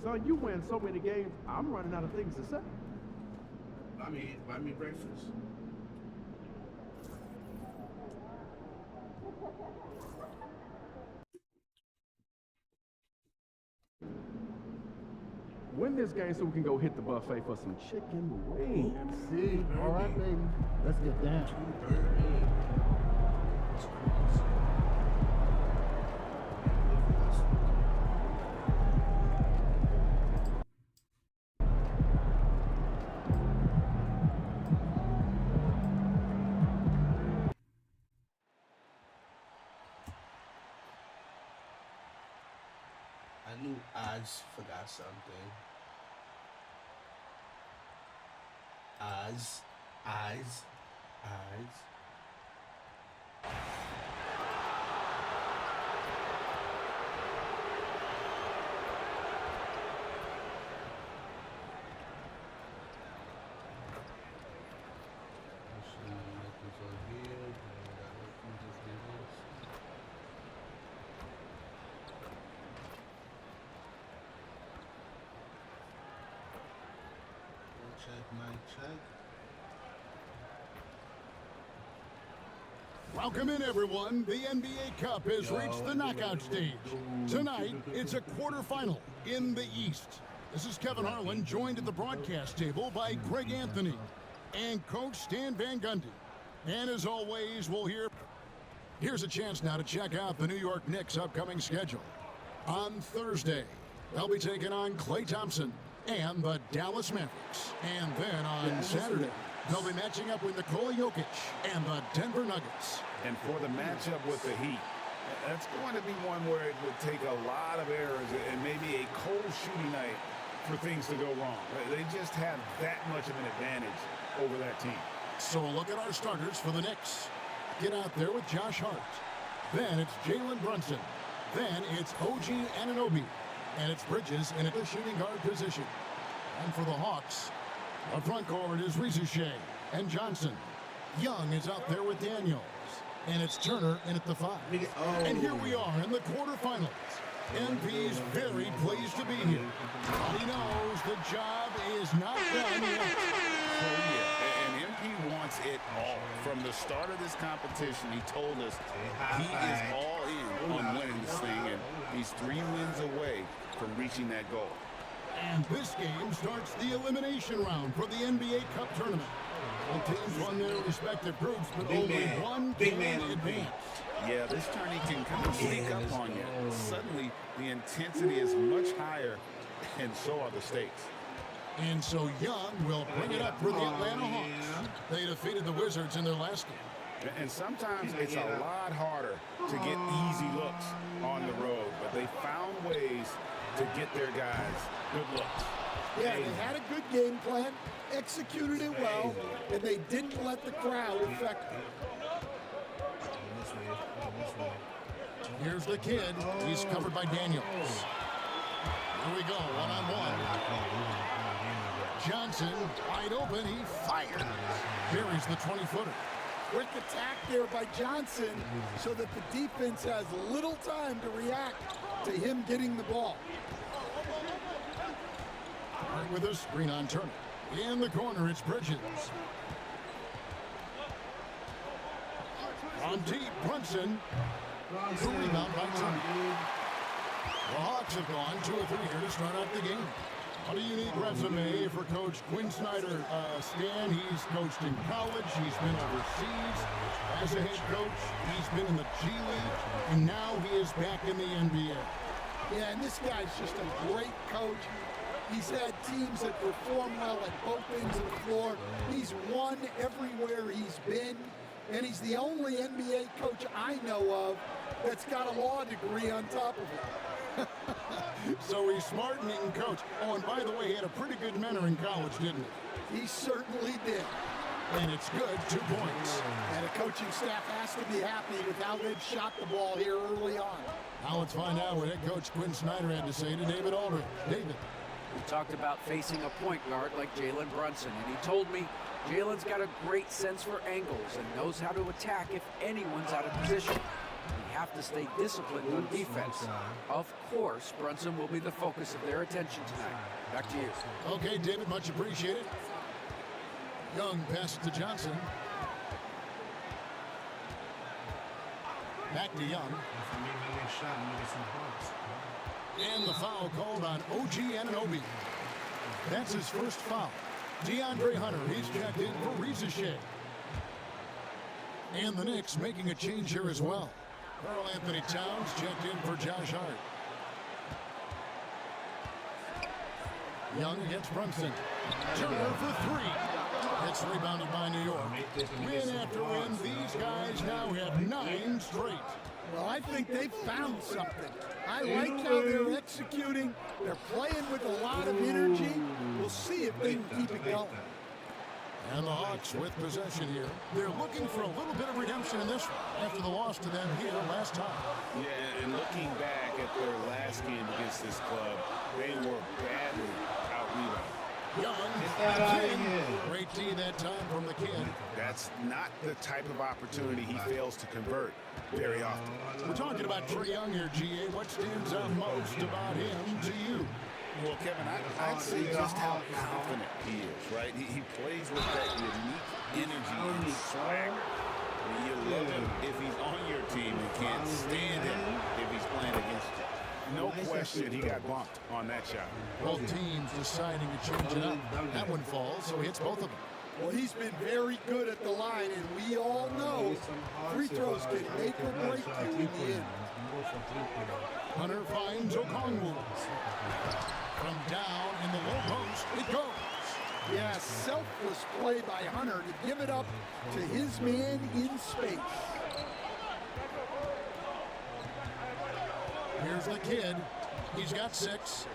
So you win so many games, I'm running out of things to say. Buy me breakfast. Win this game so we can go hit the buffet for some chicken wings. See, all right, baby. Let's get down. I knew I forgot something. Eyes. Check. Welcome in, everyone. The NBA Cup has reached the knockout stage. Tonight, it's a quarterfinal in the East. This is Kevin Harlan, joined at the broadcast table by Greg Anthony and Coach Stan Van Gundy. And as always, here's a chance now to check out the New York Knicks' upcoming schedule. On Thursday, they'll be taking on Klay Thompson and the Dallas Mavericks. And then on Saturday, they'll be matching up with Nikola Jokic and the Denver Nuggets. And for the matchup with the Heat, that's going to be one where it would take a lot of errors and maybe a cold shooting night for things to go wrong. They just have that much of an advantage over that team. So look at our starters for the Knicks. Get out there with Josh Hart. Then it's Jalen Brunson. Then it's OG Anunoby. And it's Bridges in at the shooting guard position. And for the Hawks, the front court is Rizuche and Johnson. Young is out there with Daniels. And it's Turner in at the 5. And here we are in the quarterfinals. MP's very pleased to be here. But he knows the job is not done yet. Oh, yeah. And MP wants it all. From the start of this competition, he told us he is all in on winning this thing, and he's 3 wins away from reaching that goal. And this game starts the elimination round for the NBA Cup tournament. The teams won their respective groups, but only one can advance. Yeah, this tourney can kind of sneak up on you. Suddenly, the intensity is much higher, and so are the stakes. And so Young will bring it up for the Atlanta Hawks. They defeated the Wizards in their last game. And sometimes it's a lot harder to get easy looks on the road, but they found ways to get their guys good looks. Yeah, they had a good game plan, executed it well, and they didn't let the crowd affect them. Here's the kid. He's covered by Daniels. Here we go, one-on-one. Johnson, wide open, he fires. Buries the 20-footer. Quick attack there by Johnson so that the defense has little time to react to him getting the ball. Right with a screen on Turner. In the corner, it's Bridges. On deep, Brunson. The rebound by Turner. The Hawks have gone 2 of 3 here to start out the game. A unique resume for Coach Quinn Snyder. Stan, he's coached in college. He's been overseas as a head coach. He's been in the G League, and now he is back in the NBA. Yeah, and this guy's just a great coach. He's had teams that perform well at both ends of the floor. He's won everywhere he's been, and he's the only NBA coach I know of that's got a law degree on top of it. So he's smart and he can coach. Oh, and by the way, he had a pretty good mentor in college, didn't he? He certainly did. And it's good, 2 points. And the coaching staff has to be happy with how they've shot the ball here early on. Now let's find out what head coach Quinn Snyder had to say to David Aldridge. David. We talked about facing a point guard like Jalen Brunson, and he told me Jalen's got a great sense for angles and knows how to attack if anyone's out of position. We have to stay disciplined on defense. Of course, Brunson will be the focus of their attention tonight. Back to you. Okay, David, much appreciated. Young passes to Johnson. Back to Young. And the foul called on OG Anunoby. That's his first foul. DeAndre Hunter, he's checked in for Reza Shea. And the Knicks making a change here as well. Karl Anthony Towns checked in for Josh Hart. Young against Brunson. Turner for 3. It's rebounded by New York. Win after win, these guys now have 9 straight. Well, I think they've found something. I like how they're executing. They're playing with a lot of energy. We'll see if they can keep it going. And the Hawks with possession here. They're looking for a little bit of redemption in this one after the loss to them here last time. Yeah, and looking back at their last game against this club, they were badly out-rebounded. Young, great D that time from the kid. That's not the type of opportunity he fails to convert very often. We're talking about Trae Young here, GA. What stands out most about him to you? Well, Kevin, I'd say just how confident he is, right? He plays with that unique energy and swagger. You love him if he's on your team and can't stand him if he's playing against you. No question he got bumped on that shot. Both teams deciding to change it up. That one falls, so he hits both of them. Well, he's been very good at the line, and we all know free throws can make or break you in the end. Hunter finds Okongwu. From down in the low post, it goes. Yeah, selfless play by Hunter to give it up to his man in space. Here's the kid. He's got 6.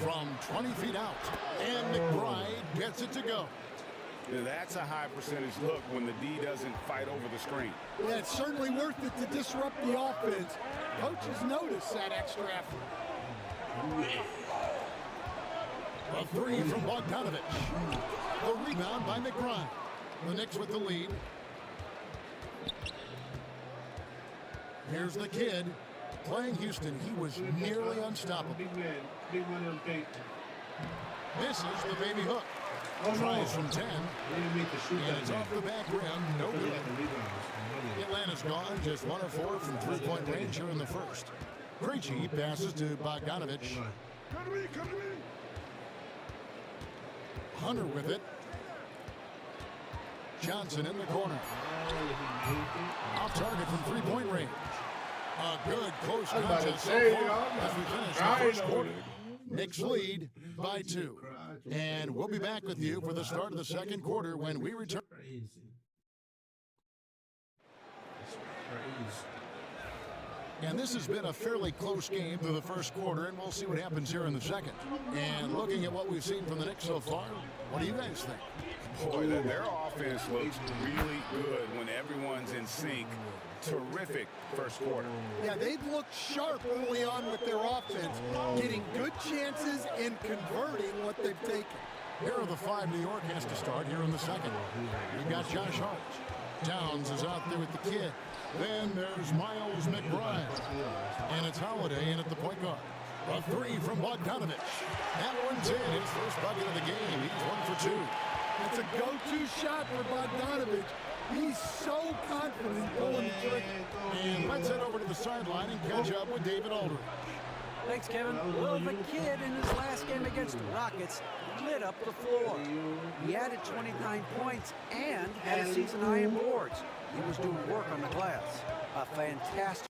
From 20 feet out. And McBride gets it to go. That's a high percentage look when the D doesn't fight over the screen. Yeah, it's certainly worth it to disrupt the offense. Coaches notice that extra effort. A 3 from Bogdanovich. The rebound by McBride. The Knicks with the lead. Here's the kid. Playing Houston, he was nearly unstoppable. Misses the baby hook. Tries from 10. And it's off the back rim. No good. Atlanta's gone. Just 1 of 4 from 3-point range here in the first. Krejci passes to Bogdanovich. Hunter with it. Johnson in the corner. Off target from 3-point range. A good close contest so far as we finish the first quarter. Knicks lead by 2. And we'll be back with you for the start of the second quarter when we return. And this has been a fairly close game through the first quarter, and we'll see what happens here in the second. And looking at what we've seen from the Knicks so far, what do you guys think? Boy, their offense looks really good when everyone's in sync. Terrific first quarter. Yeah, they've looked sharp early on with their offense, getting good chances and converting what they've taken. Here are the 5 New York has to start here in the second. We've got Josh Hart. Downs is out there with the kid. Then there's Miles McBride. And it's Holiday in at the point guard. A 3 from Bogdanovich. That one's in. His first bucket of the game. He's 1 for 2. It's a go-to shot for Bogdanovich. He's so confident pulling the trigger. And let's head over to the sideline and catch up with David Aldridge. Thanks, Kevin. Well, the kid in his last game against the Rockets lit up the floor. He added 29 points and had a season high in boards. He was doing work on the glass. A fantastic.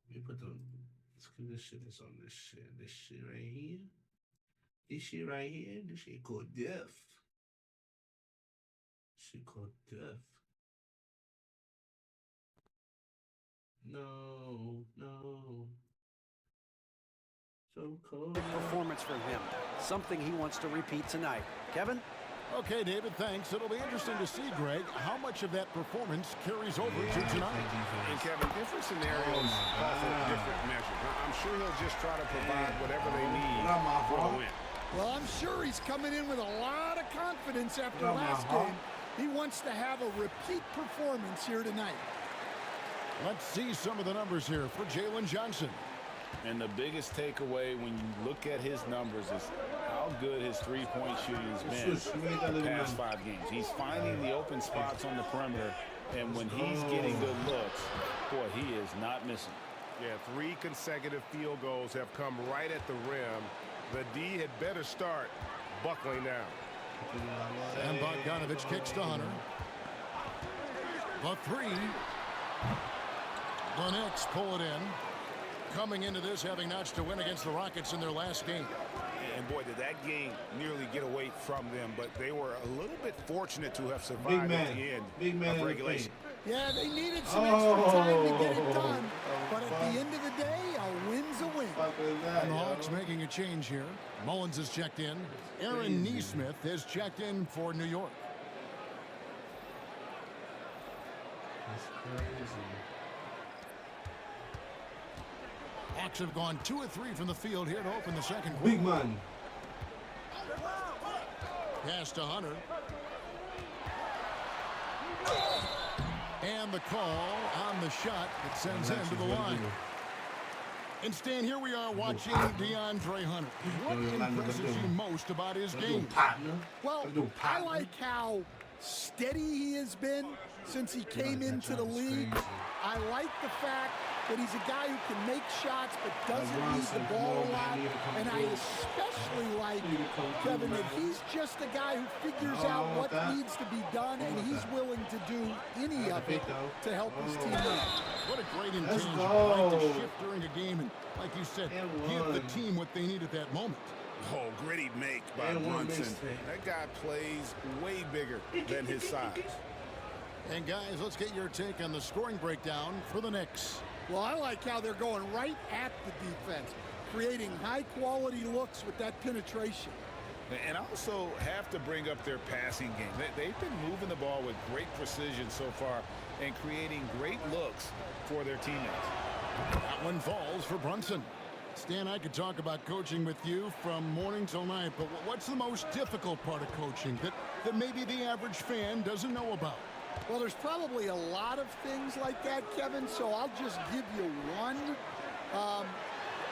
You put the This shit is on this shit. This shit right here. This shit right here. This shit called death. Shit called death. No. So cold. Big performance from him. Something he wants to repeat tonight. Kevin? Okay, David, thanks. It'll be interesting to see, Greg, how much of that performance carries over to tonight. And Kevin, different scenarios call for different measures. I'm sure he'll just try to provide whatever they need for the win. Well, I'm sure he's coming in with a lot of confidence after last game. He wants to have a repeat performance here tonight. Let's see some of the numbers here for Jalen Johnson. And the biggest takeaway when you look at his numbers is how good his three-point shooting has been the past 5 games. He's finding the open spots on the perimeter, and when he's getting good looks, boy, he is not missing. Yeah, 3 consecutive field goals have come right at the rim. The D had better start buckling down. And Bogdanovich kicks to Hunter. The 3. The Knicks pull it in. Coming into this having notched a win against the Rockets in their last game. And boy, did that game nearly get away from them, but they were a little bit fortunate to have survived at the end of regulation. Yeah, they needed some extra time to get it done, but at the end of the day, a win's a win. And the Hawks making a change here. Mullins has checked in. Aaron Nesmith has checked in for New York. That's crazy. Hawks have gone 2 of 3 from the field here to open the second quarter. Big man. Pass to Hunter. And the call on the shot that sends him to the line. And Stan, here we are watching DeAndre Hunter. What impresses you most about his game? Well, I like how steady he has been since he came into the league. I like the fact that he's a guy who can make shots but doesn't need the ball a lot. And I especially like, Kevin, that he's just a guy who figures out what needs to be done, and he's willing to do any of it to help his team win. What a great intangible. I like to shift during a game and, like you said, give the team what they need at that moment. Oh, gritty make by Brunson. That guy plays way bigger than his size. And guys, let's get your take on the scoring breakdown for the Knicks. Well, I like how they're going right at the defense, creating high-quality looks with that penetration. And also have to bring up their passing game. They've been moving the ball with great precision so far and creating great looks for their teammates. That one falls for Brunson. Stan, I could talk about coaching with you from morning till night, but what's the most difficult part of coaching that maybe the average fan doesn't know about? Well, there's probably a lot of things like that, Kevin, so I'll just give you one.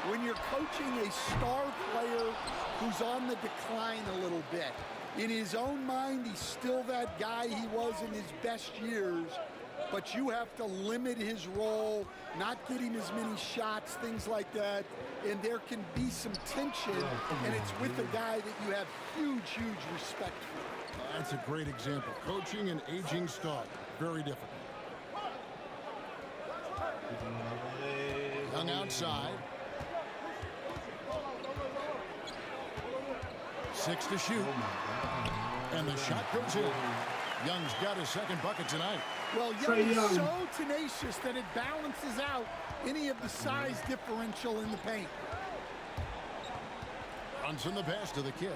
When you're coaching a star player who's on the decline a little bit, in his own mind, he's still that guy he was in his best years, but you have to limit his role, not get him as many shots, things like that, and there can be some tension, and it's with a guy that you have huge, huge respect for. That's a great example. Coaching an aging star. Very difficult. Young outside. 6 to shoot. And the shot goes in. Young's got his second bucket tonight. Well, Young is so tenacious that it balances out any of the size differential in the paint. Brunson the pass to the kid.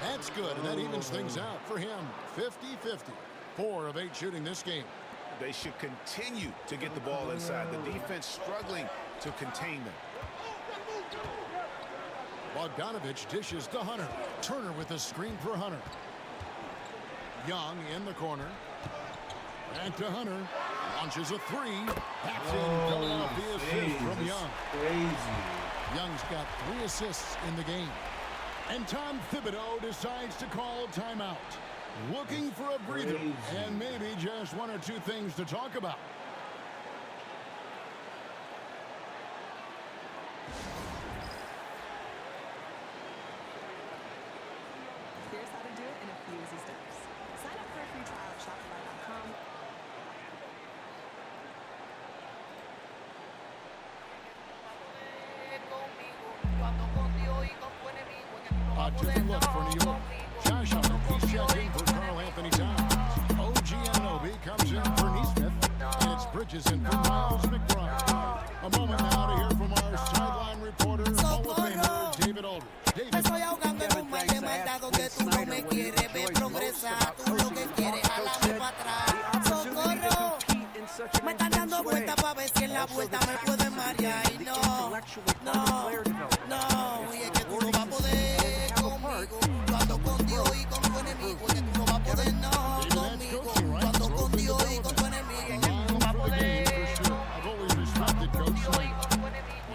That's good, and that evens things out for him. 50-50. 4 of 8 shooting this game. They should continue to get the ball inside. The defense struggling to contain them. Bogdanovich dishes to Hunter. Turner with a screen for Hunter. Young in the corner. Back to Hunter. Launches a 3. That's in. Coming off the assist from Young. Crazy. Young's got 3 assists in the game. And Tom Thibodeau decides to call timeout. Looking for a breather and maybe just 1 or 2 things to talk about. Here's how to do it in a few easy steps. Sign up for a free trial at Shopify.com. different look for New York. Josh Hart, he's checked in for Karl Anthony Towns. OG Anunoby comes in for Neesmith. And it's Bridges in for Miles McBride. A moment now to hear from our sideline reporter, Hall of Famer David Aldridge. David. Estoy ahogando en un mar de maldad donde tú no me quieres ver progresar. Tú lo que quieres, jálame para atrás. ¡Socorro! Me están dando vueltas para ver si en la vuelta me pueden marear. Y no, y es que tú no vas a poder conmigo. Yo ando con Dios y con tu enemigo. Y es que tú no vas a poder, no, conmigo. Yo ando con Dios y con tu enemigo. Y es que tú no vas a poder. I've always respected Coach.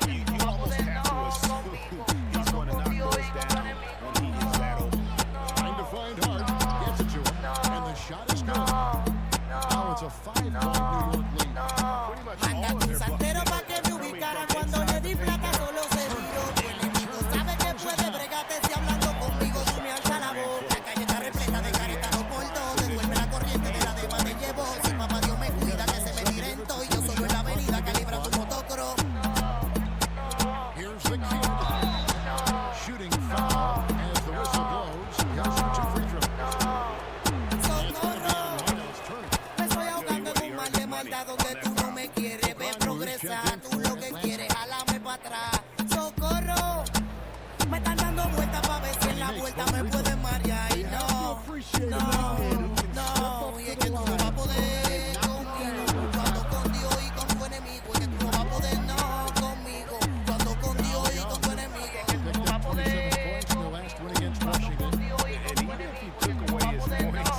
You almost have to assume he's going to knock those down when he is that open. Trying to find Hart, gets it to him, and the shot is good. Now it's a 5-point New York lead. Pretty much all Manda of tu their santero buckets pa' que me ubicaran cuando le di plata solo se viró. Tu enemigo sabe que puede bregarte si hablando conmigo tú me alza la voz. La calle está repleta de caretas por todo. Devuelve la corriente de la dema te llevó. Si papá Dios me cuida que se me dirento. Y yo solo en la avenida calibra tu motocross. Here's the kid. Shooting foul as the whistle blows. He has 2 free throws. ¡Socorro! Me estoy ahogando en un mar de maldad donde tú no me quieres ver progresar. Tú lo que quieres, jálame para atrás. ¡Socorro! Me están dando vueltas para ver si en la vuelta me pueden marear. Y no, y es que tú no vas a poder conmigo. Yo ando con Dios y con tu enemigo. Y es que tú no vas a poder, no, conmigo. Yo ando con Dios y con tu enemigo. Y es que tú no vas a poder. Points in the last win against Washington. And even if he took away his points,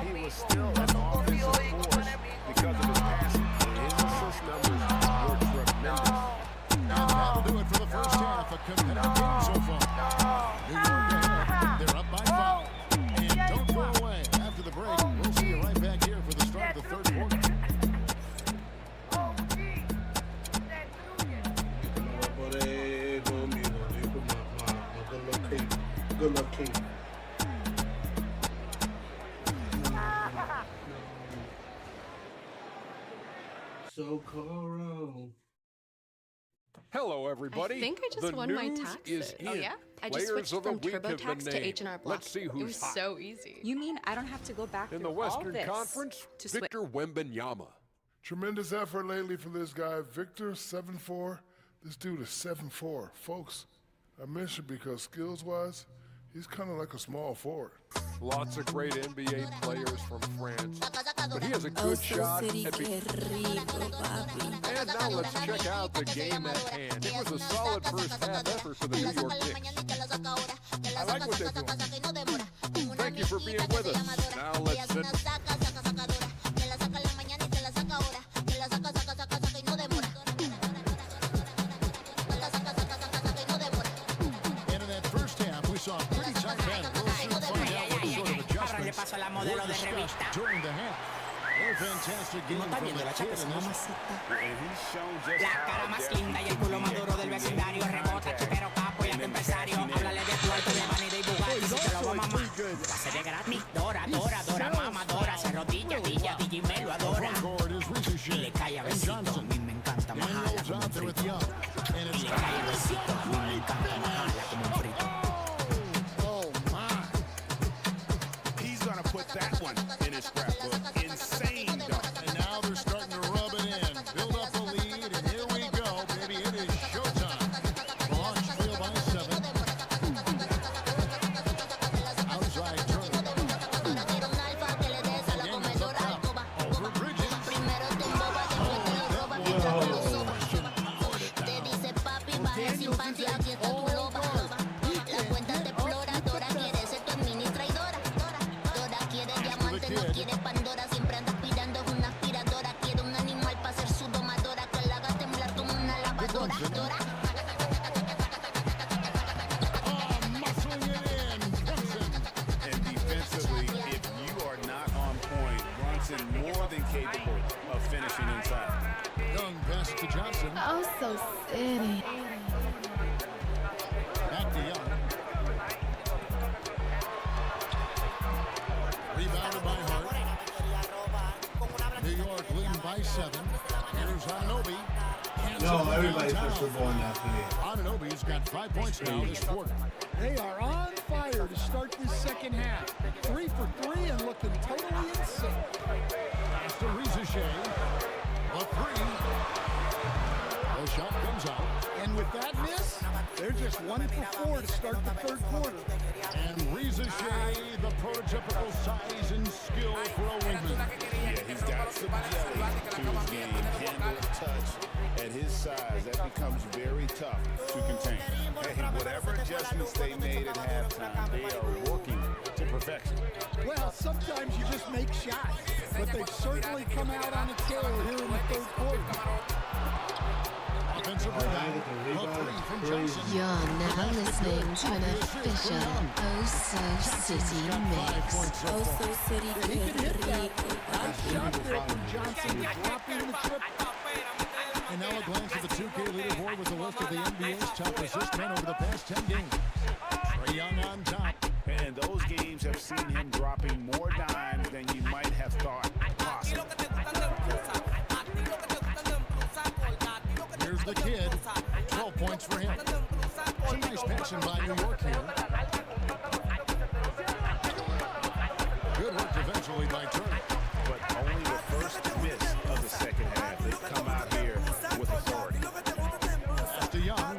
he was still an offensive force because of his passing. His assist numbers were tremendous. And that'll do it for the first half. A competitive game so far. New York ahead. They're up by 5. And don't go away. After the break, we'll see you right back here for the start of the third quarter. Good luck, King. Socorro. Hello, everybody. I think I just the won my news taxes. Is Oh, in. yeah? I Players just switched of the from week have been TurboTax to named. H&R Block. Let's see It who's was hot. so easy. You mean I don't have to go back In through the Western all this Conference, to switch? Victor Wembanyama. Tremendous effort lately for this guy, Victor, 7'4". This dude is 7'4". Folks, I mentioned because skills-wise, he's kind of like a small forward. Lots of great NBA players from France, but he has a good shot. And now let's check out the game at hand. It was a solid first half effort for the New York Knicks. I like what they're doing. Thank you for being with us. Now let's sit. And in that first half, we saw a pretty tight battle. We'll soon find out what sort of adjustments were discussed during the half. A fantastic game from the kid in this. And he's shown just La cara más linda y el culo más duro del vecindario. Rebota, chipero, capo y hasta empresario. Háblale de tuerto, de Manny, de Bugatti. Si te lo va a mamar, la serie gratis. Dora, Dora, Dora, mamadora. Se rodilla, Dilla, Digi me lo adora. Y le cae a besito. A mí me encanta majarla como un frito. Y le cae a besito. A mí me encanta majarla como un frito. Oh, my. He's going to put that one in his scrapbook. Insane dunk. And now they're starting to rub it in. Build up a lead, and here we go, baby. It is showtime. Launch trail by 7. Outside Turner. Daniels up top. Over Bridges. And defensively, if you are not on point, Brunson more than capable of finishing inside. Young pass to Johnson. Oh, so city. Back to Young. Rebounded by Hart. New York leading by 7. Here's Anunoby. No, everybody's for football in that game. Anunoby's got 5 points now this quarter. They are on fire here to start this second half. 3 for 3 and looking totally insane. After Rizichet, the three. The shot comes out. And with that miss, they're just 1 for 4 to start the third quarter. And Rizichet, the prototypical size and skill for a wingman. Yeah, he's got some jelly to his game. Handle, touch. At his size, that becomes very tough to contain. Hey, whatever adjustments they made at halftime, they are working to perfection. Well, sometimes you just make shots, but they've certainly come out on a tear here in the third quarter. Offensive rebound. You're now listening to an official Oso City mix. Oso City Nice shot there from Johnson, dropping the trip. And now a glance at the 2K leaderboard with a list of the NBA's top assist men over the past 10 games. Trae Young on top. And those games have seen him dropping more dimes than you might have thought possible. Here's the kid. 12 points for him. Some nice passing by New York here. Good work defensively by Turner. But only the first miss of the second half. They've come out here with authority. After Young.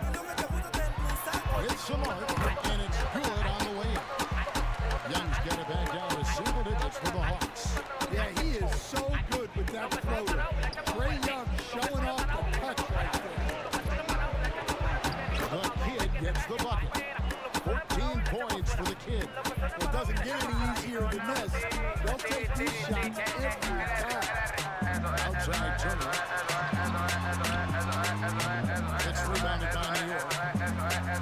Hits the mark, and it's good on the way in. Young's got it back down to single digits for the Hawks. Yeah, he is so good with that floater. Trae Young showing off the touch right there. The kid gets the bucket. 14 points for the kid. Well, it doesn't get any easier than this. They'll take these shots every time. Outside Turner. It's rebounded by New York.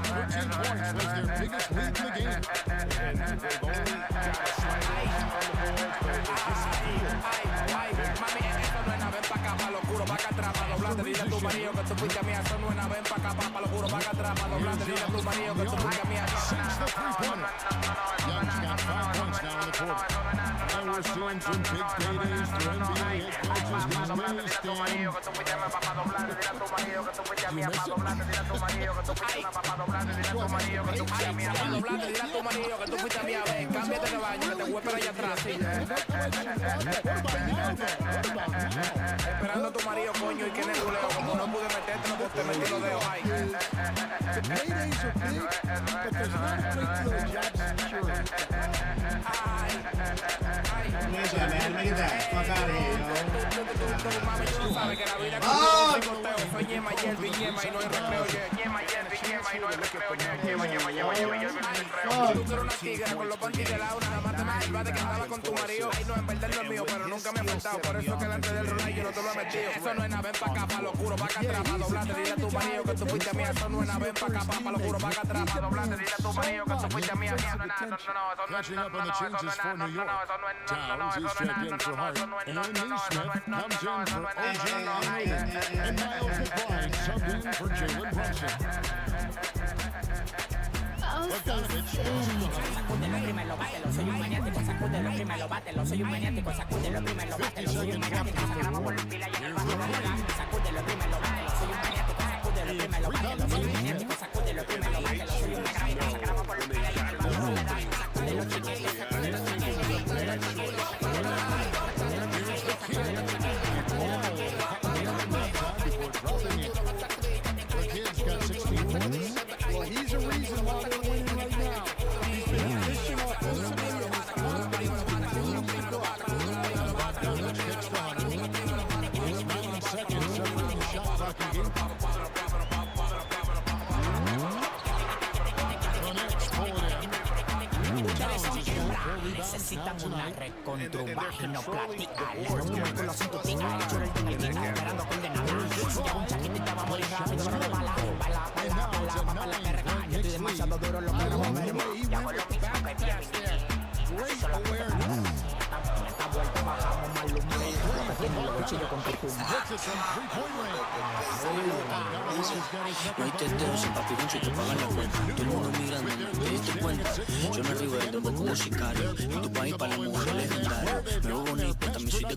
13 points was their biggest lead in the game. And they've only got a slight edge on the board, but it's disappeared. Since the three-pointer. Young's got 5 points now in the quarter. Now we're seeing some big paydays for NBA head coaches these days, Stan. You miss Esperando a tu marido, coño, y que en el culeo, como no pude meterte, pues te metí los dedos ahí. The paydays are big, but there's not a great deal of job security. Man, look at that. Fuck out of here, Mami, tú sabes que la vida es un corteo. Soy ñema, Yerby, ñema, y no hay recreo. Ñema, Yerby, ñema, y no hay recreo. Ñema, tú eres una tigra con los panties de Laura. Nada más te me salvaste que andaba con tu marido. Ay, no, en verdad no es mío, pero nunca me ha faltado. Por eso que delante del Ronaldo yo no te lo he metido. Eso no es nada, ven pa' acá, pa' lo juro, pa' acá atrás, pa' doblarte. Dile a tu marido que tú fuiste mía. Eso no es nada, ven pa' acá, pa' lo juro, pa' acá atrás, pa' doblarte. Dile a tu marido que tú fuiste mía. Eso no es nada, catching up on the changes for New York. Towns is checked in for Hart. And Neesmith comes in for OJ Anunoby. And Miles McBride subbed in for Jalen Brunson. Bogdanovich goes to the Sacúdelo, primero, bátelo, soy un maniático, sacúdelo, primero, bátelo, soy un maniático, sacúdelo, primero, bátelo, soy un maniático, sacamos por el pila y en el bajo de la sacúdelo, primero, bátelo, soy un maniático, sacúdelo, primero, bátelo, soy un maniático, sacúdelo, primero, bátelo, soy un maniático, sacamos por el pila y en el bajo de la sacúdelo, chiquillo, sacúdelo, chiquillo, sacúdelo, chiquillo, The kid's got 16 points. Well, he's a reason why they're winning right now. He's been efficient offensively and his confidence continues to go up. Bogdanovich kicks to Hunter. 9 seconds separating the shot clock and game. The Knicks pull it in. Necesitan una recontrubaginoplatica. Les doy un culo sin tu tica. El churro en el tica, esperando condenada. Si llevo un chaquito y te va a morir rápido, no te bala. Bala, perra. Yo estoy demasiado duro, lo que no voy a ver. Ya con lo mismo que viene. Great awareness. Esta vuelta bajamos mal lumbre. Lo que tiene los bolsillos con tu No hay testeo, sin papirón, si te pagan la cuenta. Todo el mundo mirando, te diste cuenta. Yo me arriba de como sicario. En tu país para la mujer legendaria. Me veo bonito, también soy de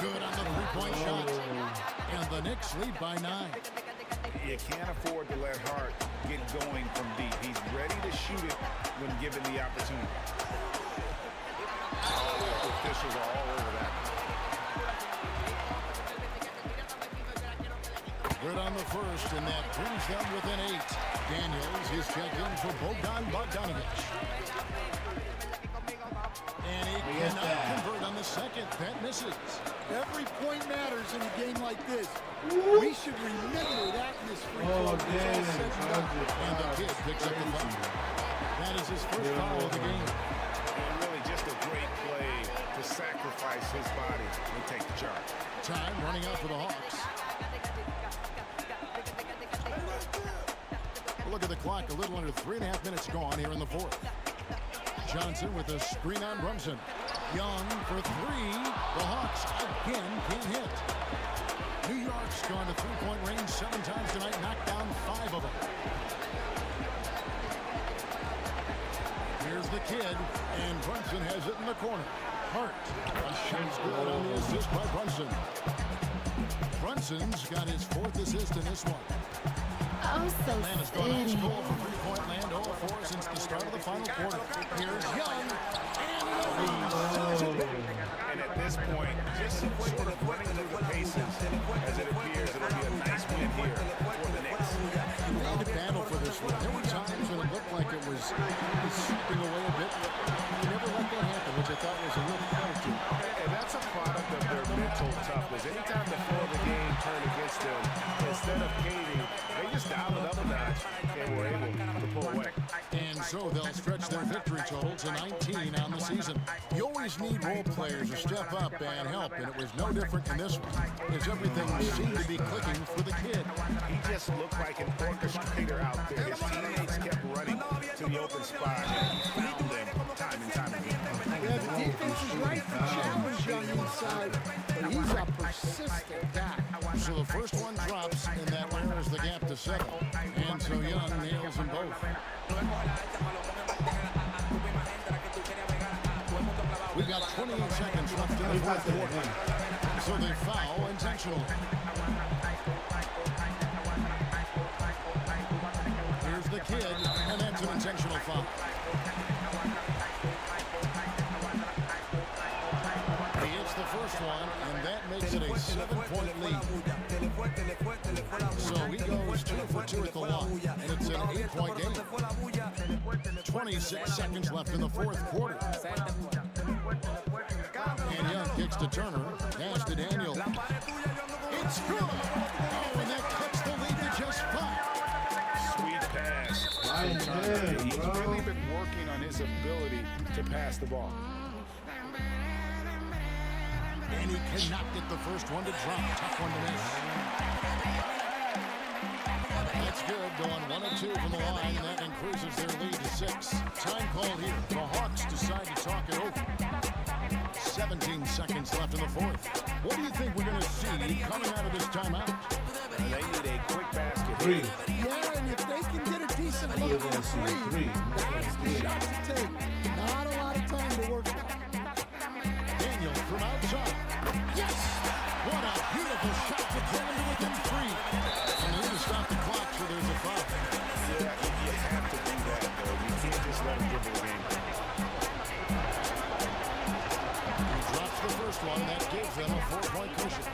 Good on the three-point shot. And the Knicks lead by 9. You can't afford to let Hart get going from deep. He's ready to shoot it when given the opportunity. Oh, the officials are all over that. Good on the first, and that brings them within 8. Daniels is checked in for Bogdan Bogdanovic. And he cannot convert on the second. That misses. Every point matters in a game like this. We should remember that in this free throw. And the kid picks up the foul. That is his first foul of the game. And really just a great play to sacrifice his body and take the charge. Time running out for the Hawks. Look at the clock. A little under 3.5 minutes gone here in the fourth. Johnson with a screen on Brunson. Young for 3. The Hawks again can't hit. New York's gone to three-point range 7 times tonight, knocked down 5 of them. Here's the kid, and Brunson has it in the corner. Hart. A shot's good on the assist by Brunson. Brunson's got his 4th assist in this one. Oh, so Atlanta's gone out score from three-point land all 4 since the start of the final quarter. Here's Young, and at this point, just sort of running through the paces as it appears it'll be a nice win here for the Knicks. They had to battle for this one. There were times when it looked like it was slipping away a bit. You never let that happen, which I thought was a real attitude. And that's a product of their mental toughness. Anytime the flow of the game turned against them, instead of caving, they just dialed it up a notch and were able to pull away. And so they'll stretch their victory total to 19 on the season. You always need role players to step up and help, and it was no different in this one, as everything seemed to be clicking for the kid. He just looked like an orchestrator out there. His teammates kept running to the open spot, and he found them time and time again. Yeah, the defense is right to challenge on the inside, but he's a persistent guy. So the first one drops, and that narrows the gap to 7. And so Young nails them both. We've got 28 seconds left in the fourth quarter. So they foul intentionally. Here's the kid, and that's an intentional foul. He hits the first one, and that makes it a 7-point lead. So he goes 2 for 2 at the line, and it's an 8-point game. 26 seconds left in the fourth quarter. And Young kicks to Turner, pass to Daniel. It's good! Oh, and that cuts the lead to just 5. Sweet pass. He's really been working on his ability to pass the ball. And he cannot get the first one to drop. Tough one to miss. That's good. Going 1 of 2 from the line. That increases their lead to 6. Time call here. The Hawks decide to talk it over. 17 seconds left in the fourth. What do you think we're going to see coming out of this timeout? They need a quick basket. 3. Yeah, and if they can get a decent look on 3, that's the shot to take. Not a lot of time to work with. Daniel from outside. Yes! What a beautiful shot to bring him to within 3. And they need to stop the clock, so there's a foul. Yeah, you have to do that, though. You can't just let him dribble the game. He drops the first one, and that gives them a 4-point cushion.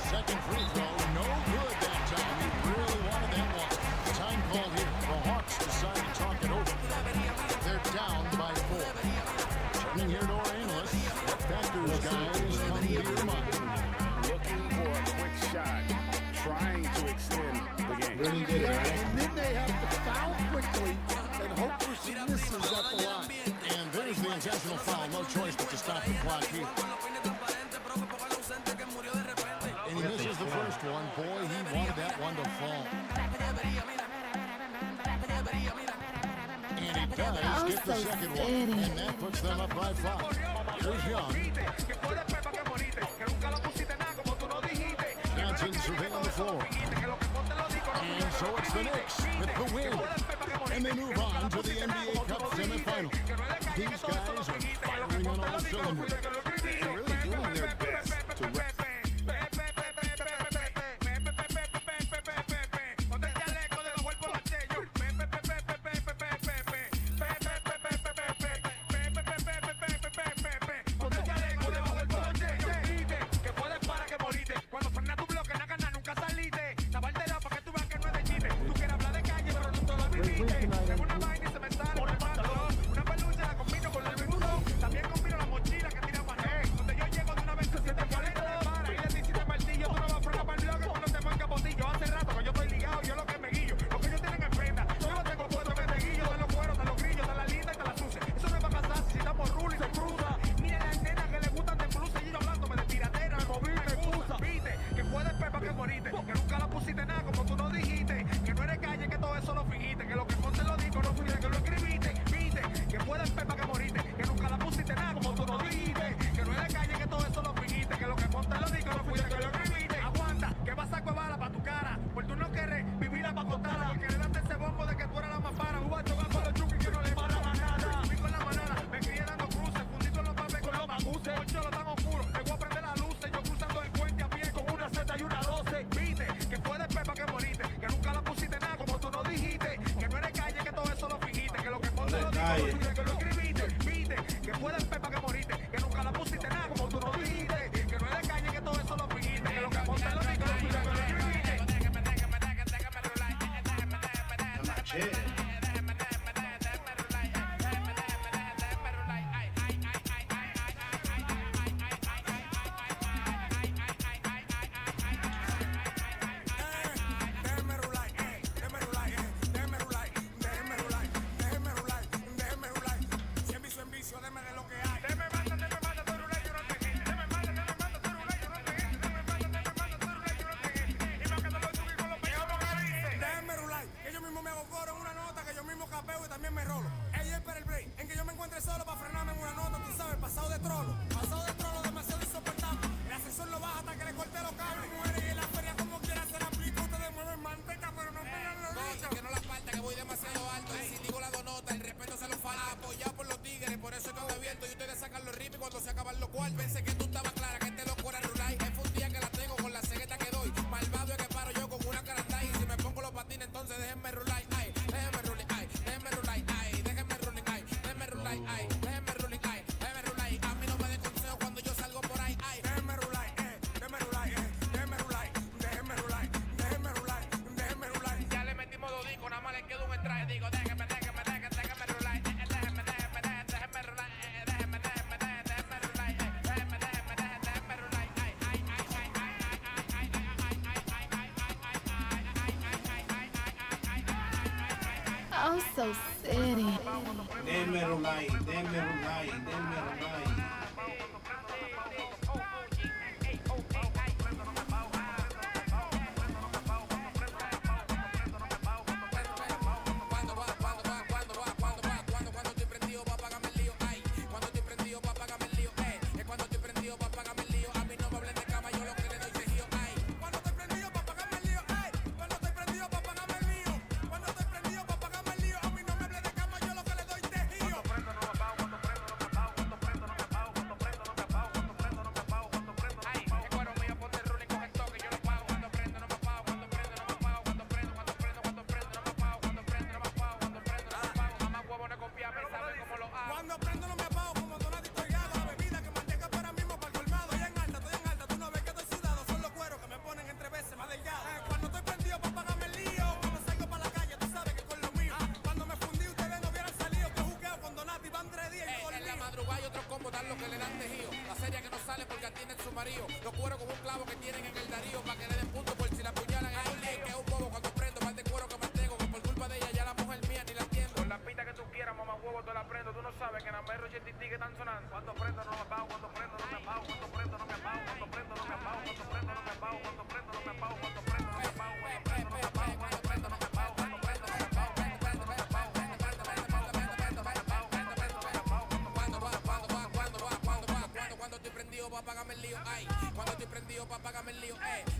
Second free throw, no good that time. He really wanted that one. Time call here. The Hawks decide to talk it over. They're down by 4. Turning here to our analyst. What factors, guys, come to your mind? Looking for a quick shot, trying to extend the game. Really did it, right? And then they have to foul quickly and hope for some misses at the line. And there's the intentional foul. No choice but to stop the clock here. And he misses the first one. Boy, he wanted that one to fall. And he does get the second one. And that puts them up by 5. Here's Young. Johnson surveilling the floor. And so it's the Knicks with the win. And they move on to the NBA Cup semifinal. These guys are firing on all cylinders. and really doing their best to I'm so city. Denme Rulay, denme Rulay, denme Rulay.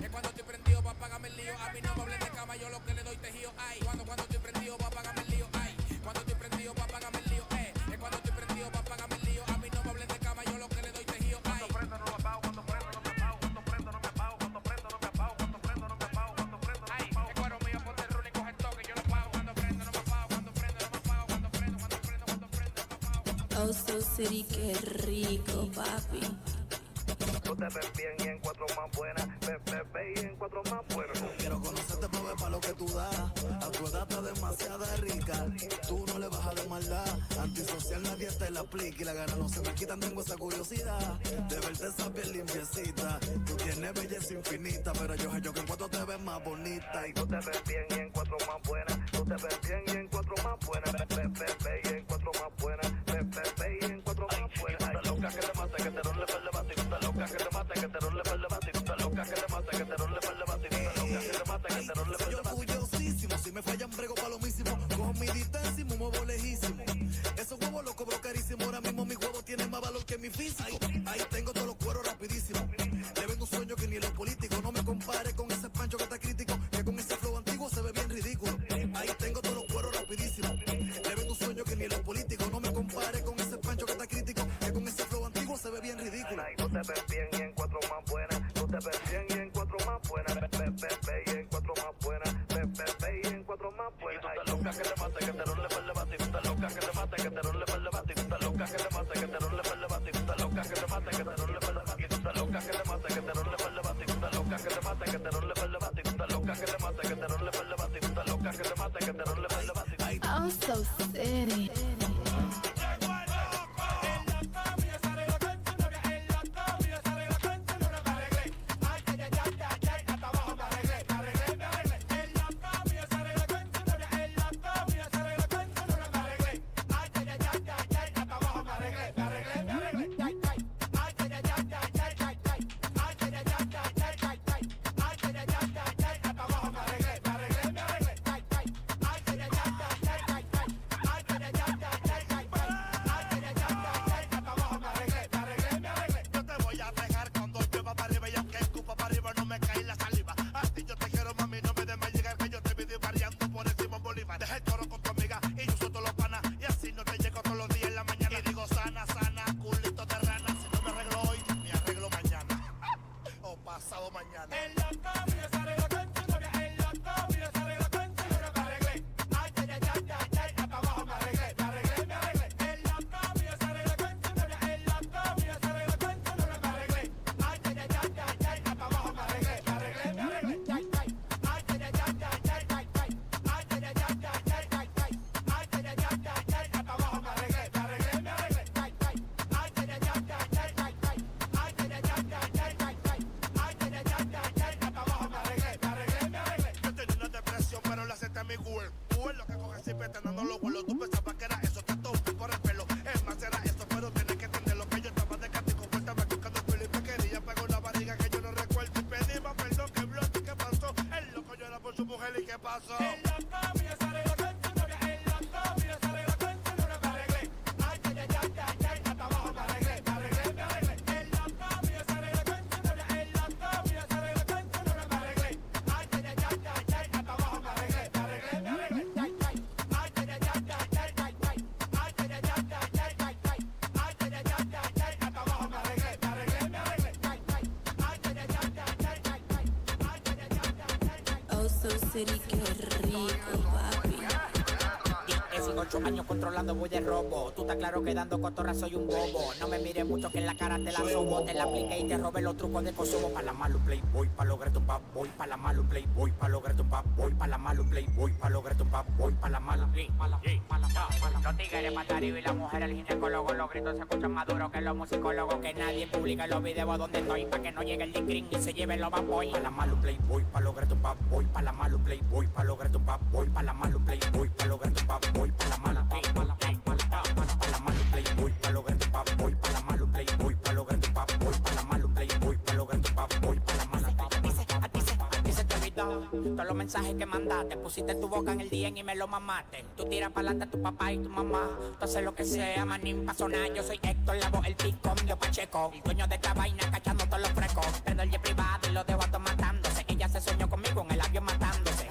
Cuando estoy prendido pa' pagarme el lío, es cuando estoy prendido pa' pagarme el lío. A mí no me hablen de cama, yo lo que Oh, so city, qué rico, papi. Tú te ves bien y en cuatro más buenas. Ve y en cuatro más buenas. Quiero conocerte para ver para lo que tú das. A tu edad está demasiado rica. Tú no le bajas de maldad. Antisocial nadie te la aplica. Y la gana no se me quitan, tengo esa curiosidad. De verte esa piel limpiecita. Tú tienes belleza infinita. Pero yo que en cuatro te ves más bonita. Y tú te ves bien y en cuatro más buenas. Tú te ves bien y en cuatro más buenas. Ve y en cuatro más buenas. Ve y en cuatro más buenas. Tú estás loca que te mate, que te role para el debate. Tú estás loca que te mate, que te role para el debate. Tú estás loca que te mate, que te role para el debate. Tú estás loca que te mate, que te role para el debate. Yo orgullosísimo, si me fallan brego para lo mismo. Cojo mi distancia y me muevo lejísimo. Esos huevos los cobro carísimo. Ahora mismo mis huevos tienen más valor que mi físico. Ahí tengo todos los cueros rapidísimo. Le vengo un sueño que ni los políticos. No me compare con ese pancho que está crítico. Que con ese flow antiguo se ve bien ridículo. Ahí tengo todos los cueros rapidísimo. Le vengo un sueño que ni los políticos. No me compare con ese pancho que está crítico. Que con ese flow antiguo se ve bien ridículo. Tú te ves bien y en cuatro más buenas. Tú te ves bien y en cuatro más buenas. Ve y en cuatro más buenas. Ve y en cuatro más buenas. Y tú estás loca que te mate, que te role para el debate. Y tú estás loca que te mate, que te role para el debate. Y tú estás loca que te mate, que te role para el debate. Y tú estás loca que te mate, que te role para el debate. Y tú estás loca que te mate, que te role para el debate. Y tú estás loca que te mate, que te role para el debate. Y tú estás loca que te mate, que te role para el debate. Y tú estás loca que te mate, que te role para el debate. Oh, so city. City, qué rico, papi. 18 años controlando voy de robo. Tú estás claro que dando cotorra soy un bobo. No me mires mucho que en la cara te la subo. Te la apliqué y te robé los trucos de consumo. Pa' la malo playboy, pa' lograr tu pap boy. Pa' la malo playboy, pa' lograr tu pap boy. Pa' la malo playboy, pa' lograr tu pap boy. Pa' la mala Los tigres para arriba y la mujer el ginecólogo. Los gritos se escuchan más duros que los musicólogos. Que nadie publica los videos donde estoy. Pa' que no llegue el discrim y se lleve los bad boy. Pa' la malo playboy, pa' lograr tu pap boy. Pa' la malo playboy, pa' lograr tu pap boy. Pa' la malo playboy, pa' lograr tu pap boy. Pa' la mala playboy, pa' lograr tu pap boy. Pa' la malo playboy, pa' lograr tu pap boy. Pa' la malo playboy, pa' lograr tu pap boy. Pa' la mala A ti se te olvidó todos los mensajes que mandaste. Pusiste tu boca en el DM y me lo mamaste. Tú tiras pa'lante a tu papá y tu mamá. Tú haces lo que sea, manín, pa' sonar. Yo soy Héctor, la voz, el pico, yo Pacheco. El dueño de esta vaina cachando todos los frescos. Prendo el jet privado y lo dejo a todos matándose. Ella se soñó conmigo en el avión matándose.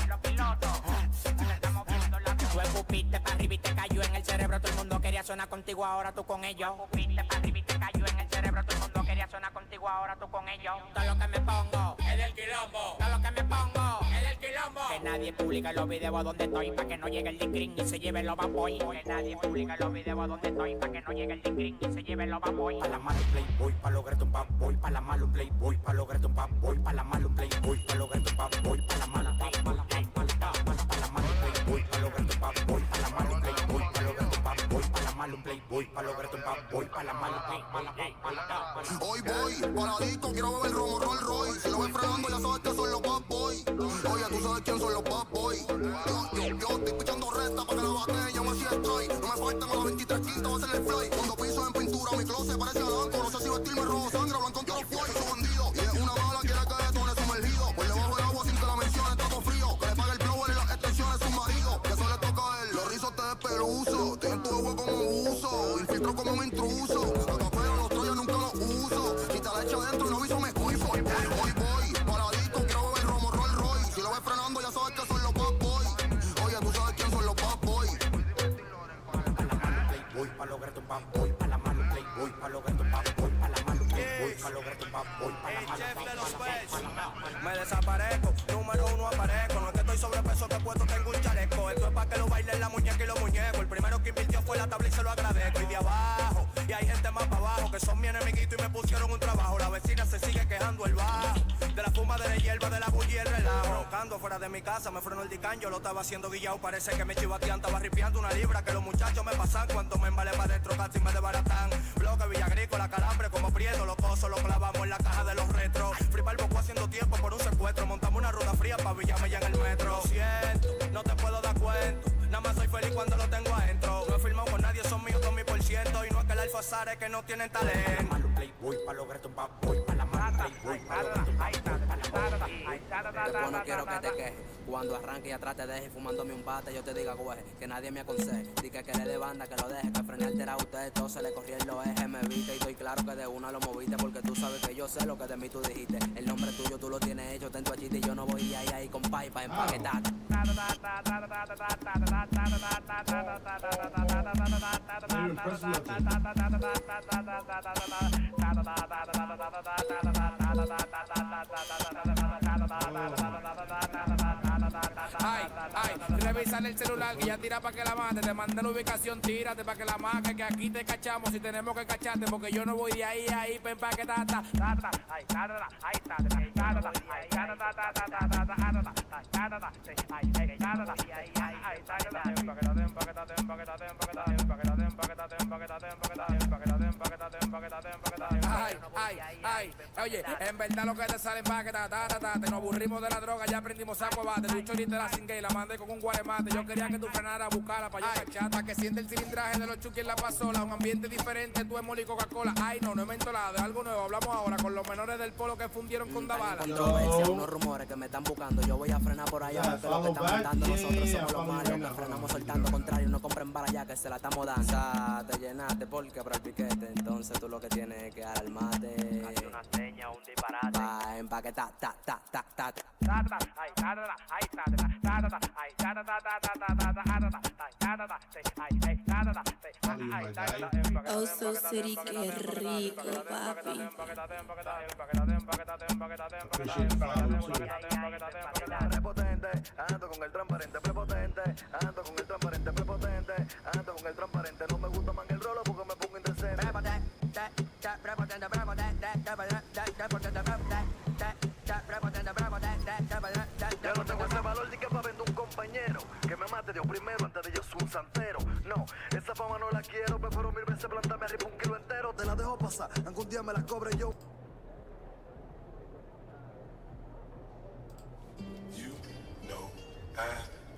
Los pilotos estamos viendo la. Tú escupiste pa' arriba y te cayó en el cerebro. Todo el mundo quería sonar contigo, ahora tú con ellos. Escupiste pa' arriba y te cayó en el cerebro. Todo el mundo quería suena contigo, ahora tú con ellos. Todo lo que me pongo es del quilombo. Todo lo que me pongo es del quilombo. Que nadie publique los videos donde estoy, pa' que no llegue el dicrin y se lleve los bamboy. Que nadie publique los videos donde estoy, pa' que no llegue el dicrin y se lleve los bamboy. Pa' la mano playboy, pa' lograr un bamboy. Pa' la malo playboy, pa' lograr un bamboy. Pa' la malo playboy, pa' lograr un bamboy. Pa' la mala playboy, pa' la mano playboy, pa' lograr un bamboy. Pa' la malo playboy, pa' lograr un bamboy. Pa' la malo playboy, pa' lograr un bamboy. Pa' la malo Hoy voy para disco, quiero beber romo, Roll Royce. Si lo ven frenando ya sabes que son los bad boys. Oye, tú sabes quién son los bad boys. Yo estoy pichando recta para que la bate, yo así estoy. No me faltan a las 23 quintas, va a ser el fly. Cuando piso en pintura, mi closet parece blanco. No sé si vestirme rojo, sangre, blanco en todos los fuegos. Soy bandido y es una bala, quiere que detone sumergido. Por debajo del agua sin que la mencione, todo frío. Que le pague el blower y las extensiones submarinos. Que eso le toca a él. Los rizos te despeluzo. Tienen tu agua como uso. Infiltro como un intruso. Los trollos nunca los uso. Si te la echa adentro y no aviso me escuifo. Hoy voy, para disco, quiero beber romo, Roll Royce. Si lo ves frenando ya sabes que son los bad boys. Oye, tú sabes quién son los bad boys. Voy pa' lograr tu bad boy. Pa' la mano playboy, pa' lograr tu bad boy. Pa' la mano playboy, pa' lograr tu bad boy. Pa' la mano. Me desaparezco, número uno aparezco. No es que estoy sobrepeso, que puesto tengo un chaleco. Esto es pa' que lo bailen la muñeca y los muñecos. El primero que invirtió fue la tabla y se lo agradezco. Y de abajo, y hay gente más para abajo que son mi enemiguito y me pusieron un trabajo. La vecina se sigue quejando el bajo de la fuma, de la hierba, de la bulla y el relajo. Roncando fuera de mi casa, me frenó el dicán, yo lo estaba haciendo guillao. Parece que me chivatean, estaba ripiando una libra. Que los muchachos me pasan cuando me embale para dentro, casi me desbaratan. Bloque Villa Agrícola, calambre como prieto. Los cosos los clavamos en la caja de los retros. Free para el boco haciendo tiempo por un secuestro. Montamos una ruta fría pa' Villarme ya en el metro. Lo siento, no te puedo dar cuento. Nada más soy feliz cuando lo tengo adentro. No he firmado con nadie, son míos 2000%. Y no es que el alfa sare que no tienen talento. Pa' la malo playboy, pa' lograr tu bad boy. Pa' la mano playboy, pa' lograr tu bad boy. Después no quiero que te quejes. Cuando arranque y atrás te deje fumándome un bate, yo te diga güey, que nadie me aconseje. Di que le de banda, que lo deje, que frenarte era usted, todo se le corría en los ejes, me viste y estoy claro que de una lo moviste, porque tú sabes que yo sé lo que de mí tú dijiste. El nombre tuyo tú lo tienes hecho, ten tu achita y yo no voy ahí con pa' empaquetar. Ay, revisan el celular que ya tira pa' que la mate. Te manda la ubicación, tírate pa' que la marque. Que aquí te cachamos si tenemos que cacharte. Porque yo no voy de ahí pa' empaquetar. Ay, oye, en verdad lo que te sale empaquetar. Nos aburrimos de la droga, ya aprendimos saco bate. Tu chorita la cingué y la mandé con un guaremate. Yo quería que tú frenaras a buscarla pa' yo cachata. Que siente el cilindraje de los chuquis en la pasola. Un ambiente diferente, tú es Moli Coca-Cola. Ay, no he mentolado, es algo nuevo. Hablamos ahora con los menores del polo que fundieron con Davala. Controversia, unos rumores que me están buscando. Yo voy a frenar por allá porque lo que están mandando nosotros somos los malos. Que frenamos soltando, contrario, no compren para allá que se la estamos dando. Te llenaste porque para el piquete. Entonces tú lo que tienes es que dar el mate. Hace una seña, un disparate. Pa' empaquetar, Oso City, qué rico, papi. Prepotente, ando con el transparente, prepotente, ando con el transparente, prepotente, ando con el transparente. No me gusta más que el rolo porque me pongo indecente. Ya no tengo ese valor ni que pa' vender un compañero que me mate Dios primero antes de yo soy un santero. No, esa fama no la quiero, prefiero 1000 veces plantarme arriba un kilo entero. Te la dejo pasar, algún día me la cobre yo. You know I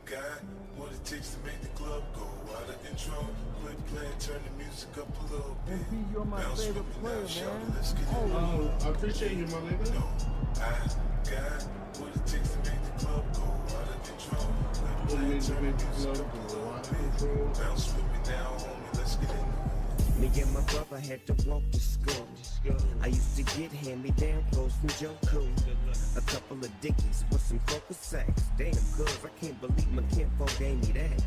got what it takes to make the club go out of control. Quit playing, turn the music up a little bit. You're my Bounce favorite with me player, now, shout man. it, let's get it Oh, on. I appreciate you, my nigga. No, I got what it takes to make the club go out of control. Quit playing, turn the music up a little bit. Bounce with me now, homie, let's get it. Me and my brother had to walk to school. I used to get hand-me-down clothes from Joe Cool. A couple of Dickies with some focus sacks. Damn, cuz I can't believe my kinfolk gave me that.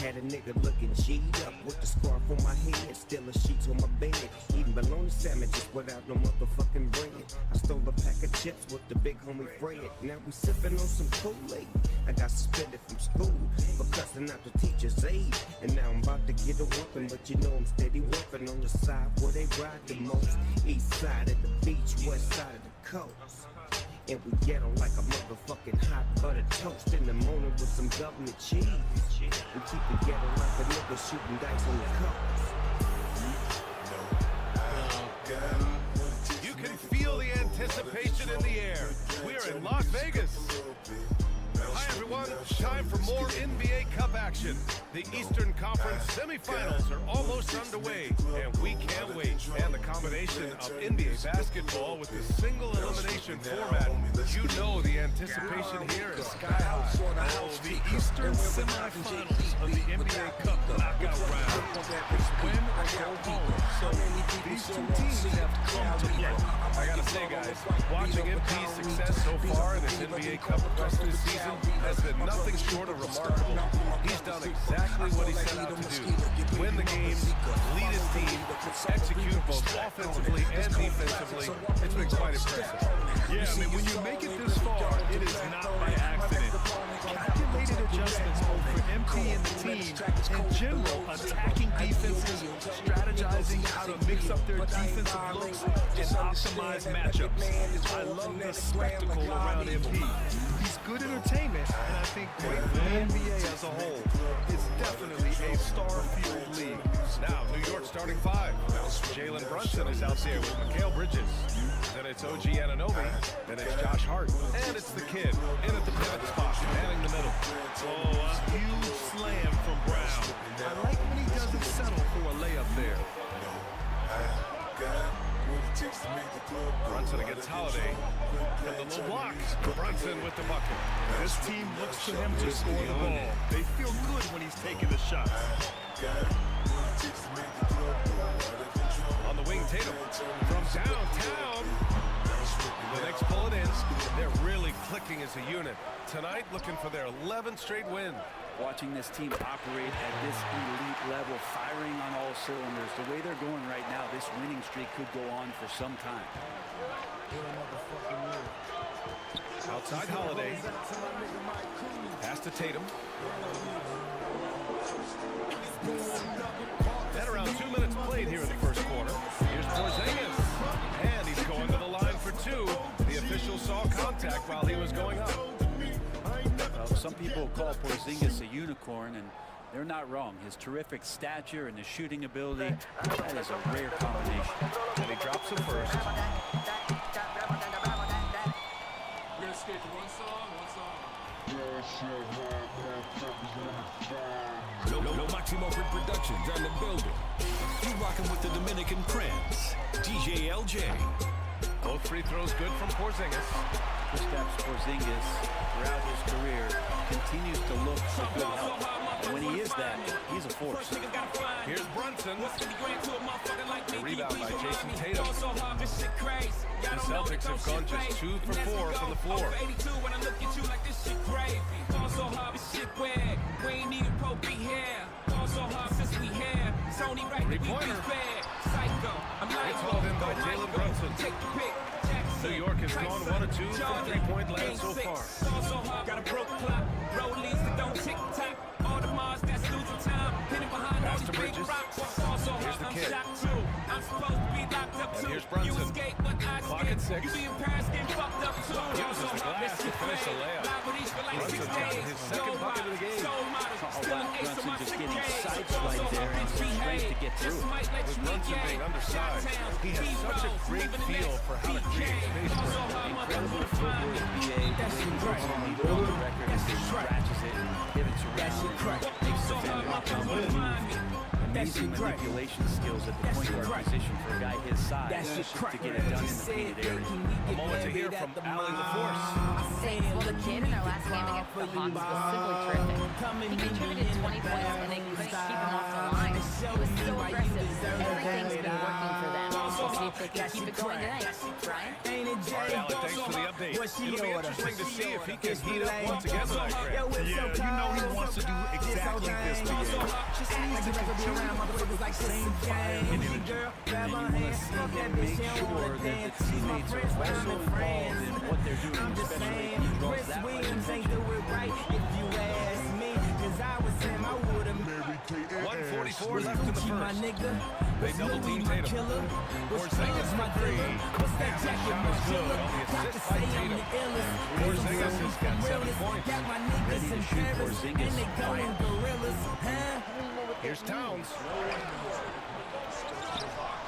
Had a nigga looking G'd up with the scarf on my head, stealing sheets on my bed, eating bologna sandwiches without no motherfucking bread. I stole a pack of chips with the big homie Fred. Now we sipping on some Kool-Aid. I got suspended from school for cussing out the teacher's aide, and now I'm about to get a whooping, but you know I'm steady working on the side where they ride the most. East side of the beach, west side of the coast. And we get on like a motherfucking hot butter toast in the morning with some government cheese. We keep it ghetto like a nigga shooting dice on the coast. You can feel the anticipation in the air. We're in Las Vegas. Hi everyone, time for more NBA Cup action. The Eastern Conference semifinals are almost underway, and we can't wait. And the combination of NBA basketball with the single elimination format, you know the anticipation here is sky high. Oh, the Eastern semifinals of the NBA Cup knockout round. It's win or go home. So these two teams have come to play. I gotta say, guys, watching MP's success so far in this NBA Cup rest this season has been nothing short of remarkable. He's done exactly what he set out to do. Win the games, lead his team, execute both offensively and defensively. It's been quite impressive. Yeah, I mean, when you make it this far, it is not by accident. Calculated adjustments both for MP and the team. In general, attacking defenses, strategizing how to mix up their defensive looks, and optimize matchups. I love the spectacle around MP. He's good entertainment, and I think great for the NBA as a whole. It's definitely a star-fueled league. Now, New York starting five. Jalen Brunson is out there with Mikal Bridges. Then it's OG Anunoby. Then it's Josh Hart. And it's the kid in at the pivot spot, manning the middle. Oh, a huge slam from Brown. I like when he doesn't settle for a layup there. Brunson against Holiday. From the low block. Brunson with the bucket. This team looks to him to score the ball. They feel good when he's taking the shots. On the wing, Tatum. From downtown. The Knicks pull it in. They're really clicking as a unit. Tonight, looking for their 11th straight win. Watching this team operate at this elite level, firing on all cylinders, the way they're going right now, this winning streak could go on for some time. Outside Holiday. Pass to Tatum. At around 2 minutes played here in the first quarter. Here's Porzingis. And he's going to the line for two. The official saw contact while he was going up. Some people call Porzingis a unicorn, and they're not wrong. His terrific stature and his shooting ability, that is a rare combination. And he drops him first. No Maximo Productions on the building. You rocking with the Dominican Prince, DJ LJ. Both free throws good from Porzingis. Kristaps Porzingis, throughout his career, continues to look for good health. And when he is that, he's a force. Here's Brunson. The rebound by Jason Tatum. The Celtics have gone just 2 for 4 from the floor. Three-pointer. It's hauled in by Jalen Brunson. New York has gone 1 of 2 from three-point land so far. Got a broke clock, road leads that don't tick tock. All the Mars that's losing time, hitting behind all these big rocks. Here's the kid. I'm supposed to be locked up too. And here's Brunson. You escape, but I Clock at 6. You be in Paris getting fucked up too. Uses the glass to finish the layup. Brunson's gotten his second bucket of the game. Brunson just getting sideswiped there and some strength to get through. With Brunson being undersized, he has such a great feel for how to create space for him. Incredible footwork, BA. The way he moves the needle on the record as he scratches it and pivots around. Makes the defender amazing manipulation skills at the point guard position for a guy his size to get it done in the painted area. A moment to hear from Allie LaForce. Thanks. Well, the kid in their last game against the Hawks was simply terrific. He contributed 20 points and they couldn't keep him off the line. He was so aggressive. Everything's been working for them. He if they can keep it going tonight. Brian? All right, Alec, thanks for the update. It'll be interesting to see if he can heat up once again tonight, Grant. Yeah, you know he wants to do exactly this to you. Same fire and energy. And you want to see him make sure that the teammates are also involved in what they're doing, especially if he draws that much attention. 1:44 left in the first. They double team Tatum. Porzingis for three. And the shot is good on the assist by Tatum. Porzingis has got 7 points. Ready to shoot Porzingis. Here's Towns.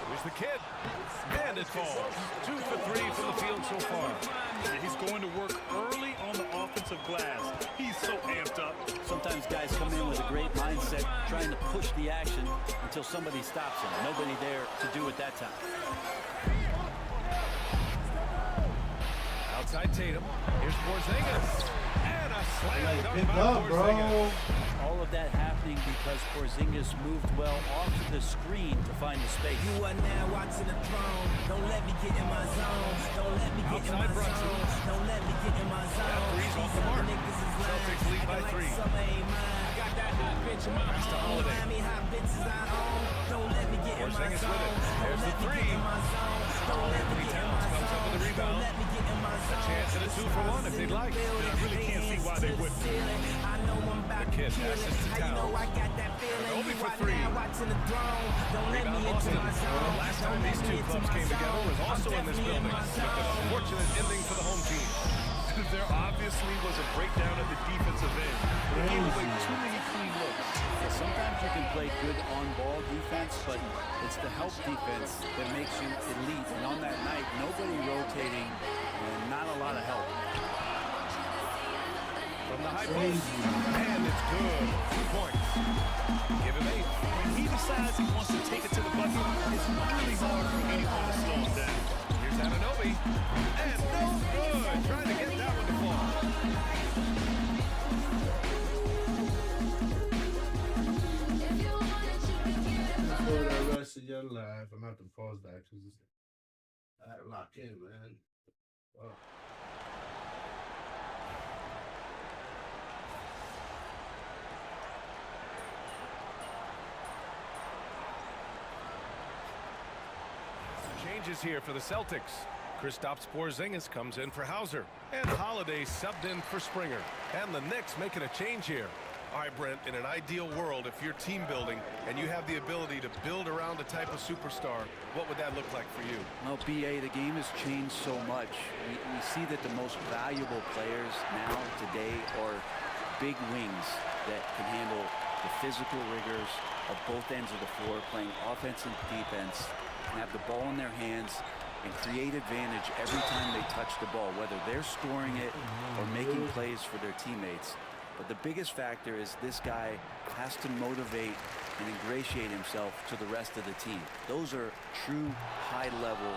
Here's the kid. And it falls. 2 for 3 from the field so far. He's going to work early on the offensive glass. He's so amped up. Sometimes guys come in with a great mindset, trying to push the action until somebody stops him. Nobody there to do it that time. Outside Tatum. Here's Porzingis. And a slam dunk by up, Porzingis. bro. All of that happening because Porzingis moved well off to the screen to find the space. You are now watching the throne. Don't let me get in my zone. Don't let me get in my zone. Don't let me get in my zone. That three's off the mark. Celtics lead by 3. Got that hot bitch in my Pass to Holiday. Miami hot bitches I own. Don't let me get in my Porzingis zone. with it. There's the 3. Anthony Towns comes up with the rebound. A chance at a 2 for 1 if they'd like. I really can't see why they wouldn't. The kid passes to Towns. Obi for 3. Rebound Boston. Last time these two clubs came together was also in this building, with an unfortunate ending for the home team. There obviously was a breakdown at the defensive end. They gave away too many clean looks. Sometimes you can play good on-ball defense, but it's the help defense that makes you elite. And on that night, nobody rotating and not a lot of help. From the high post, and it's good. 2 points. Give him 8. When he decides he wants to take it to the bucket, it's really hard for anyone to slow him down. Here's Anunoby, and no good. Trying to get that one to fall. For the rest of your life, I'm going to have to pause that because I lock in, man. Wow. Changes here for the Celtics. Kristaps Porzingis comes in for Hauser. And Holiday subbed in for Springer. And the Knicks making a change here. All right, Brent, in an ideal world, if you're team building and you have the ability to build around a type of superstar, what would that look like for you? Well, BA, the game has changed so much. We see that the most valuable players now, today, are big wings that can handle the physical rigors of both ends of the floor, playing offense and defense, and have the ball in their hands and create advantage every time they touch the ball, whether they're scoring it or making plays for their teammates. But the biggest factor is this guy has to motivate and ingratiate himself to the rest of the team. Those are true high-level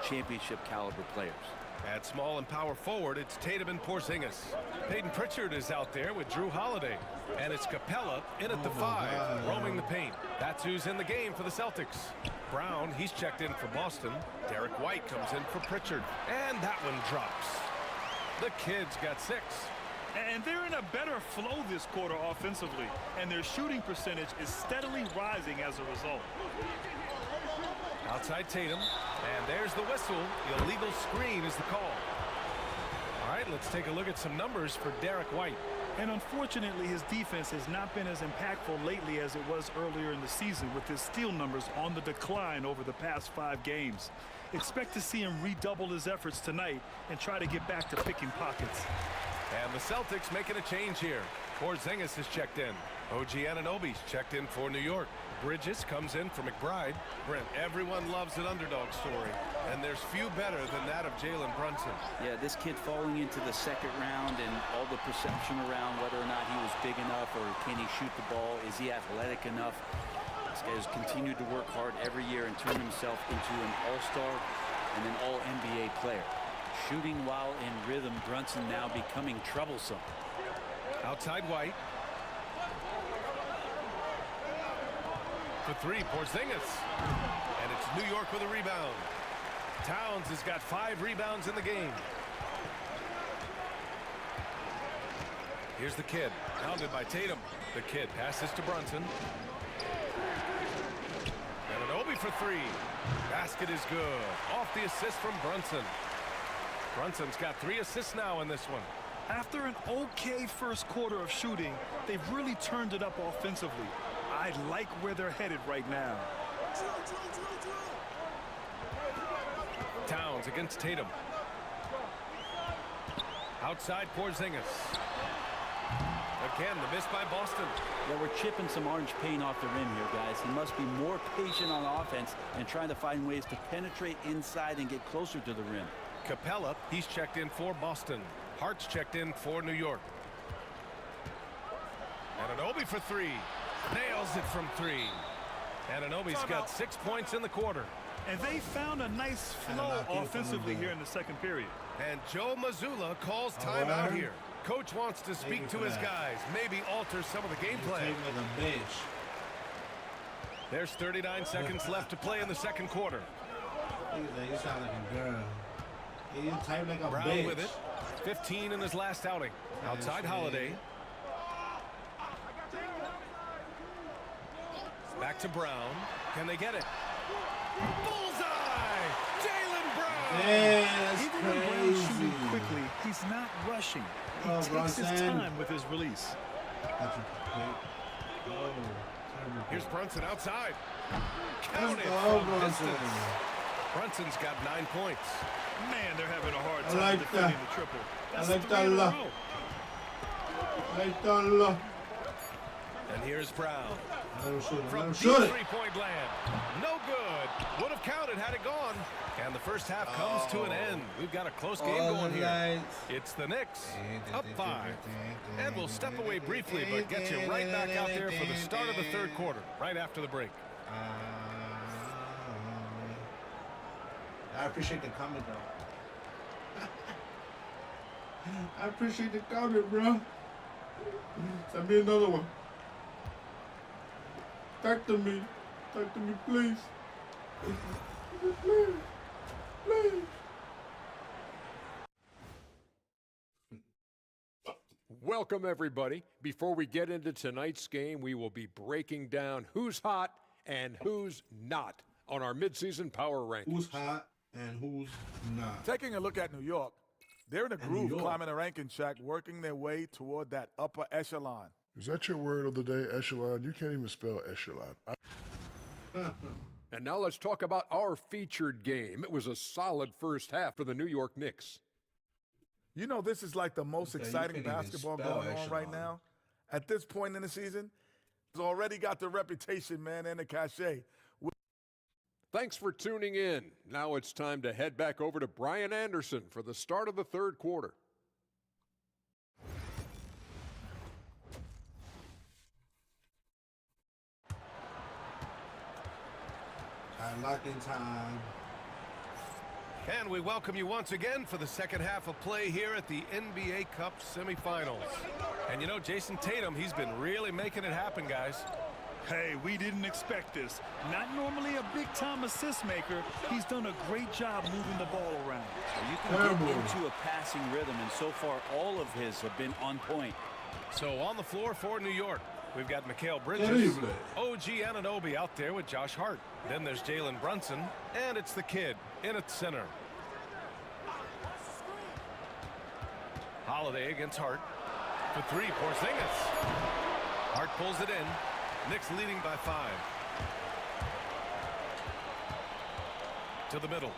championship caliber players. At small and power forward, it's Tatum and Porzingis. Peyton Pritchard is out there with Drew Holiday. And it's Capella in at the 5, roaming the paint. That's who's in the game for the Celtics. Brown, he's checked in for Boston. Derek White comes in for Pritchard. And that one drops. The kid's got 6. And they're in a better flow this quarter offensively. And their shooting percentage is steadily rising as a result. Outside Tatum. And there's the whistle. Illegal screen is the call. All right, let's take a look at some numbers for Derek White. And unfortunately, his defense has not been as impactful lately as it was earlier in the season, with his steal numbers on the decline over the past 5 games. Expect to see him redouble his efforts tonight and try to get back to picking pockets. And the Celtics making a change here. Porzingis has checked in. OG Anunoby's checked in for New York. Bridges comes in for McBride. Brent, everyone loves an underdog story, and there's few better than that of Jalen Brunson. Yeah, this kid falling into the 2nd round and all the perception around whether or not he was big enough or can he shoot the ball, is he athletic enough? This guy has continued to work hard every year and turn himself into an all-star and an all-NBA player. Shooting while in rhythm, Brunson now becoming troublesome. Outside White. For 3, Porzingis. And it's New York with a rebound. Towns has got 5 rebounds in the game. Here's the kid, pounded by Tatum. The kid passes to Brunson. And an Obi for 3. Basket is good. Off the assist from Brunson. Brunson's got 3 assists now in this one. After an okay first quarter of shooting, they've really turned it up offensively. I like where they're headed right now. Towns against Tatum. Outside Porzingis. Again, the miss by Boston. Yeah, we're chipping some orange paint off the rim here, guys. He must be more patient on offense and trying to find ways to penetrate inside and get closer to the rim. Capella, he's checked in for Boston. Hart's checked in for New York. And Anunoby for 3. Nails it from 3. And Anunoby's got 6 points in the quarter. And they found a nice flow offensively here in the second period. And Joe Mazzulla calls timeout here. Coach wants to speak to his guys, maybe alter some of the game plan. There's 39 seconds left to play in the second quarter. You sound like a girl. He type like a Brown bitch. with it. 15 in his last outing. Outside Holiday. Back to Brown. Can they get it? Bullseye! Jaylen Brown! Yeah, that's Even when Brown's shooting quickly, he's not rushing. He takes his time with his release. Here's Brunson outside. Count it from distance. Brunson's got 9 points. Man, they're having a hard time defending the triple. That's I like 3 in a row. And here's Brown. From deep 3-point land. No good. Would have counted had it gone. And the first half comes to an end. We've got a close game going here. It's the Knicks up 5. And we'll step away briefly, but get you right back out there for the start of the third quarter, right after the break. I appreciate the comment, though. I appreciate the comment, bro. Send me another one. Talk to me. Talk to me, please. Please. Please. Welcome, everybody. Before we get into tonight's game, we will be breaking down who's hot and who's not on our midseason power rankings. Who's hot and who's not? Taking a look at New York, they're in a groove climbing a ranking track, working their way toward that upper echelon. Is that your word of the day, echelon? You can't even spell echelon. And now let's talk about our featured game. It was a solid first half for the New York Knicks. You know, this is like the most exciting basketball going on right now. At this point in the season, it's already got the reputation, man, and the cachet. Thanks for tuning in. Now it's time to head back over to Brian Anderson for the start of the third quarter. Lock-in time. And we welcome you once again for the second half of play here at the NBA Cup semifinals. And you know, Jason Tatum, he's been really making it happen, guys. Hey, we didn't expect this. Not normally a big-time assist maker. He's done a great job moving the ball around. You can get into a passing rhythm, and so far all of his have been on point. So on the floor for New York, we've got Mikal Bridges, OG Anunoby out there with Josh Hart. Then there's Jalen Brunson, and it's the kid in at center. Holiday against Hart. For 3, Porzingis. Hart pulls it in. Knicks leading by 5. To the middle.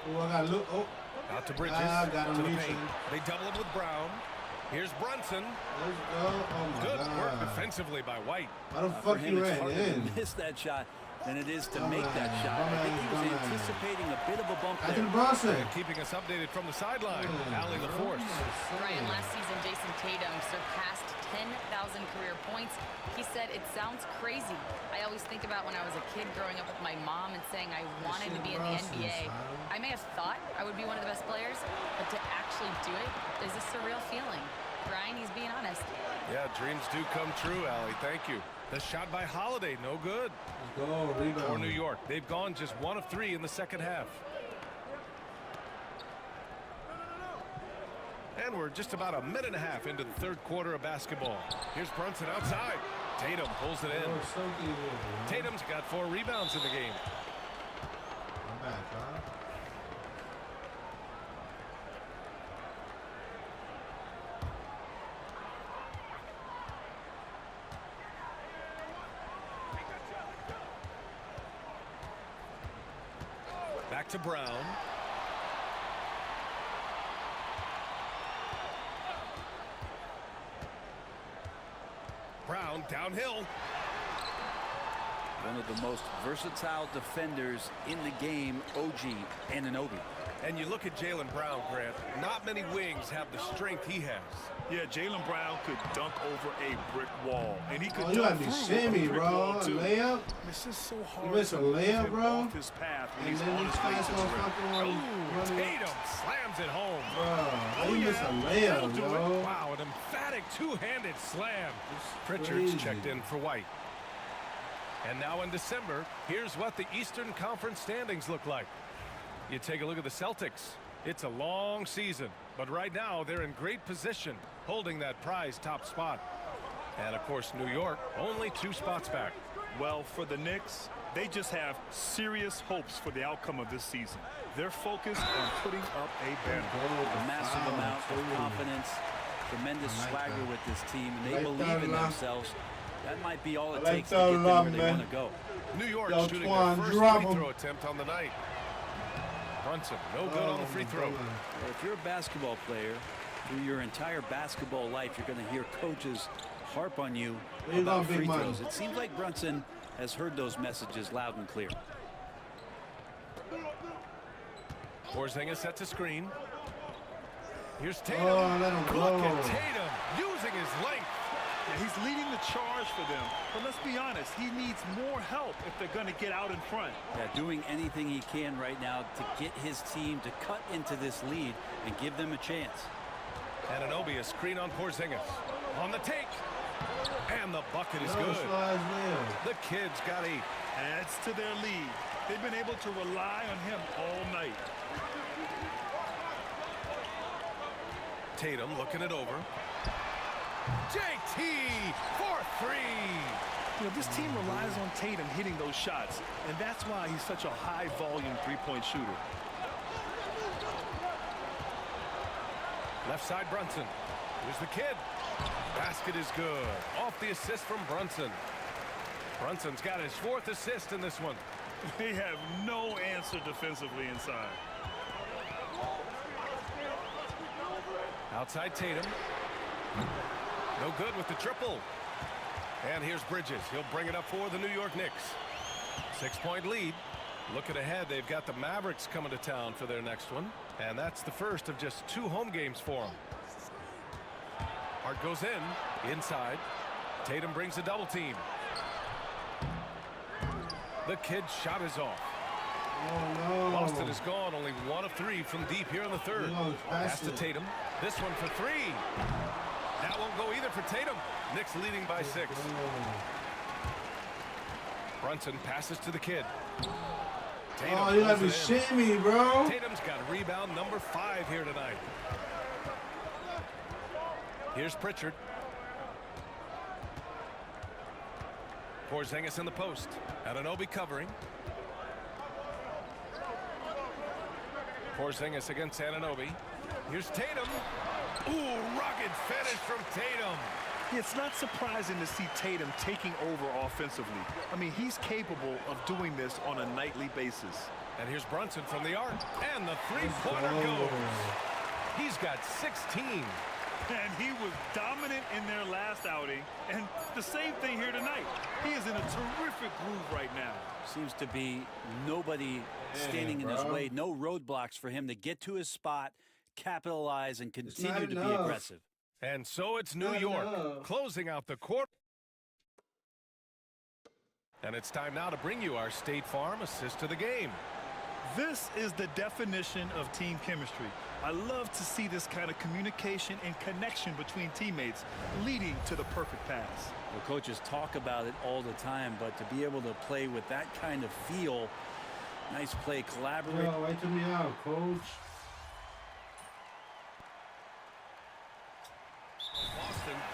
Out to Bridges. To the paint. They double him with Brown. Here's Brunson. Good work defensively by White. Why the fuck you ran in? Miss that shot than it is to make that shot. I think he was anticipating a bit of a bump there. And keeping us updated from the sideline, Allie LaForce. Brian, last season, Jason Tatum surpassed 10,000 career points. He said, it sounds crazy. I always think about when I was a kid growing up with my mom and saying I wanted to be in the NBA. I may have thought I would be one of the best players, but to actually do it is a surreal feeling. Brian, he's being honest. Yeah, dreams do come true, Allie. Thank you. The shot by Holiday, no good. For New York, they've gone just 1 of 3 in the second half. And we're just about a minute and a half into the third quarter of basketball. Here's Brunson outside. Tatum pulls it in. Tatum's got 4 rebounds in the game. I'm back, huh? Back to Brown. Brown downhill. One of the most versatile defenders in the game, OG Anunoby. And you look at Jaylen Brown, Grant. Not many wings have the strength he has. Yeah, Jaylen Brown could dunk over a brick wall, and he could you dunk gotta be through shimmy, a brick bro. wall too. Layup. It's just so hard. You miss a layup, bro. Off his path when And he's then on this his way fast to the rim. motherfucker Tatum slams it home. Bro, you miss a layup, They'll do bro. it. Wow, an emphatic two-handed slam. Pritchard's crazy. checked in for White. And now in December, here's what the Eastern Conference standings look like. You take a look at the Celtics. It's a long season, but right now they're in great position, holding that prize top spot. And of course, New York, only 2 spots back. Well, for the Knicks, they just have serious hopes for the outcome of this season. They're focused on putting up a banner. A massive amount of confidence, tremendous swagger with this team, and they believe in themselves. That might be all it takes to get them where they want to go. New York Yo, shooting Twan, their first drop free him. throw attempt on the night. Brunson, no good on the free throw. Well, if you're a basketball player, through your entire basketball life, you're going to hear coaches harp on you about free throws. It seems like Brunson has heard those messages loud and clear. Porzingis sets a screen. Here's Tatum. Oh, let him Look go. at Tatum using his length. Yeah, he's leading the charge for them. But let's be honest, he needs more help if they're going to get out in front. Yeah, doing anything he can right now to get his team to cut into this lead and give them a chance. Anunoby, a screen on Porzingis. On the take. And the bucket is No, good. slides well. The kid's got 8. Adds to their lead. They've been able to rely on him all night. Tatum looking it over. JT for 3. You know, this team relies on Tatum hitting those shots, and that's why he's such a high-volume three-point shooter. Left side Brunson. Here's the kid. Basket is good. Off the assist from Brunson. Brunson's got his 4th assist in this one. They have no answer defensively inside. Outside Tatum. No good with the triple. And here's Bridges. He'll bring it up for the New York Knicks. 6-point lead. Looking ahead, they've got the Mavericks coming to town for their next one. And that's the first of just 2 home games for them. Hart goes in. Inside. Tatum brings a double team. The kid's shot is off. Oh, no. Boston is gone. Only 1 of 3 from deep here in the third. Pass to Tatum. This one for 3. That won't go either for Tatum. Knicks leading by 6. Brunson passes to the kid. Tatum Oh, you gotta be pulls it in. shimmy, bro. Tatum's got rebound number 5 here tonight. Here's Pritchard. Porzingis in the post. Anunoby covering. Porzingis against Anunoby. Here's Tatum. Ooh, rugged finish from Tatum. It's not surprising to see Tatum taking over offensively. I mean, he's capable of doing this on a nightly basis. And here's Brunson from the arc. And the three-pointer goes. He's got 16. And he was dominant in their last outing. And the same thing here tonight. He is in a terrific groove right now. Seems to be nobody standing in his way. No roadblocks for him to get to his spot, capitalize, and continue to be aggressive. And so it's New York closing out the quarter. And it's time now to bring you our State Farm assist to the game. This is the definition of team chemistry. I love to see this kind of communication and connection between teammates leading to the perfect pass. Well, coaches talk about it all the time, but to be able to play with that kind of feel, nice play, collaborate. Yo, wait till me out, coach.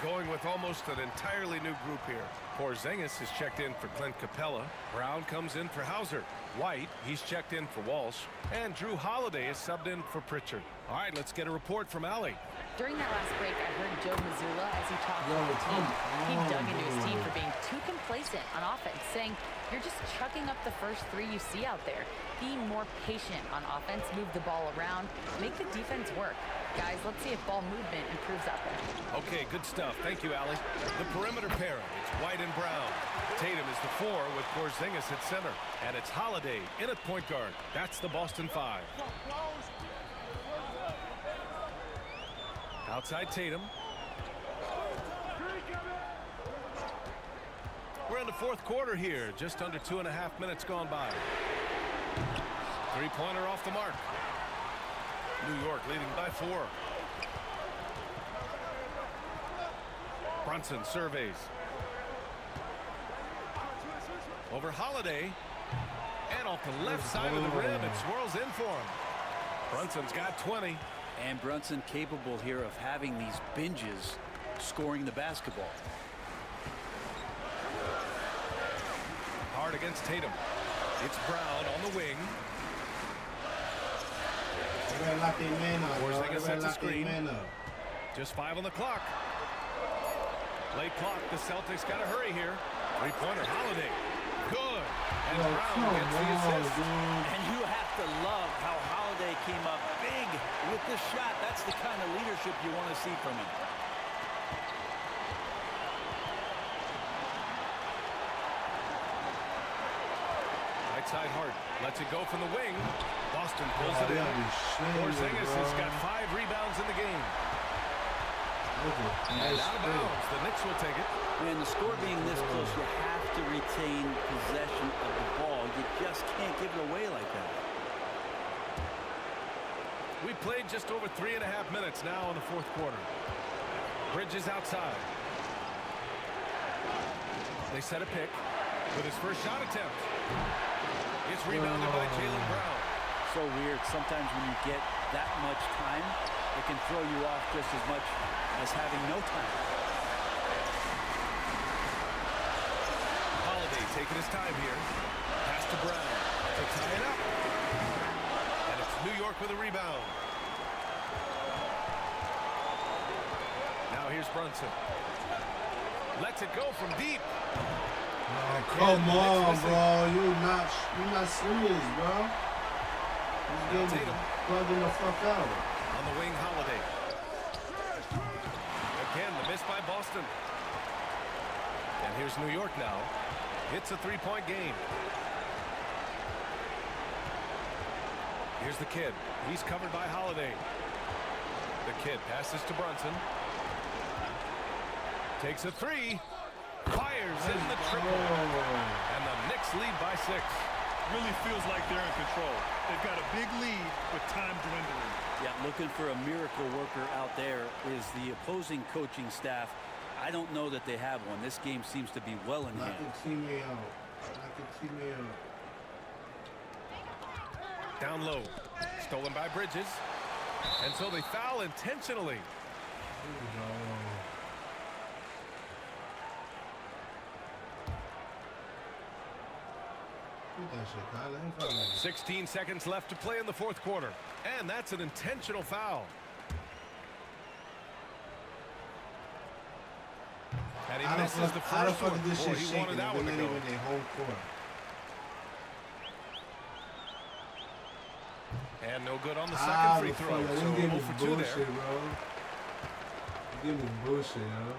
going with almost an entirely new group here. Porzingis is checked in for Clint Capella. Brown comes in for Hauser. White, he's checked in for Walsh. And Drew Holiday is subbed in for Pritchard. All right, let's get a report from Allie. During that last break, I heard Joe Mazzulla as he talked to the team. He dug into his team for being too complacent on offense, saying, "You're just chucking up the first three you see out there. Be more patient on offense, move the ball around, make the defense work. Guys, let's see if ball movement improves out there." Okay, good stuff. Thank you, Allie. The perimeter pairing, it's White and Brown. Tatum is the 4 with Porzingis at center. And it's Holiday in at point guard. That's the Boston 5. Outside Tatum. We're in the fourth quarter here. Just under 2.5 minutes gone by. Three-pointer off the mark. New York leading by 4. Brunson surveys. Over Holiday. And off the left side of the rim, it swirls in for him. Brunson's got 20. And Brunson capable here of having these binges scoring the basketball. Hard against Tatum. It's Brown on the wing. Porzingis sets a screen. Just 5 on the clock. Late clock. The Celtics got to hurry here. Three-pointer Holiday. Good. And Brown gets the assist. And you have to love how Holiday came up big with the shot. That's the kind of leadership you want to see from him. Right side Hart. Lets it go from the wing. Boston pulls it in. Porzingis has got 5 rebounds in the game. And out of bounds. The Knicks will take it. When the score being this close, you have to retain possession of the ball. You just can't give it away like that. We played just over 3.5 minutes now in the fourth quarter. Bridges outside. They set a pick with his first shot attempt. It's rebounded by Jaylen Brown. So weird. Sometimes when you get that much time, it can throw you off just as much as having no time. Holiday taking his time here. Pass to Brown to tie it up. And it's New York with a rebound. Now here's Brunson. Lets it go from deep. Oh, come on, bro. You're not serious, bro. He's getting plugging the fuck out. On the wing, Holiday. Again, the miss by Boston. And here's New York now. It's a 3-point game. Here's the Kid. He's covered by Holiday. The Kid passes to Brunson. Takes a 3. Fires in the triple. And the Knicks lead by 6. Really feels like they're in control. They've got a big lead with time dwindling. Yeah, looking for a miracle worker out there is the opposing coaching staff. I don't know that they have one. This game seems to be well in hand. Down low. Stolen by Bridges. And so they foul intentionally. 16 seconds left to play in the fourth quarter. And that's an intentional foul. And he misses the first one. Boy, he wanted that one to go. And no good on the second free throw. So 0 for 2 there. Give me bullshit, yo.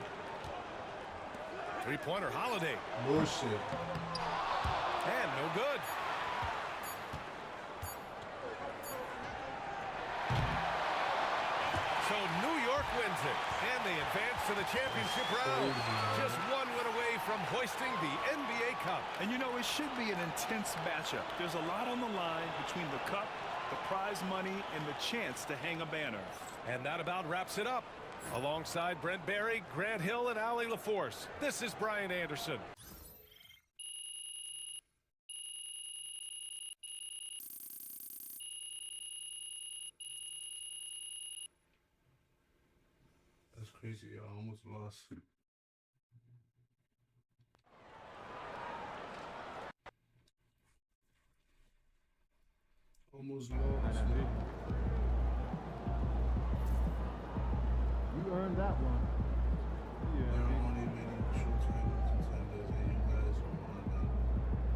Three-pointer Holiday. Bullshit. And no good. So New York wins it, and they advance to the championship round. Just one win away from hoisting the NBA Cup. And you know, it should be an intense matchup. There's a lot on the line between the cup, the prize money, and the chance to hang a banner. And that about wraps it up. Alongside Brent Barry, Grant Hill, and Allie LaForce, this is Brian Anderson. That's crazy. I almost lost. Almost lost. You earned that one. There are only many true title contenders, and you guys are one of them.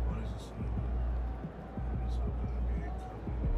What is this number? It's up to NBA coming in.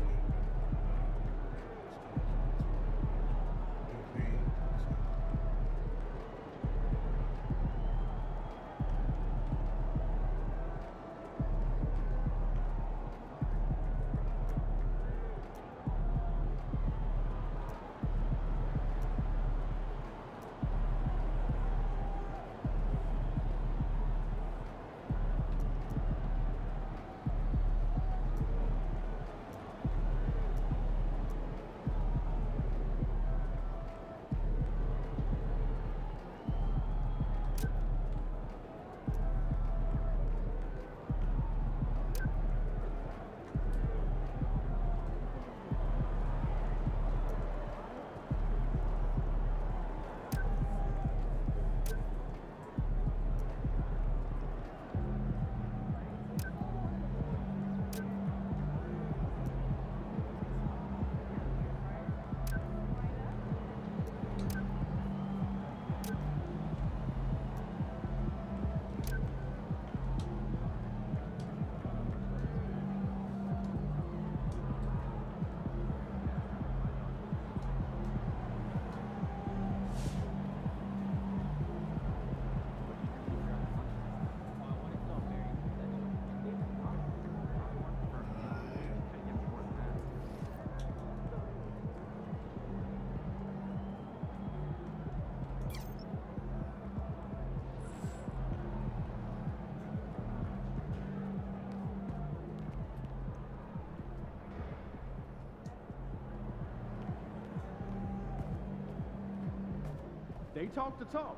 They talk the talk,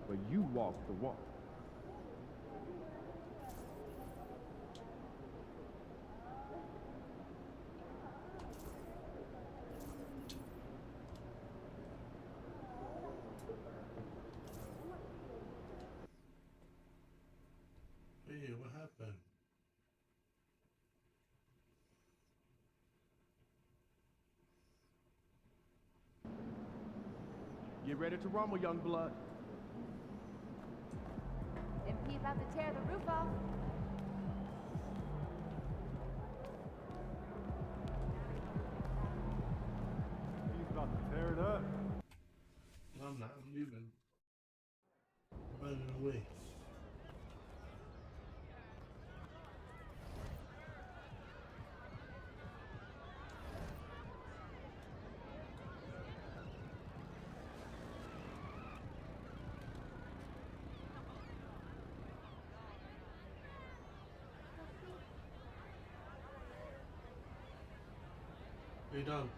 but you walk the walk. Hey, what happened? Get ready to rumble, young blood. MP about to tear the roof off. He's about to tear it up. No, I'm not. I'm leaving. I'm running away. You're done.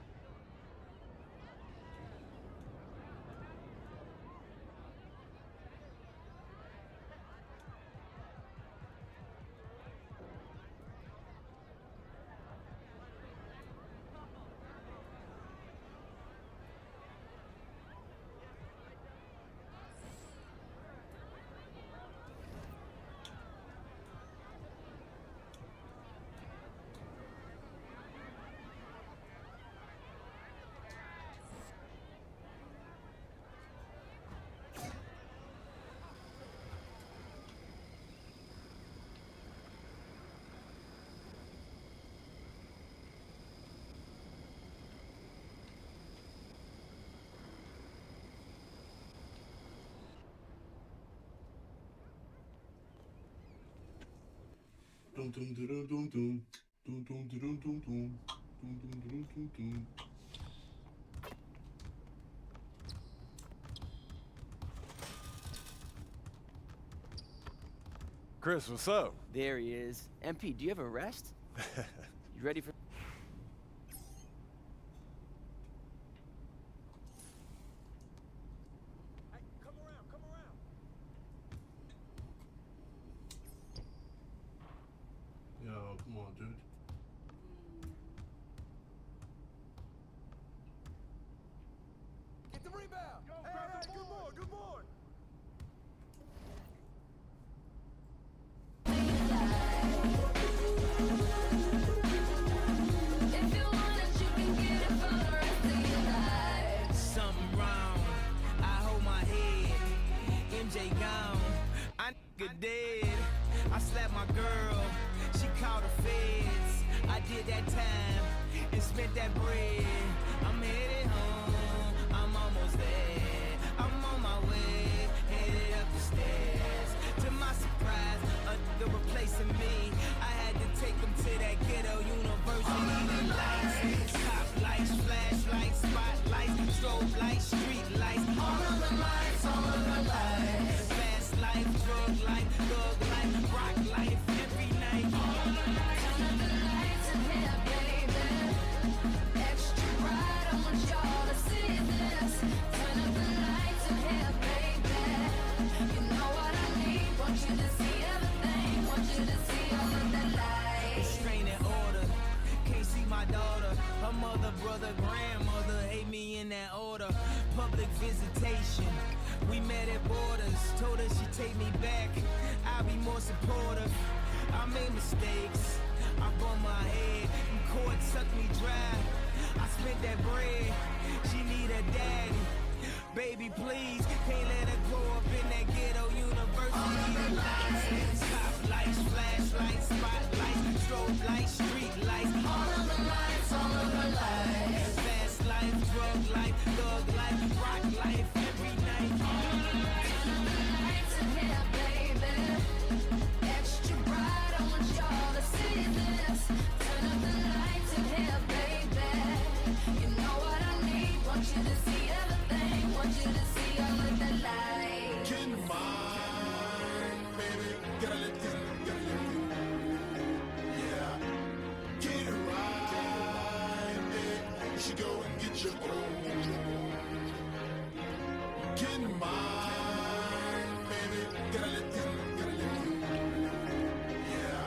Dum dum dum dum dum dum dum dum dum dum dum dum dum dum. Chris, what's up? There he is. MP, do you have a rest? You ready for... Yo, come on, dude. Get the rebound. Hey, good my girl, she called the feds. I did that time and spent that bread. I'm headed home, I'm almost there. I'm on my way, headed up the stairs. To my surprise, a nigga replacing me. I had to take him to that ghetto university. The lights, top lights, flashlights, spotlights, strobe lights, street lights. All of the lights, all of the lights. Fast life, drug life, thug life, rock life, every night. All of the lights. Turn up the lights in here, baby. Extra bright, I want y'all to see this. Turn up the lights in here, baby. You know what I need. Want you to see everything. Want you to see all of the lights. Restraining order. Can't see my daughter. Her mother, brother, grandmother hate me in that order. Public visitation. We met at borders. Told her she'd take me back. I'll be more supportive. I made mistakes. I bumped my head. In court sucked me dry. I spent that bread. She need a daddy. Baby, please, can't let her grow up in that ghetto university. The lights, top lights, flashlights, spotlights, strobe lights, street lights. All of the lights, all of the lights. Fast life, drug life, thug life, rock life, every night. All of the lights in here, baby. Extra bright, I want y'all to see this. Turn up the lights in here, baby. You know what I need. Want you to see everything. Want you to see all of the lights. Get in mind, baby. Gotta let it, yeah. Get it right, baby. You should go and get your own. Get in mind, baby. Gotta let it, yeah.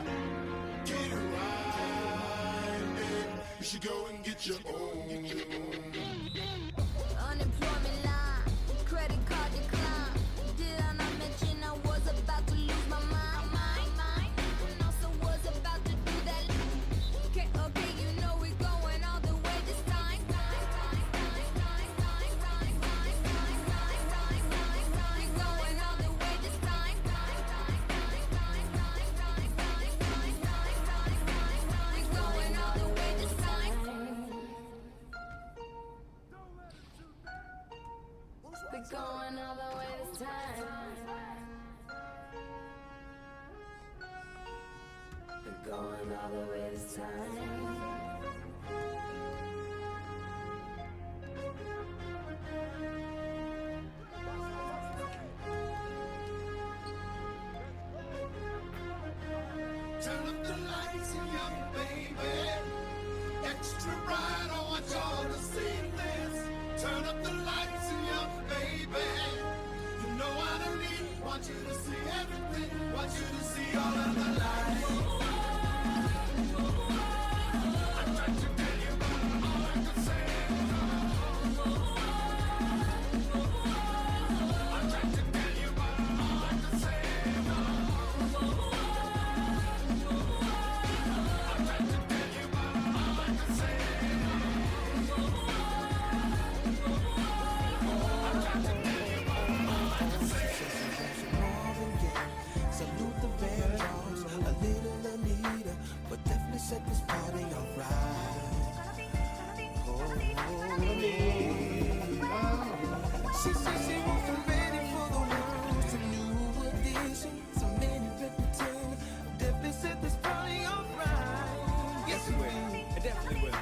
Get it right, baby. You should go and get your own. Unemployment line, credit card decline. Did I not mention I was about to lose my mind? And also was about to do that. Okay, you know we're going all the way this time. We're going all the way this time. We're going all the way this time. We're going all the way this time. We're going all the way this time. Turn up the lights, young baby. Extra bright, I want y'all to see this. Turn up the lights, young baby. You know what I need. Want you to see everything. Want you to see all of the lights. I tried to tell you, but all I could say is I tried to tell you, but all I could say is I tried to tell you, but all I could say is Salute the vandals, a little Anita, but definitely set this party alright. She said she wasn't ready for the world, some new addition, some many reputation. Definitely set this party alright. Yes, it will. It definitely will.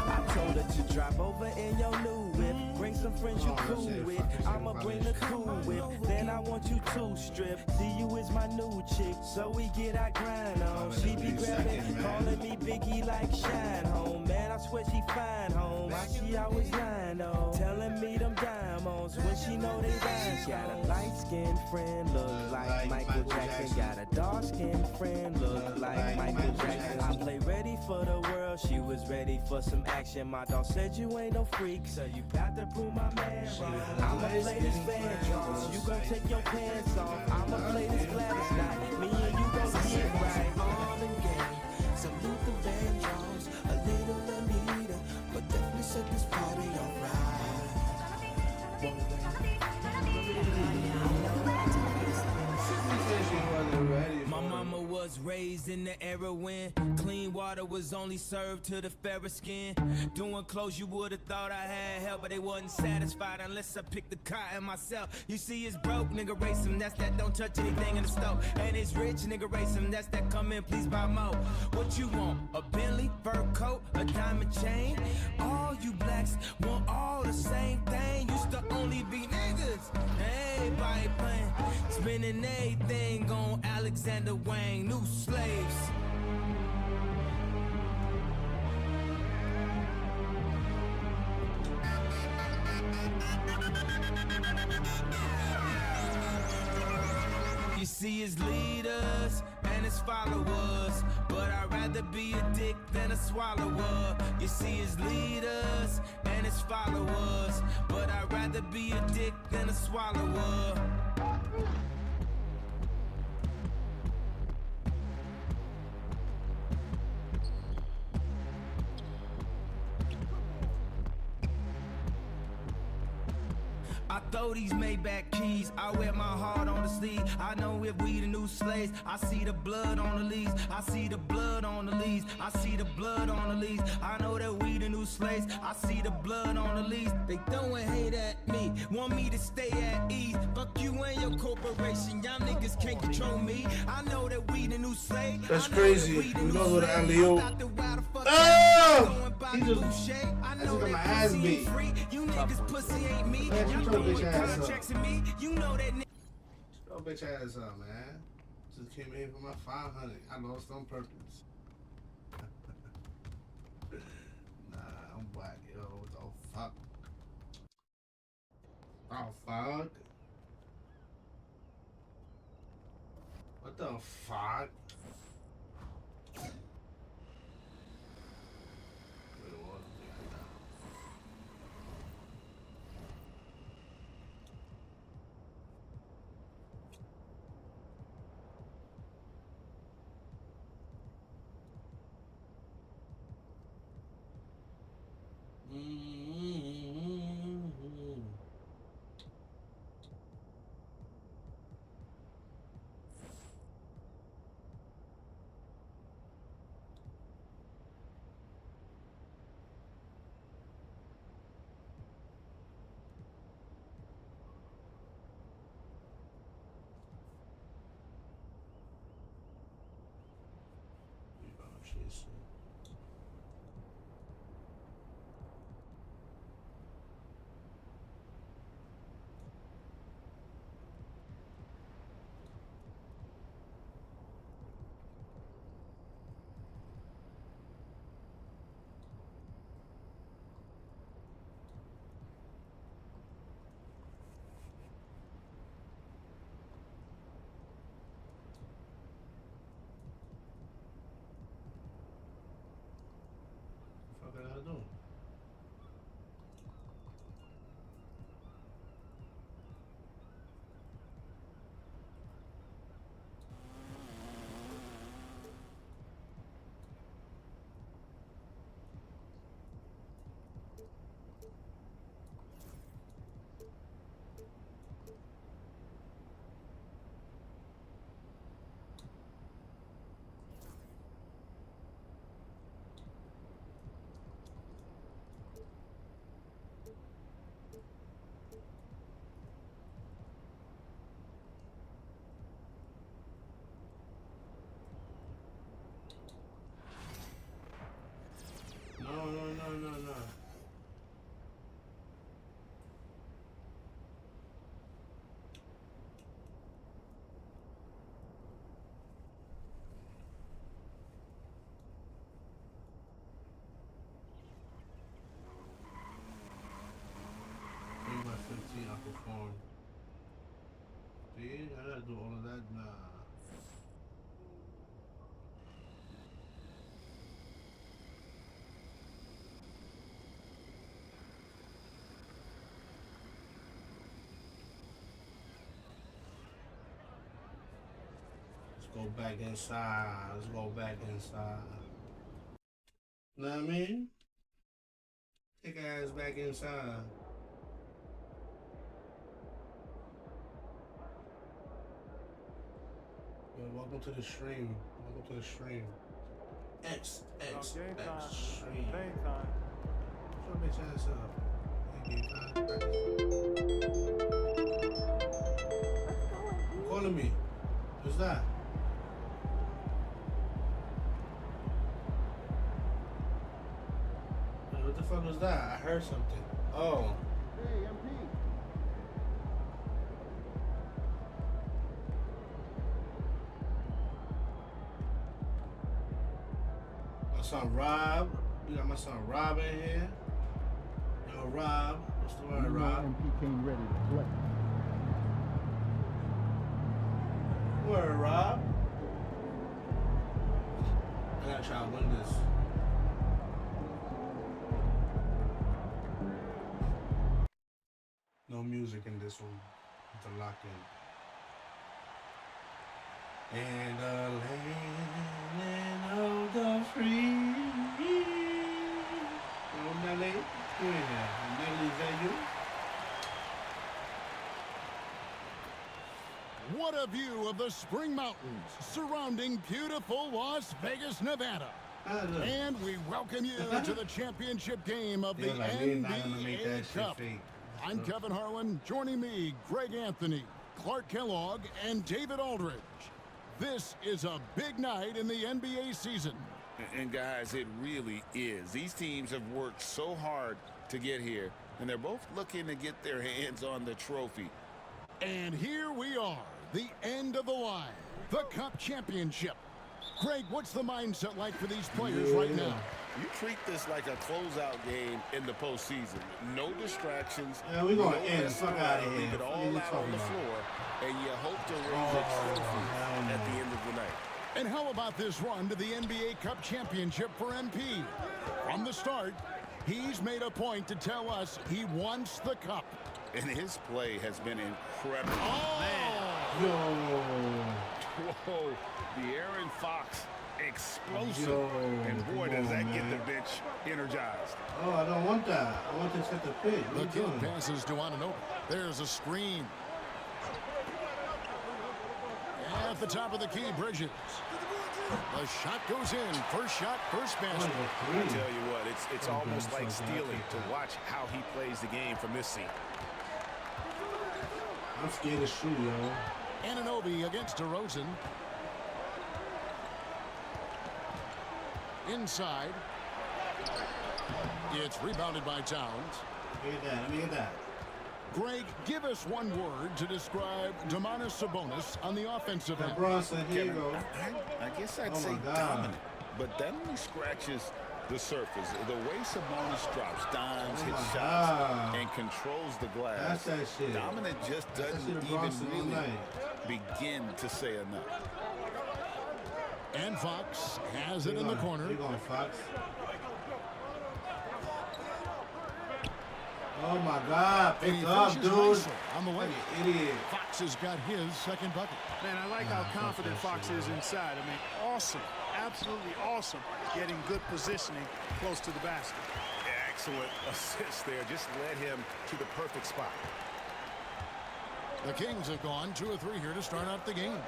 I told her to drive over in your new whip. Bring some friends you cool with. I'ma bring the cool whip. Then I want you to strip. DU is my new chick, so we get our grind on. She be grabbing, calling me Biggie like Shine Home. Man, I swear she fine home. Why she always lying on? Telling me them diamonds when she know they rhyme. Got a light-skinned friend, look like Michael Jackson. Got a dark-skinned friend, look like Michael Jackson. I play ready for the world, she was ready for some action. My dog said you ain't no freak, so you got to prove my man wrong. I'ma play this Vandross, you gon' take your pants off. I'ma play this Gladys night, me and you gon' get right. All in game, salute the Vandross, a little Anita, but definitely set this party alright. was in the era when clean water was only served to the fairer skin. Doing clothes you would've thought I had help, but they wasn't satisfied unless I picked the cotton myself. You see it's broke, nigga race him, that's that don't touch anything in the stove. And it's rich, nigga race him, that's that come in, please buy more. What you want, a Bentley, fur coat, a diamond chain? All you blacks want all the same thing, used to only be niggas. Everybody playing, spending everything on Alexander Wang, new slaves. You see his leaders and his followers, but I'd rather be a dick than a swallower. You see his leaders and his followers, but I'd rather be a dick than a swallower. I throw these Maybach keys, I wear my heart on the sleeve. I know if we the new slaves, I see the blood on the leaves. I see the blood on the leaves. I see the blood on the leaves. I know that we the new slaves, I see the blood on the leaves. They throwing hate at me, want me to stay at ease. Fuck you and your corporation, y'all niggas can't control me. I know that we the new slaves. That's crazy. You know what an alley-oop. Oh! He just got my ass beat. You niggas pussy ain't me. Your bitch ass up. You know that nigga. Your bitch ass up, man. Just came in for my 500. I lost on purpose. Nah, I'm black, yo. What the fuck? Oh, fuck. What the fuck? What the fuck I do? No. Maybe by 15 I perform. See, I gotta do all of that. Nah. Let's go back inside. Let's go back inside. Know what I mean? Take our ass back inside. Yo, welcome to the stream. Go to the stream. X Game stream. time. Shut your bitch ass up. Ain't game time. Calling me. Who's that? What the fuck was that? I heard something. Oh. Hey, MP. My son Rob. We got my son Rob in here. Yo, Rob. What's the word, Rob? MP came ready to play. Word, Rob. I gotta try to win this. No music in this one. To lock in. And the land of the free. Oh, Nelly. Who in there? Nelly, is that you? What a view of the Spring Mountains surrounding beautiful Las Vegas, Nevada. And we welcome you to the championship game of the NBA Cup. I'm Kevin Harlan. Joining me, Greg Anthony, Clark Kellogg, and David Aldridge. This is a big night in the NBA season. And guys, it really is. These teams have worked so hard to get here, and they're both looking to get their hands on the trophy. And here we are, the end of the line, the Cup Championship. Greg, what's the mindset like for these players right now? You treat this like a closeout game in the postseason. No distractions. Yeah, we're going to end. Fuck out of here. Leave it all out on the floor, and you hope to raise a trophy at the end of the night. And how about this run to the NBA Cup Championship for MP? From the start, he's made a point to tell us he wants the cup. And his play has been incredible. Oh, Yo. Whoa, the Aaron Fox explosive. And boy, does that get the bench energized. Oh, I don't want that. I want to set the pitch. The kid passes to Ananobi. There's a screen. At the top of the key, Bridges. The shot goes in. First shot, first basket. I tell you what, it's almost like stealing to watch how he plays the game from this seat. I'm scared to shoot, yo. Ananobi against DeRozan. Inside. It's rebounded by Towns. Let me get that. Greg, give us one word to describe Domantas Sabonis on the offensive end. Bronson, here you go. I guess I'd say dominant, but that only scratches the surface. The way Sabonis drops dimes, hits shots, and controls the glass. That's that shit. Dominant just doesn't even really begin to say enough. And Fox has it in the corner. You're going, Fox. Oh my God! Pick up, dude. On the way, idiot. Fox has got his second bucket. Man, I like how confident Fox is inside. I mean, awesome, absolutely awesome. Getting good positioning close to the basket. Excellent assist there. Just led him to the perfect spot. The Kings have gone 2 or 3 here to start out the game.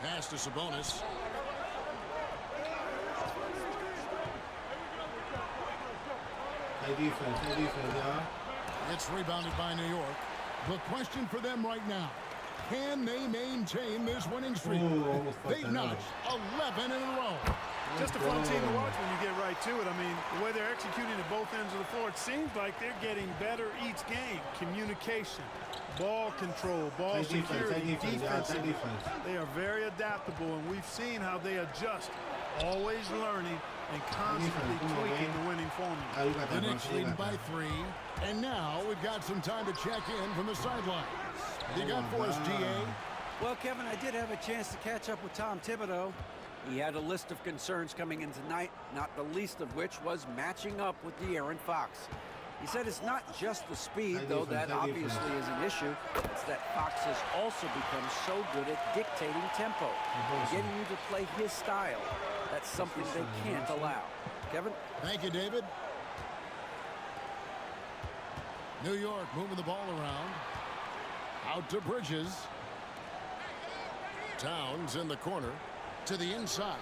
Pass to Sabonis. Hey defense, y'all. It's rebounded by New York. The question for them right now, can they maintain this winning streak? They've notched 11 in a row. Just a fun team to watch when you get right to it. I mean, the way they're executing at both ends of the floor, it seems like they're getting better each game. Communication, ball control, ball security, defense. They are very adaptable, and we've seen how they adjust, always learning and constantly tweaking the winning formula. The Knicks leading by 3, and now we've got some time to check in from the sidelines. You got for us, GA? Well, Kevin, I did have a chance to catch up with Tom Thibodeau. He had a list of concerns coming in tonight, not the least of which was matching up with De'Aaron Fox. He said it's not just the speed, though that obviously is an issue. It's that Fox has also become so good at dictating tempo, getting you to play his style. That's something they can't allow. Kevin? Thank you, David. New York moving the ball around. Out to Bridges. Towns in the corner. to the inside.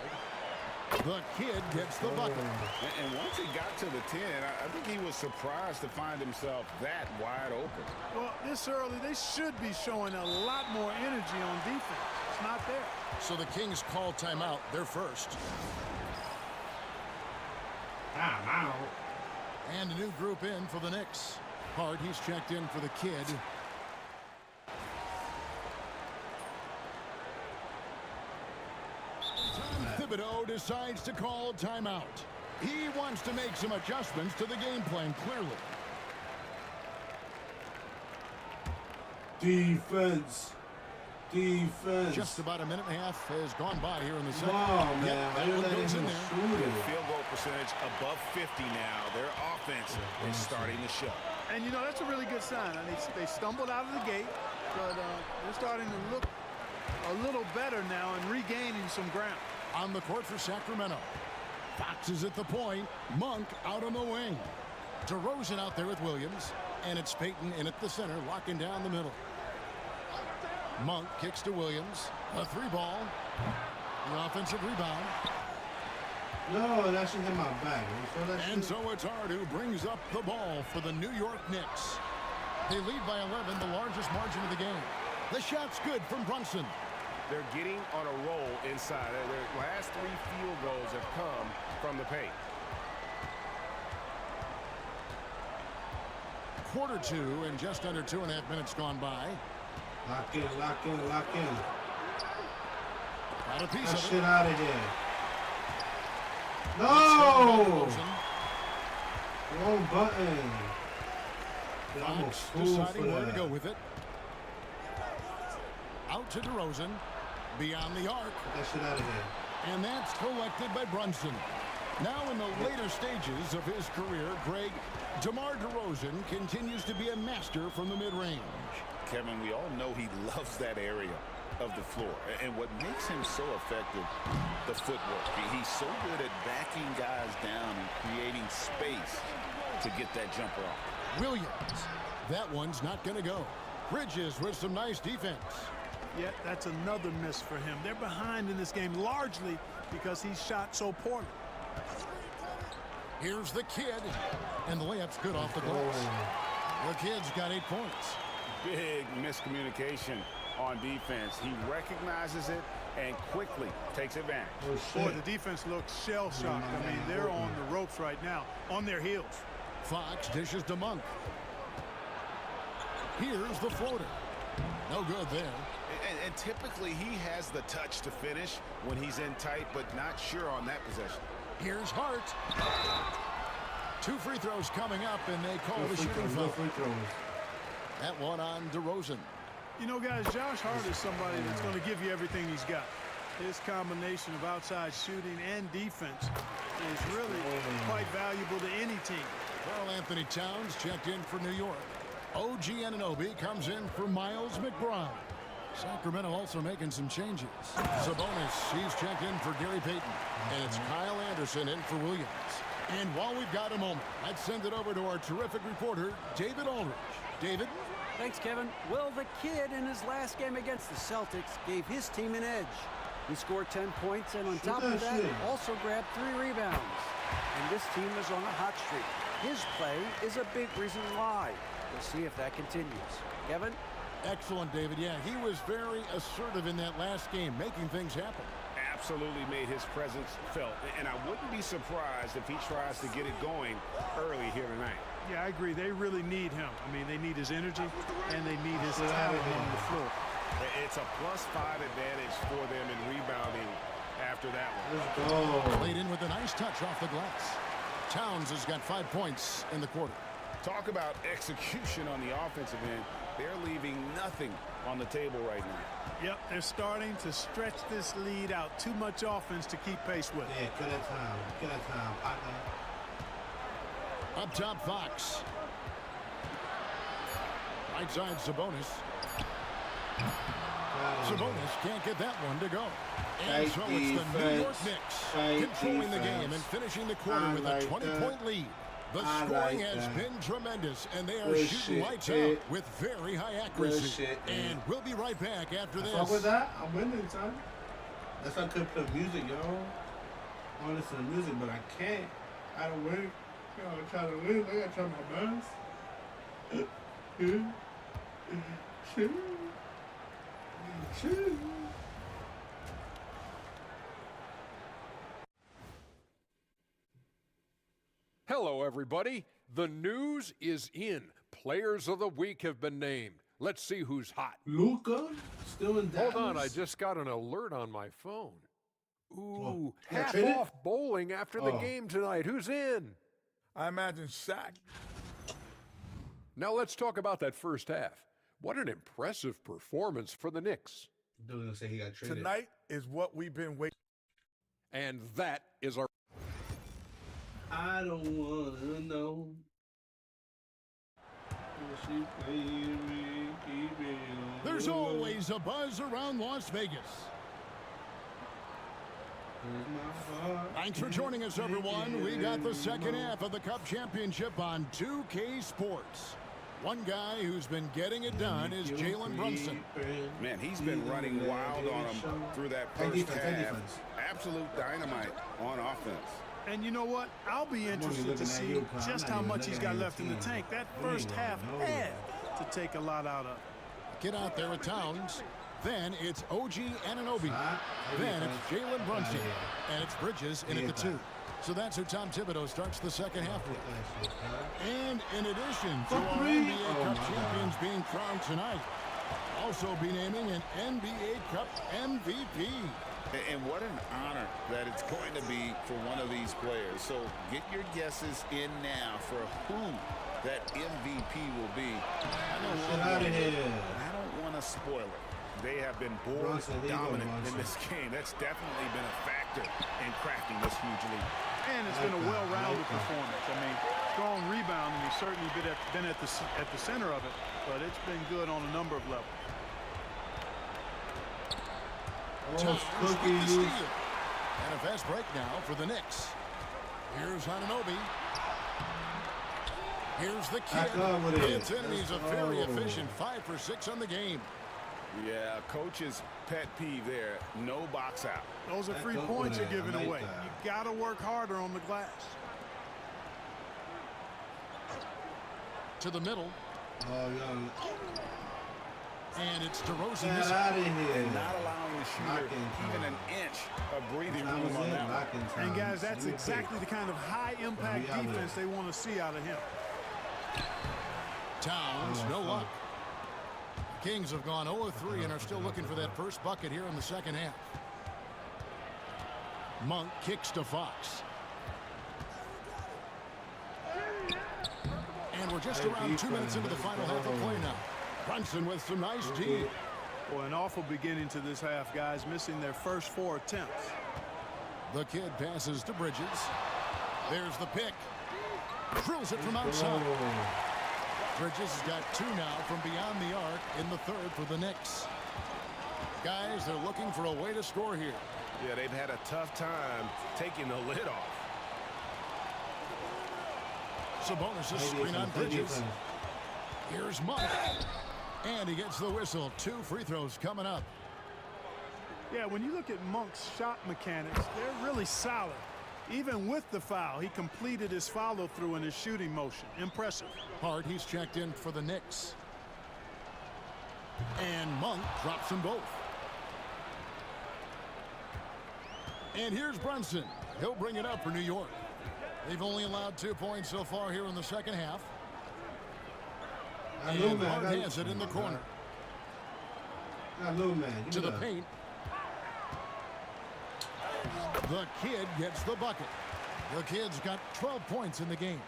The kid gets the bucket. And once he got to the 10, I think he was surprised to find himself that wide open. Well, this early, they should be showing a lot more energy on defense. It's not there. So the Kings call timeout. They're first. Timeout. And a new group in for the Knicks. Hart, he's checked in for the kid. Thibodeau decides to call timeout. He wants to make some adjustments to the game plan, clearly. Defense. Defense. Just about a minute and a half has gone by here in the second. Wow, man. That one goes in there. Field goal percentage above 50 now. Their offense is starting to show. And, you know, that's a really good sign. I mean, they stumbled out of the gate, but they're starting to look a little better now and regaining some ground. On the court for Sacramento. Fox is at the point. Monk out on the wing. DeRozan out there with Williams. And it's Payton in at the center, locking down the middle. Monk kicks to Williams. A 3-ball. The offensive rebound. No, that should hit my back. And so it's Hart who brings up the ball for the New York Knicks. They lead by 11, the largest margin of the game. The shot's good from Brunson. They're getting on a roll inside. Their last 3 field goals have come from the paint. Quarter 2 and just under 2.5 minutes gone by. Lock in, lock in, lock in. Got a piece That of shit it. out of here. No! Wrong button. I'm a Fox fool deciding for where to that. go with it. Out to DeRozan. Beyond the arc. Get that shit out of here. And that's collected by Brunson. Now in the later stages of his career, Greg, DeMar DeRozan continues to be a master from the mid-range. Kevin, we all know he loves that area of the floor. And what makes him so effective, the footwork. He's so good at backing guys down and creating space to get that jumper off. Williams. That one's not going to go. Bridges with some nice defense. Yeah, that's another miss for him. They're behind in this game largely because he shot so poorly. Here's the kid. And the layup's good off the glass. The kid's got 8 points. Big miscommunication on defense. He recognizes it and quickly takes advantage. Boy, the defense looks shell-shocked. I mean, they're on the ropes right now, on their heels. Fox dishes to Monk. Here's the floater. No good there. And typically he has the touch to finish when he's in tight, but not sure on that possession. Here's Hart. 2 free throws coming up, and they call the shooting foul. That one on DeRozan. You know, guys, Josh Hart is somebody that's going to give you everything he's got. His combination of outside shooting and defense is really quite valuable to any team. Carl Anthony Towns checked in for New York. OG Anunoby comes in for Miles McBride. Sacramento also making some changes. Sabonis, he's checked in for Gary Payton. And it's Kyle Anderson in for Williams. And while we've got a moment, let's send it over to our terrific reporter, David Aldridge. David? Thanks, Kevin. Well, the kid in his last game against the Celtics gave his team an edge. He scored 10 points and on top of that, also grabbed 3 rebounds. And this team is on a hot streak. His play is a big reason why. We'll see if that continues. Kevin? Excellent, David. Yeah, he was very assertive in that last game, making things happen. Absolutely made his presence felt. And I wouldn't be surprised if he tries to get it going early here tonight. Yeah, I agree. They really need him. I mean, they need his energy, and they need his talent on the floor. It's a +5 advantage for them in rebounding after that one. Let's go. Played in with a nice touch off the glass. Towns has got 5 points in the quarter. Talk about execution on the offensive end. They're leaving nothing on the table right now. Yep, they're starting to stretch this lead out. Too much offense to keep pace with. Yeah, good at time. Good at time, partner. Up top, Fox. Right side, Sabonis. Sabonis can't get that one to go. And so it's the New York Knicks controlling the game and finishing the quarter with a 20-point lead. The scoring has been tremendous, and they are shooting lights out with very high accuracy. And we'll be right back after this. Fuck with that. I'm winning, son. That's why I could play music, y'all. I want to listen to music, but I can't. Out of work. Y'all try to live. I gotta try my best. Hello, everybody. The news is in. Players of the week have been named. Let's see who's hot. Luka? Still in Dallas? Hold on, I just got an alert on my phone. Ooh, Yeah, half-off bowling after the game tonight. Who's in? I imagine Shaq. Now let's talk about that first half. What an impressive performance for the Knicks. Dylan say he got traded. Tonight is what we've been waiting. And that is our... I don't want to know. There's always a buzz around Las Vegas. Thanks for joining us, everyone. We got the second half of the Cup Championship on 2K Sports. One guy who's been getting it done is Jalen Brunson. Man, he's been running wild on him through that first half. Absolute dynamite on offense. And you know what? I'll be interested to see just how much he's got left in the tank. That first half had to take a lot out of. Get out there with Towns. Then it's OG Anunoby. Then it's Jalen Brunson. And it's Bridges in at the 2. So that's who Tom Thibodeau starts the second half with. And in addition to our NBA Cup champions being crowned tonight, also be naming an NBA Cup MVP. And what an honor that it's going to be for one of these players. So get your guesses in now for who that MVP will be. I don't want to spoil it. They have been board dominant in this game. That's definitely been a factor in crafting this huge lead. And it's been a well-rounded performance. I mean, strong rebounding. He's certainly been at the center of it, but it's been good on a number of levels. Towns with the steal. And a fast break now for the Knicks. Here's Anunoby. Here's the kid. Gets in, and he's a very efficient 5 for 6 on the game. Yeah, coach's pet peeve there. No box out. Those are free points you're giving away. You got to work harder on the glass. To the middle. And it's DeRozan. Get out of here. And not allowing the shooter even an inch of breathing room on that one. And guys, that's exactly the kind of high-impact defense they want to see out of him. Towns, no luck. Kings have gone 0-3 and are still looking for that first bucket here in the second half. Monk kicks to Fox. And we're just around 2 minutes into the final half of play now. Brunson with some nice D. Well, an awful beginning to this half, guys, missing their first 4 attempts. The kid passes to Bridges. There's the pick. Drills it from outside. Bridges has got 2 now from beyond the arc in the third for the Knicks. Guys, they're looking for a way to score here. Yeah, they've had a tough time taking the lid off. Sabonis' screen on Bridges. Here's Monk. And he gets the whistle. 2 free throws coming up. Yeah, when you look at Monk's shot mechanics, they're really solid. Even with the foul, he completed his follow-through in his shooting motion. Impressive. Hart, he's checked in for the Knicks. And Monk drops them both. And here's Brunson. He'll bring it up for New York. They've only allowed 2 points so far here in the second half. And Hart has it in the corner. To the paint. The kid gets the bucket. The kid's got 12 points in the game.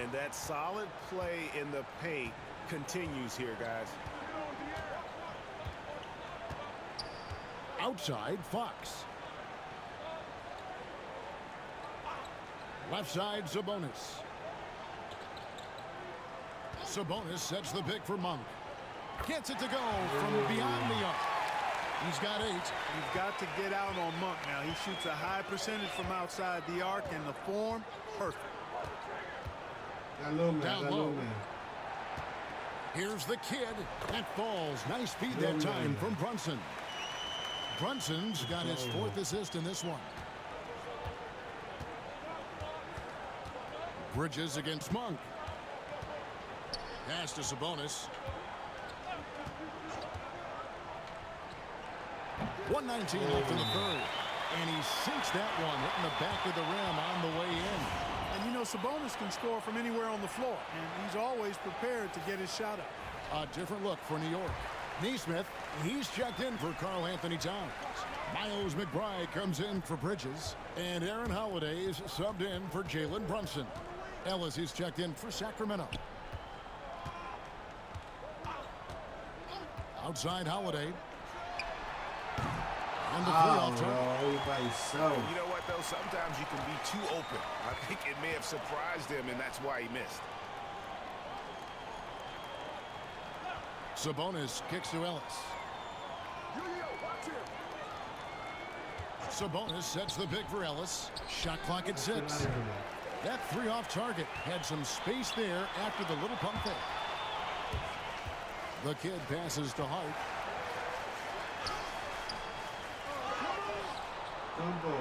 And that solid play in the paint continues here, guys. Outside, Fox. Left side, Sabonis. Sabonis sets the pick for Monk. Gets it to go from beyond the arc. He's got 8. You've got to get out on Monk now. He shoots a high percentage from outside the arc, and the form, perfect. Down low. Here's the kid. That falls. Nice feed that time from Brunson. Brunson's got his 4th assist in this one. Bridges against Monk. Pass to Sabonis. 1:19 left in the third. And he sinks that one, hitting the back of the rim on the way in. And you know, Sabonis can score from anywhere on the floor, and he's always prepared to get his shot up. A different look for New York. Neesmith, he's checked in for Karl Anthony Towns. Miles McBride comes in for Bridges. And Aaron Holiday is subbed in for Jalen Brunson. Ellis is checked in for Sacramento. Outside Holiday. And the three-off turn. You know what, though? Sometimes you can be too open. I think it may have surprised him, and that's why he missed. Sabonis kicks to Ellis. Sabonis sets the pick for Ellis. Shot clock at 6. That three-off target had some space there after the little pump fake. The kid passes to Hart.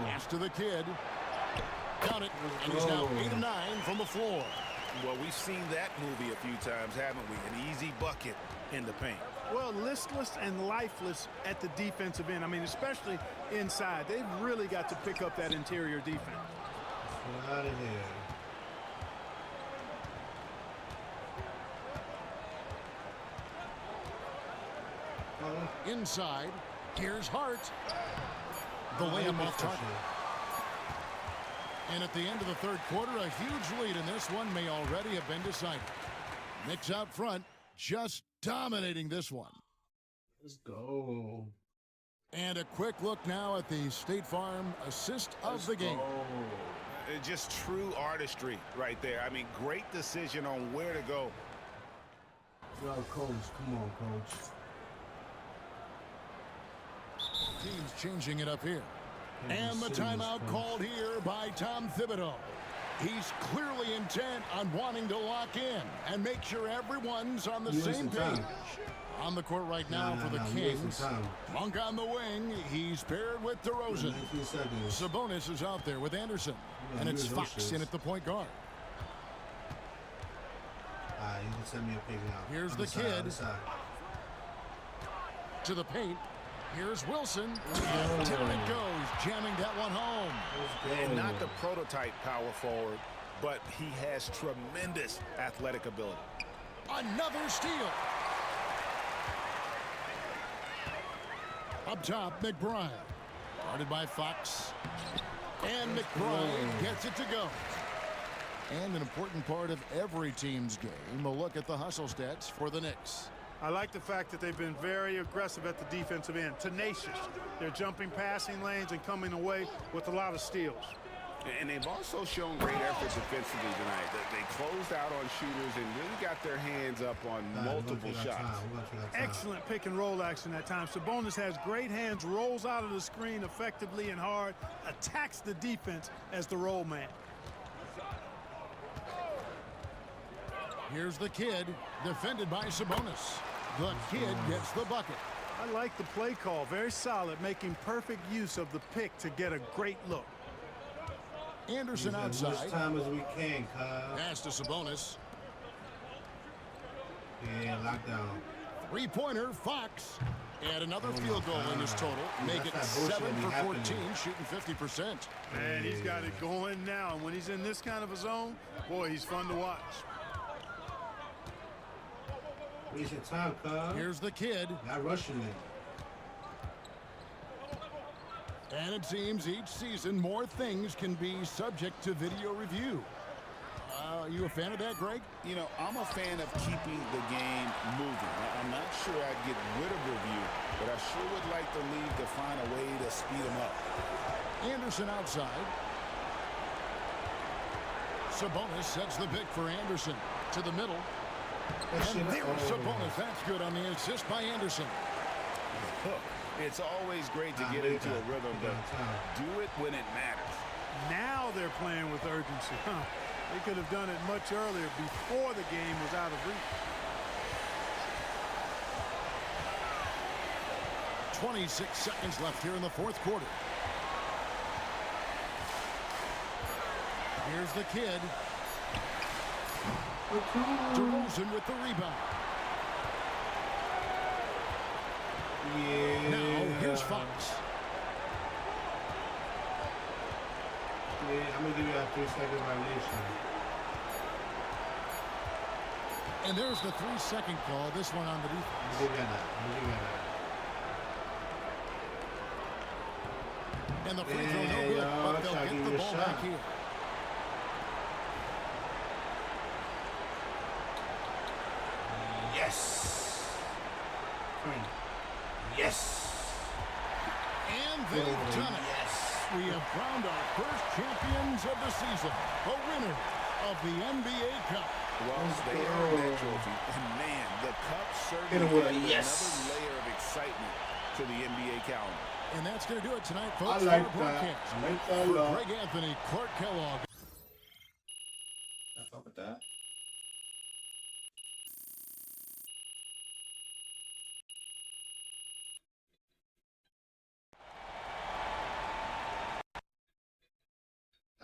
Pass to the kid. Count it. And he's now 8 of 9 from the floor. Well, we've seen that movie a few times, haven't we? An easy bucket in the paint. Well, listless and lifeless at the defensive end. I mean, especially inside. They've really got to pick up that interior defense. Get out of here. Inside. Here's Hart. The layup off target. And at the end of the third quarter, a huge lead in this one may already have been decided. Knicks out front, just dominating this one. Let's go. And a quick look now at the State Farm assist of the game. Just true artistry right there. I mean, great decision on where to go. Yo, coach, come on, coach. Teams changing it up here. And the timeout called here by Tom Thibodeau. He's clearly intent on wanting to lock in and make sure everyone's on the same page. On the court right now for the Kings. Monk on the wing. He's paired with DeRozan. Sabonis is out there with Anderson. And it's Fox in at the point guard. You can send me a pick now. Here's the kid. To the paint. Here's Wilson. Down it goes, jamming that one home. And not the prototype power forward, but he has tremendous athletic ability. Another steal. Up top, McBride. Guarded by Fox. And McBride gets it to go. And an important part of every team's game, a look at the hustle stats for the Knicks. I like the fact that they've been very aggressive at the defensive end, tenacious. They're jumping passing lanes and coming away with a lot of steals. And they've also shown great effort defensively tonight. They closed out on shooters and really got their hands up on multiple shots. Excellent pick and roll action that time. Sabonis has great hands, rolls out of the screen effectively and hard, attacks the defense as the roll man. Here's the kid, defended by Sabonis. The kid gets the bucket. I like the play call, very solid, making perfect use of the pick to get a great look. Anderson outside. As much time as we can, Pass to Sabonis. Yeah, lockdown. Three-pointer, Fox. And another field goal in his total. Make it 7 for 14, shooting 50%. Man, he's got it going now. And when he's in this kind of a zone, boy, he's fun to watch. Waste your time, Here's the kid. Not rushing it. And it seems each season more things can be subject to video review. Are you a fan of that, Greg? You know, I'm a fan of keeping the game moving. I'm not sure I'd get rid of review, but I sure would like the league to find a way to speed them up. Anderson outside. Sabonis sets the pick for Anderson. To the middle. And there's Sabonis. That's good on the assist by Anderson. It's always great to get into a rhythm, but do it when it matters. Now they're playing with urgency. They could have done it much earlier before the game was out of reach. 26 seconds left here in the fourth quarter. Here's the kid. DeRozan with the rebound. Yeah. Now, here's Fox. Yeah, I'm going to give you a 3-second violation. And there's the 3-second call. This one on the defense. And the free throw no good, but they'll get the ball back here. Yes. Yes. And they've done it. Yes. We have crowned our first champions of the season, a winner of the NBA Cup. Well, they earned that trophy. And man, the cup certainly added another layer of excitement to the NBA calendar. And that's going to do it tonight, folks. I like for that. broadcast. I like that a For lot. Greg Anthony, Clark Kellogg. I fuck with that.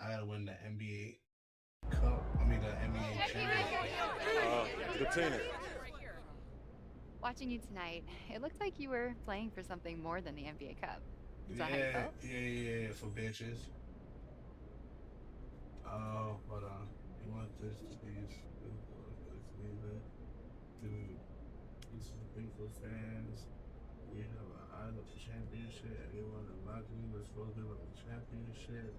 I gotta win the NBA Cup. I mean, the NBA championship. Good team. Watching you tonight, it looked like you were playing for something more than the NBA Cup. Is that how you felt? Yeah, for bitches. Oh, but you want this to be beautiful fans. We have an eye of the championship. Everyone in my team was supposed to be the championship.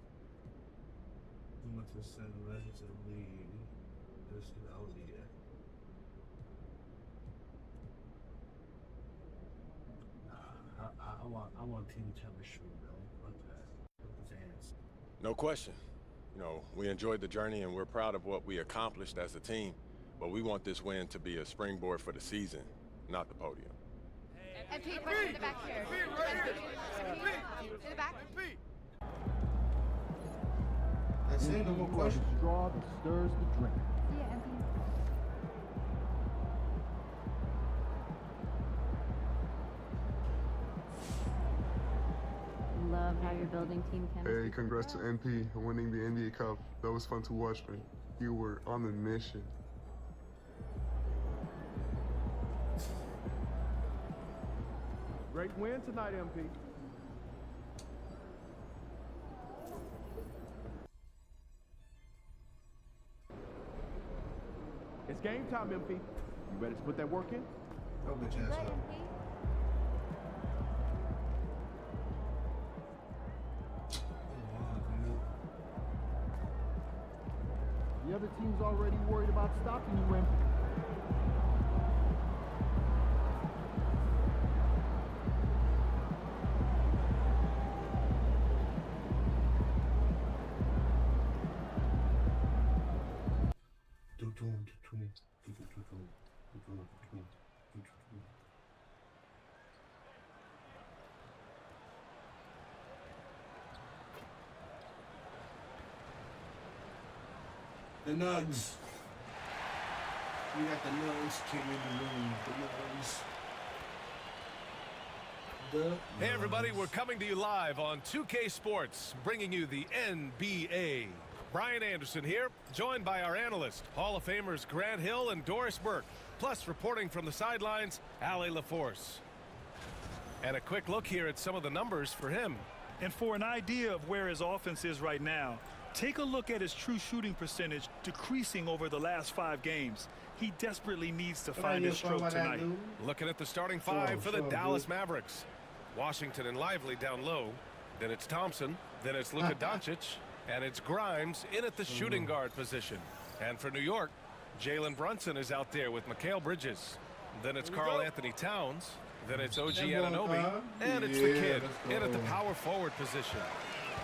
We want to send a message to the league. This is our league. I want team chemistry, bro. Fuck that. With the fans. No question. You know, we enjoyed the journey and we're proud of what we accomplished as a team. But we want this win to be a springboard for the season, not the podium. And Pete, question in the back here. In the back. That's it, no more questions. Straw that stirs the drink. See ya, MP. Love how you're building team chemistry. Hey, congrats to MP on winning the NBA Cup. That was fun to watch, man. You were on a mission. Great win tonight, MP. It's game time, MP. You ready to put that work in? Oh, bitch ass up. The other team's already worried about stopping you, MP. The Nugs. We got the Nugs came in the room. The Nugs. Hey everybody, we're coming to you live on 2K Sports, bringing you the NBA. Brian Anderson here, joined by our analysts, Hall of Famers Grant Hill and Doris Burke, plus reporting from the sidelines, Ali LaForce. And a quick look here at some of the numbers for him. And for an idea of where his offense is right now, take a look at his true shooting percentage decreasing over the last 5 games. He desperately needs to find his stroke tonight. Looking at the starting 5 for the Dallas Mavericks. Washington and Lively down low. Then it's Thompson. Then it's Luka Doncic. And it's Grimes in at the shooting guard position. And for New York, Jalen Brunson is out there with Mikal Bridges. Then it's Karl Anthony Towns. Then it's OG Anunoby. And it's the kid in at the power forward position.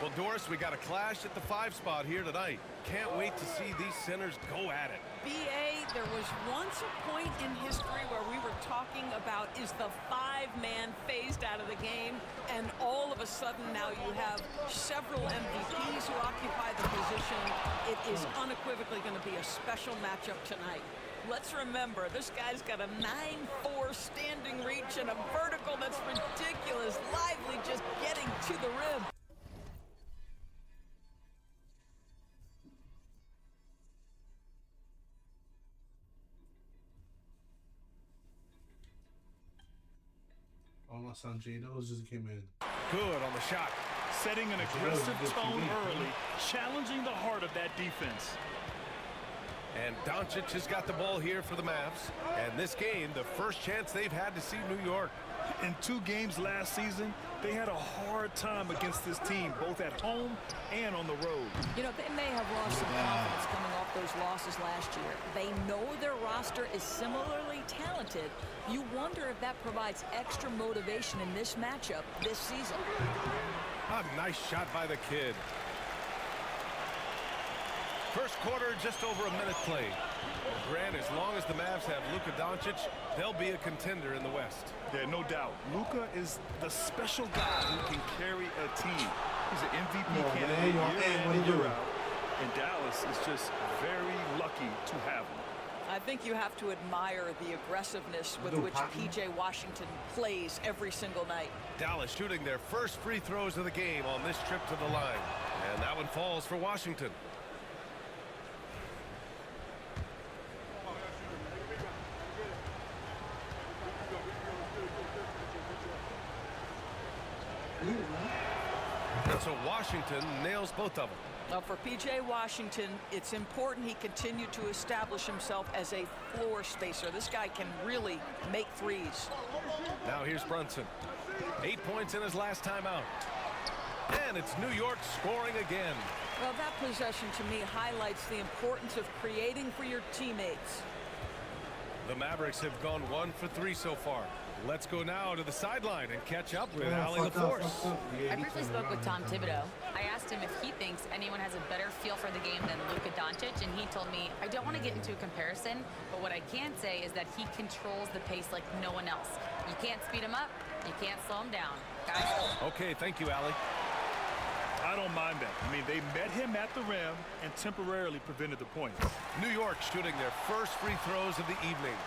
Well, Doris, we got a clash at the 5 spot here tonight. Can't wait to see these centers go at it. B.A., there was once a point in history where we were talking about is the 5-man phased out of the game, and all of a sudden now you have several MVPs who occupy the position. It is unequivocally going to be a special matchup tonight. Let's remember, this guy's got a 9'4" standing reach and a vertical that's ridiculous. Lively just getting to the rim. Oh, my son Jado just came in. Good on the shot. Setting an aggressive tone early, challenging the heart of that defense. And Doncic has got the ball here for the Mavs. And this game, the first chance they've had to see New York. In 2 games last season, they had a hard time against this team, both at home and on the road. You know, they may have lost some confidence coming off those losses last year. They know their roster is similarly talented. You wonder if that provides extra motivation in this matchup this season. A nice shot by the kid. First quarter, just over a minute played. Grant, as long as the Mavs have Luka Doncic, they'll be a contender in the West. Yeah, no doubt. Luka is the special guy who can carry a team. He's an MVP candidate year in and year out. And Dallas is just very lucky to have him. I think you have to admire the aggressiveness with which P.J. Washington plays every single night. Dallas shooting their first free throws of the game on this trip to the line. And that one falls for Washington. And so Washington nails both of them. Now for P.J. Washington, it's important he continue to establish himself as a floor spacer. This guy can really make threes. Now here's Brunson. 8 points in his last time out. And it's New York scoring again. Well, that possession to me highlights the importance of creating for your teammates. The Mavericks have gone 1 for 3 so far. Let's go now to the sideline and catch up with Allie LaForce. I briefly spoke with Tom Thibodeau. I asked him if he thinks anyone has a better feel for the game than Luka Doncic, and he told me, I don't want to get into a comparison, but what I can say is that he controls the pace like no one else. You can't speed him up, you can't slow him down. Guys. Okay, thank you, Allie. I don't mind that. I mean, they met him at the rim and temporarily prevented the points. New York shooting their first free throws of the evening.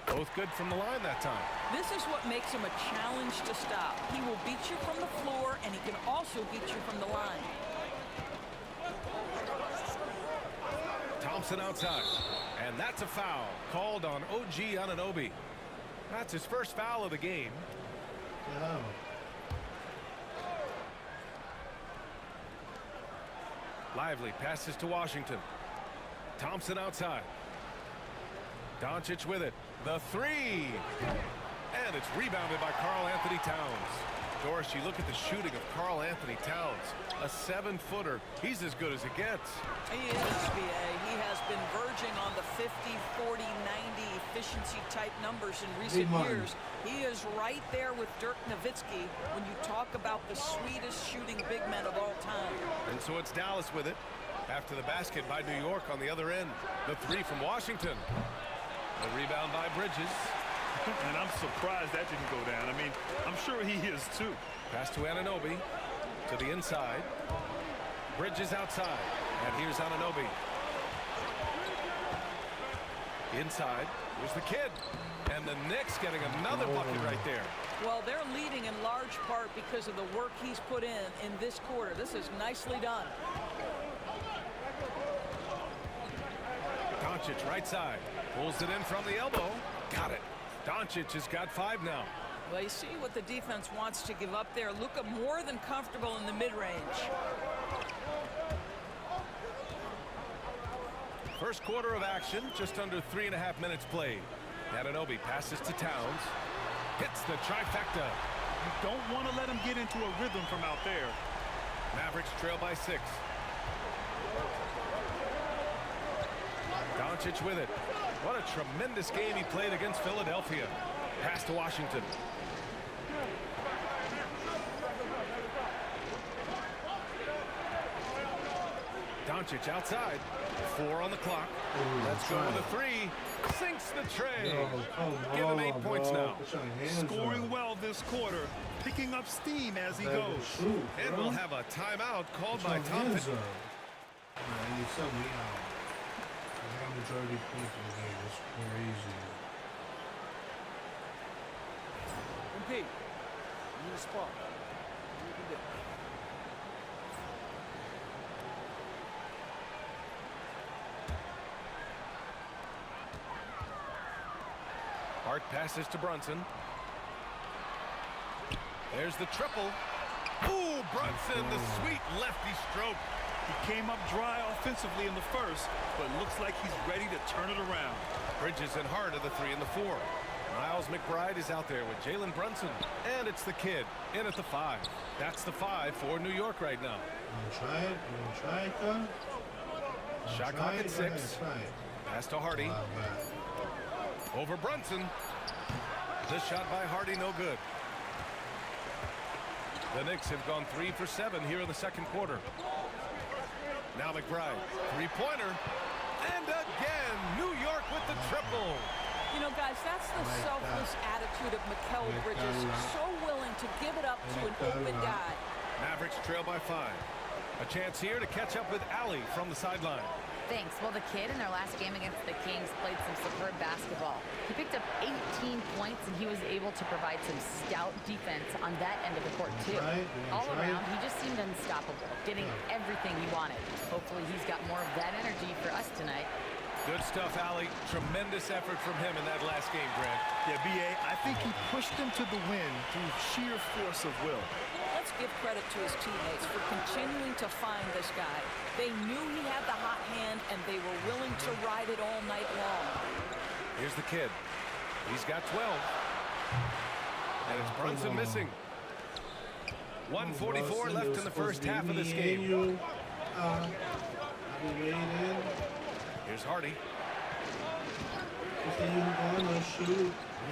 Both good from the line that time. This is what makes him a challenge to stop. He will beat you from the floor, and he can also beat you from the line. Thompson outside. And that's a foul called on OG Anunoby. That's his first foul of the game. Oh. Lively passes to Washington. Thompson outside. Doncic with it. The three. And it's rebounded by Karl Anthony Towns. Doris, you look at the shooting of Karl Anthony Towns. A 7-footer. He's as good as it gets. He is, B.A. He has been verging on the 50, 40, 90 efficiency type numbers in recent years. He is right there with Dirk Nowitzki when you talk about the sweetest shooting big men of all time. And so it's Dallas with it. After the basket by New York on the other end. The three from Washington. The rebound by Bridges. And I'm surprised that didn't go down. I mean, I'm sure he is too. Pass to Anunoby. To the inside. Bridges outside. And here's Anunoby. Inside. Here's the kid. And the Knicks getting another bucket right there. Well, they're leading in large part because of the work he's put in this quarter. This is nicely done. Doncic right side. Pulls it in from the elbow. Got it. Doncic has got 5 now. Well, you see what the defense wants to give up there. Luka more than comfortable in the mid-range. First quarter of action, just under 3.5 minutes played. Anunoby passes to Towns. Hits the trifecta. You don't want to let him get into a rhythm from out there. Mavericks trail by 6. Doncic with it. What a tremendous game he played against Philadelphia. Pass to Washington. Doncic outside. 4 on the clock. Let's go with a 3. Sinks the tray. Give him 8 points now. Scoring well this quarter. Picking up steam as he goes. And we'll have a timeout called by Tom. got majority points in the game. That's crazy. MP, you need a spot. What you can do? Hart passes to Brunson. There's the triple. Ooh, Brunson, the sweet lefty stroke. He came up dry offensively in the first, but looks like he's ready to turn it around. Bridges and Hart are the 3 and the 4. Miles McBride is out there with Jalen Brunson. And it's the kid in at the 5. That's the 5 for New York right now. You wanna try it? You wanna try it, though? Shot clock at 6. Pass to Hardy. Over Brunson. This shot by Hardy, no good. The Knicks have gone 3 for 7 here in the second quarter. Now McBride, 3-pointer. And again, New York with the triple. You know, guys, that's the selfless attitude of Mikal Bridges. So willing to give it up to an open guy. Mavericks trail by 5. A chance here to catch up with Allie from the sideline. Thanks. Well, the kid in their last game against the Kings played some superb basketball. He picked up 18 points, and he was able to provide some stout defense on that end of the court, too. All around, he just seemed unstoppable, getting everything he wanted. Hopefully, he's got more of that energy for us tonight. Good stuff, Allie. Tremendous effort from him in that last game, Grant. Yeah, B.A., I think he pushed them to the win through sheer force of will. Let's give credit to his teammates for continuing to find this guy. They knew he had the hot hand, and they were willing to ride it all night long. Here's the kid. He's got 12. And it's Brunson missing. 1:44 left in the first half of this game. Here's Hardy.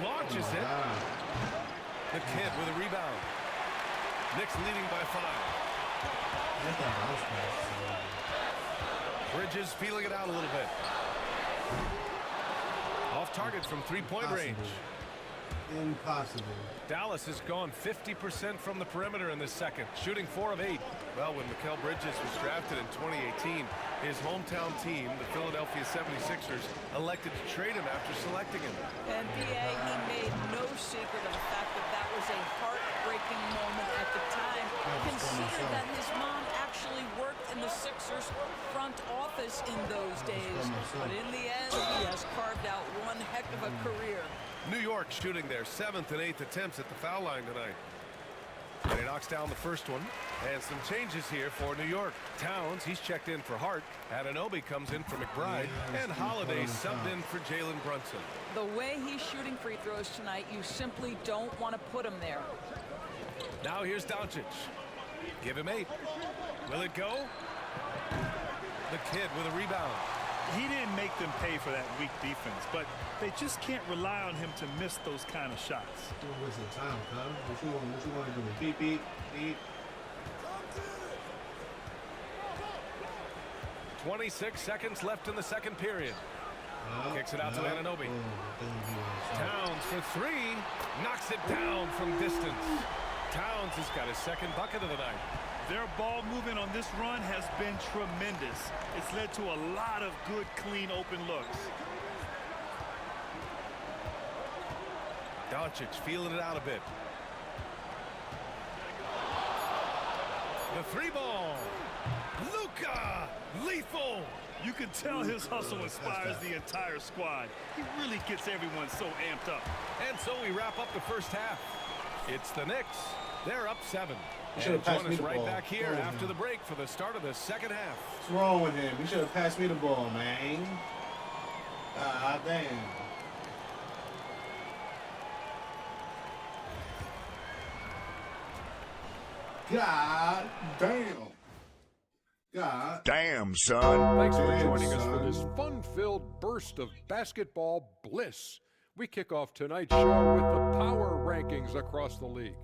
Launches it. The kid with a rebound. Knicks leading by 5. Bridges feeling it out a little bit. Off target from 3-point range. Impossible. Dallas has gone 50% from the perimeter in this second, shooting 4 of 8. Well, when Mikal Bridges was drafted in 2018, his hometown team, the Philadelphia 76ers, elected to trade him after selecting him. And B.A., he made no secret of the fact that that was a heartbreaking moment at the time. Consider that his mom actually worked in the Sixers front office in those days. But in the end, he has carved out one heck of a career. New York shooting their 7th and 8th attempts at the foul line tonight. And he knocks down the first one. And some changes here for New York. Towns, he's checked in for Hart. Anunoby comes in for McBride. And Holiday subbed in for Jalen Brunson. The way he's shooting free throws tonight, you simply don't want to put him there. Now here's Doncic. Give him 8. Will it go? The kid with a rebound. He didn't make them pay for that weak defense, but they just can't rely on him to miss those kind of shots. Don't waste the time, cuz. What you want to do? Beep, beep, beep. 26 seconds left in the second period. Kicks it out to Anunoby. Towns for 3. Knocks it down from distance. Towns has got his second bucket of the night. Their ball movement on this run has been tremendous. It's led to a lot of good, clean, open looks. Doncic feeling it out a bit. The 3 ball. Luka, lethal. You can tell his hustle inspires the entire squad. He really gets everyone so amped up. And so we wrap up the first half. It's the Knicks. They're up 7. And join us right back here after the break for the start of the second half. What's wrong with him? He should have passed me the ball, man. God damn. God damn. God damn, son. Thanks for joining us for this fun-filled burst of basketball bliss. We kick off tonight's show with the power rankings across the league.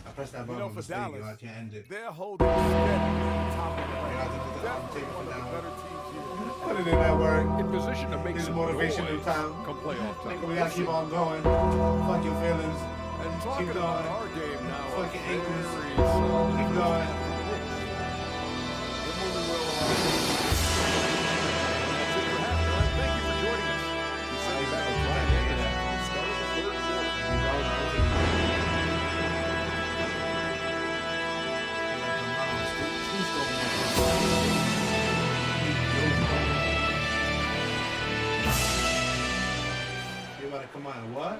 I pressed that button on for Dallas, I can't end it. they're holding steady at the top of the rank. Definitely one of the better teams here. Put it in that word. In position to make This some motivation noise in time. come playoff time. We gotta keep on going. Fuck your feelings. And talking Keep about going. our game now. Fuck your ankles. Keep Keep going. They're moving well along. Come on, what?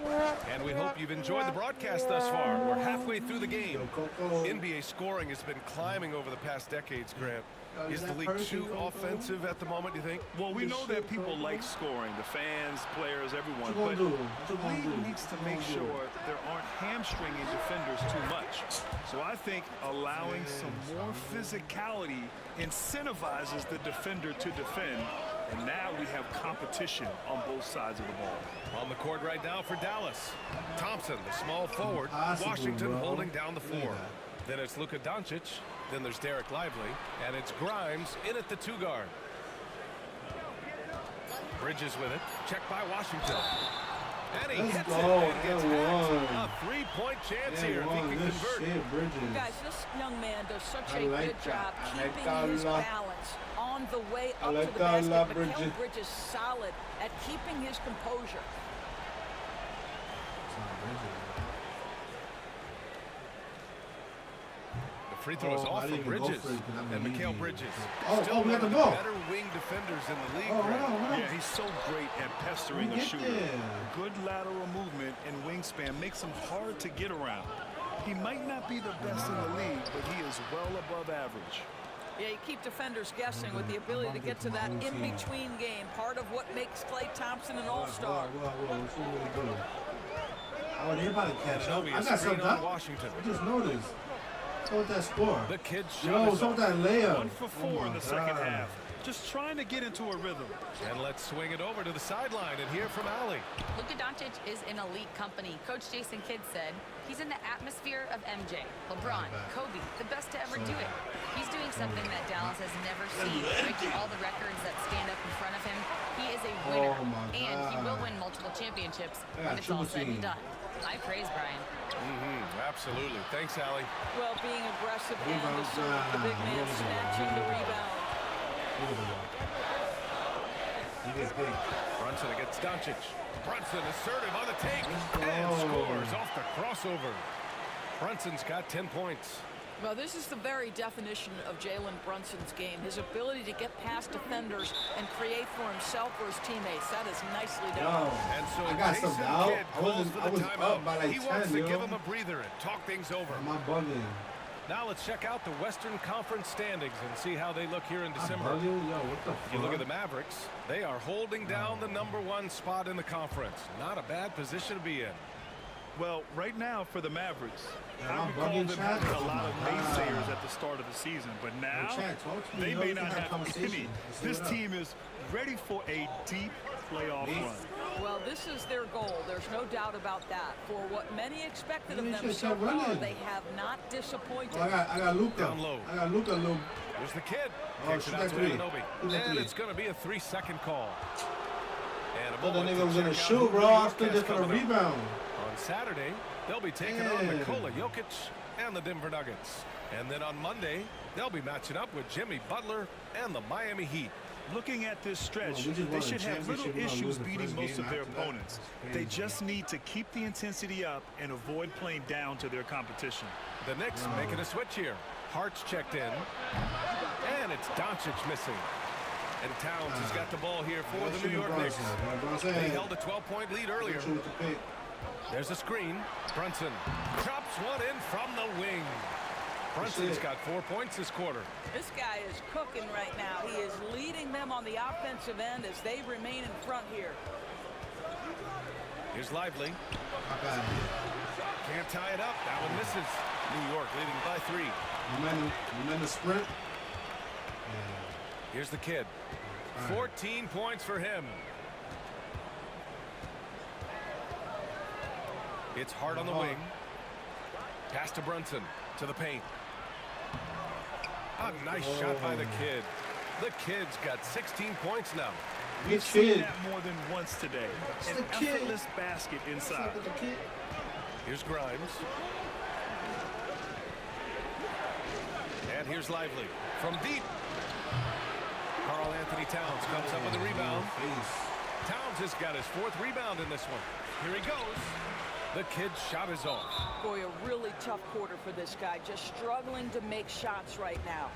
And we hope you've enjoyed the broadcast thus far. We're halfway through the game. NBA scoring has been climbing over the past decades, Grant. Is the league too offensive at the moment, do you think? Well, we know that people like scoring, the fans, players, everyone, but the league needs to make sure there aren't hamstringing defenders too much. So I think allowing some more physicality incentivizes the defender to defend, and now we have competition on both sides of the ball. On the court right now for Dallas. Thompson, the small forward. Washington holding down the floor. Then it's Luka Doncic. Then there's Derek Lively, and it's Grimes in at the 2-guard. Bridges with it, checked by Washington. And he hits it and gets a 3-point chance here if he can convert. Guys, this young man does such a good job keeping his balance on the way up to the basket. Mikal Bridges solid at keeping his composure. Free throw is off from Bridges, and Mikal Bridges. Still one we got the of the ball. better wing defenders in the league. Yeah, he's so great at pestering a shooter. Good lateral movement and wingspan makes him hard to get around. He might not be the best in the league, but he is well above average. Yeah, you keep defenders guessing with the ability to get to that in-between game. Part of what makes Klay Thompson an all-star. Oh, they about to catch up. I got something up. Washington. I just noticed. What's with that score? The kid what's with that layup? 1 for 4 in the second half. Just trying to get into a rhythm. And let's swing it over to the sideline and hear from Allie. Luka Doncic is in elite company. Coach Jason Kidd said he's in the atmosphere of MJ, LeBron, Kobe, the best to ever do it. He's doing something that Dallas has never seen, breaking all the records that stand up in front of him. He is a winner, and he will win multiple championships when it's all said and done. I praise Brian. Absolutely. Thanks, Allie. Well, being aggressive and assertive, the big man snatching the rebound. Brunson against Doncic. Brunson assertive on the take and scores off the crossover. Brunson's got 10 points. Well, this is the very definition of Jalen Brunson's game. His ability to get past defenders and create for himself or his teammates. That is nicely done. And so I got Jason some doubt. Kidd calls for the I was timeout. up by like he 10, wants to give him a breather and talk things over. Am I bugging? Now let's check out the Western Conference standings and see how they look here in December. Yo, what the fuck? If you look at the Mavericks, they are holding down the #1 spot in the conference. Not a bad position to be in. Well, right now for the Mavericks, I recall them having a lot of naysayers at the start of the season, but now they may not have any. This team is ready for a deep playoff run. Well, this is their goal. There's no doubt about that. For what many expected of them so far, they have not disappointed. I got Luka. Down low. I got Luka. There's the kid. Kicks it out to Anunoby. And it's going to be a 3-second call. And I thought that nigga was going to shoot, bro. I stood there for the rebound. On Saturday, they'll be taking on Nikola Jokic and the Denver Nuggets. And then on Monday, they'll be matching up with Jimmy Butler and the Miami Heat. Looking at this stretch, they should have little issues beating most of their opponents. They just need to keep the intensity up and avoid playing down to their competition. The Knicks making a switch here. Hart's checked in. And it's Doncic missing. And Towns has got the ball here for the New York Knicks. They held a 12-point lead earlier. There's a screen. Brunson drops one in from the wing. Brunson's got 4 points this quarter. This guy is cooking right now. He is leading them on the offensive end as they remain in front here. Here's Lively. Can't tie it up. That one misses. New York leading by 3. You meant the sprint? Here's the kid. 14 points for him. It's Hart on the wing. Pass to Brunson. To the paint. A nice shot by the kid. The kid's got 16 points now. We've seen that more than once today. An effortless basket inside. Here's Grimes. And here's Lively. From deep. Karl Anthony Towns comes up with a rebound. Towns has got his 4th rebound in this one. Here he goes. The kid's shot is off. Boy, a really tough quarter for this guy. Just struggling to make shots right now.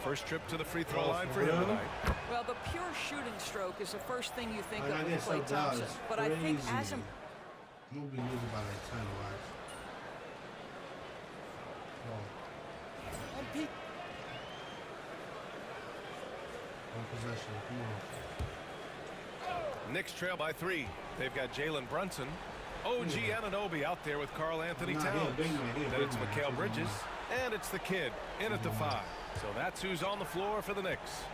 First trip to the free throw line for him tonight. Well, the pure shooting stroke is the first thing you think of with Klay Thompson. But I think I'm gonna be losing by like 10, watch. One possession, come on. Knicks trail by 3. They've got Jalen Brunson. OG Anunoby out there with Karl Anthony Towns. Then it's Mikal Bridges. And it's the kid in at the 5. So that's who's on the floor for the Knicks.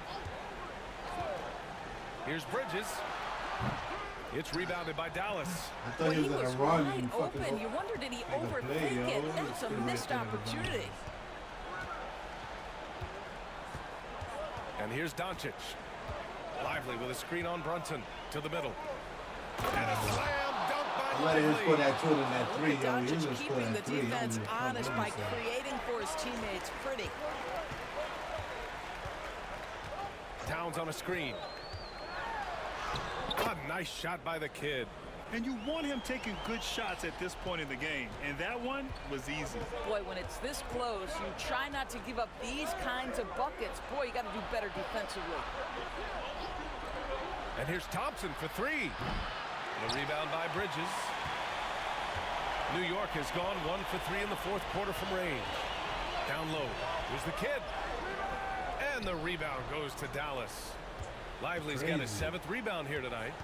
Here's Bridges. It's rebounded by Dallas. I thought he was wide open. You wonder, did he overthink it? That's a missed opportunity. And here's Doncic. Lively with a screen on Brunson to the middle. And a slam dunk by Lively. Lively. Score that 2 and that 3, yo. Doncic keeping the defense honest by creating for his teammates. Pretty. Towns on a screen. A nice shot by the kid. And you want him taking good shots at this point in the game. And that one was easy. Boy, when it's this close, you try not to give up these kinds of buckets. Boy, you got to do better defensively. And here's Thompson for 3. The rebound by Bridges. New York has gone 1 for 3 in the 4th quarter from range. Down low. Here's the kid. And the rebound goes to Dallas. Lively's got his 7th rebound here tonight.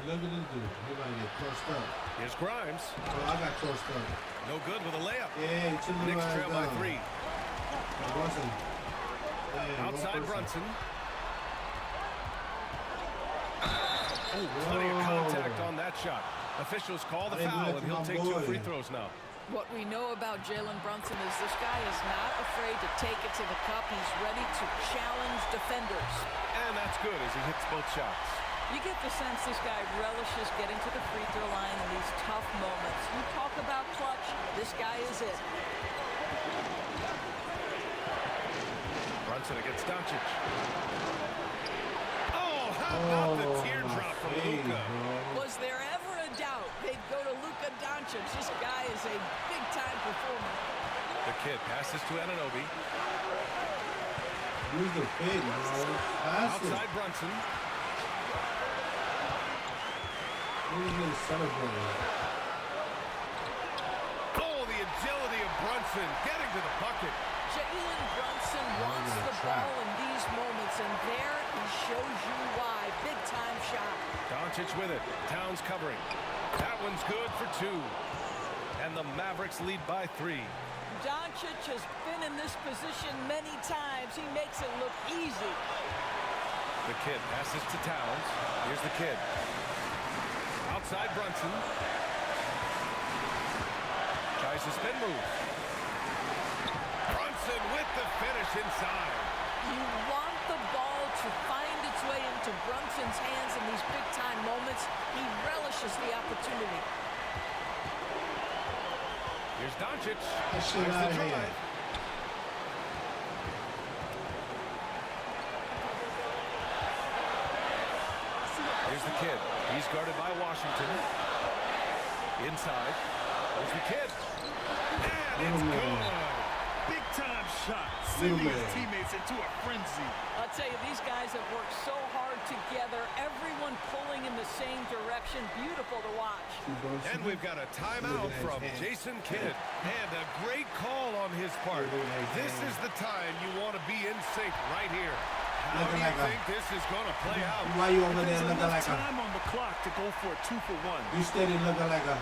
Look at this dude. He's about to get crossed up. Here's Grimes. Oh, I got crossed up. No good with a layup. Yeah, he took the Knicks trail by down. 3. Brunson. Yeah, outside Brunson. Oh, plenty of contact on that shot. Officials call the foul, and he'll take 2 free throws now. What we know about Jalen Brunson is this guy is not afraid to take it to the cup. He's ready to challenge defenders. And that's good as he hits both shots. You get the sense this guy relishes getting to the free throw line in these tough moments. You talk about clutch, this guy is it. Brunson against Doncic. Oh, how about the teardrop from Luka? Was there ever a doubt they'd go to Luka Doncic? This guy is a big-time performer. The kid passes to Anunoby. Use the pig, bro. Outside Brunson. Oh, the agility of Brunson getting to the bucket. Jalen Brunson wants the ball in these moments, and there he shows you why. Big-time shot. Doncic with it. Towns covering. That one's good for 2. And the Mavericks lead by 3. Doncic has been in this position many times. He makes it look easy. The kid passes to Towns. Here's the kid. Outside Brunson. Tries to spin move. Brunson with the finish inside. You want the ball to find its way into Brunson's hands in these big-time moments. He relishes the opportunity. Here's Doncic. There's the drive. Here's the kid. He's guarded by Washington. Inside. Here's the kid. And it's good. Big-time shot. Sending his teammates into a frenzy. I'll tell you, these guys have worked so hard together. Everyone pulling in the same direction. Beautiful to watch. And we've got a timeout from Jason Kidd. And a great call on his part. This is the time you want to be in sync right here. How do you think this is going to play out? Why you over there looking like time on the clock to go for a 2-for-1. You steady looking like a...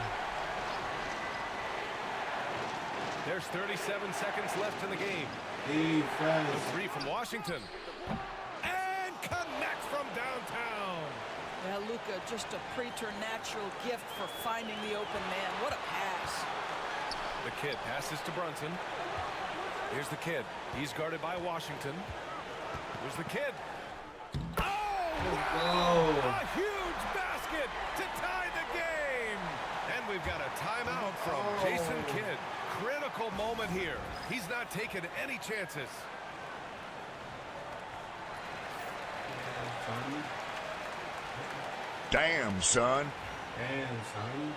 There's 37 seconds left in the game. Defense. The 3 from Washington. And connects from downtown. Yeah, Luka, just a preternatural gift for finding the open man. What a pass. The kid passes to Brunson. Here's the kid. He's guarded by Washington. Here's the kid. Oh! A huge basket to tie the game. And we've got a timeout from Jason Kidd. Critical moment here. He's not taking any chances. Damn, son. Damn, son.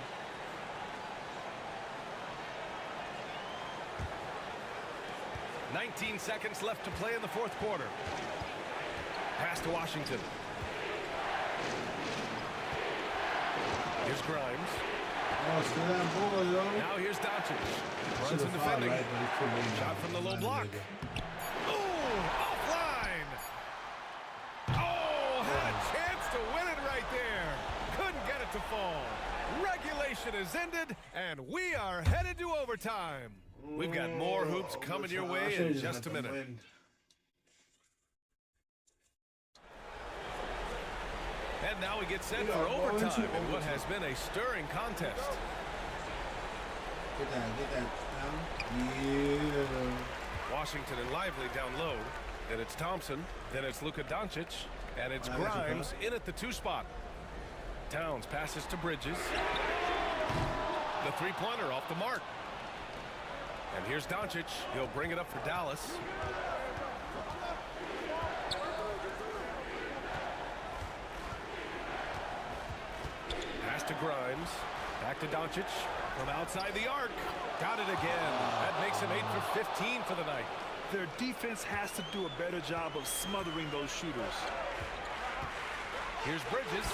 $19 seconds left to play in the 4th quarter. Pass to Washington. Here's Grimes. Now here's Doncic. Runs and defending. Shot from the low block. Ooh, offline. Oh, had a chance to win it right there. Couldn't get it to fall. Regulation is ended, and we are headed to overtime. We've got more hoops coming your way in just a minute. And now we get set for overtime in what has been a stirring contest. Get that down. Yeah. Washington and Lively down low. Then it's Thompson. Then it's Luka Doncic. And it's Grimes in at the 2 spot. Towns passes to Bridges. The three-pointer off the mark. And here's Doncic. He'll bring it up for Dallas. Pass to Grimes. Back to Doncic. From outside the arc. Got it again. That makes him 8 for 15 for the night. Their defense has to do a better job of smothering those shooters. Here's Bridges.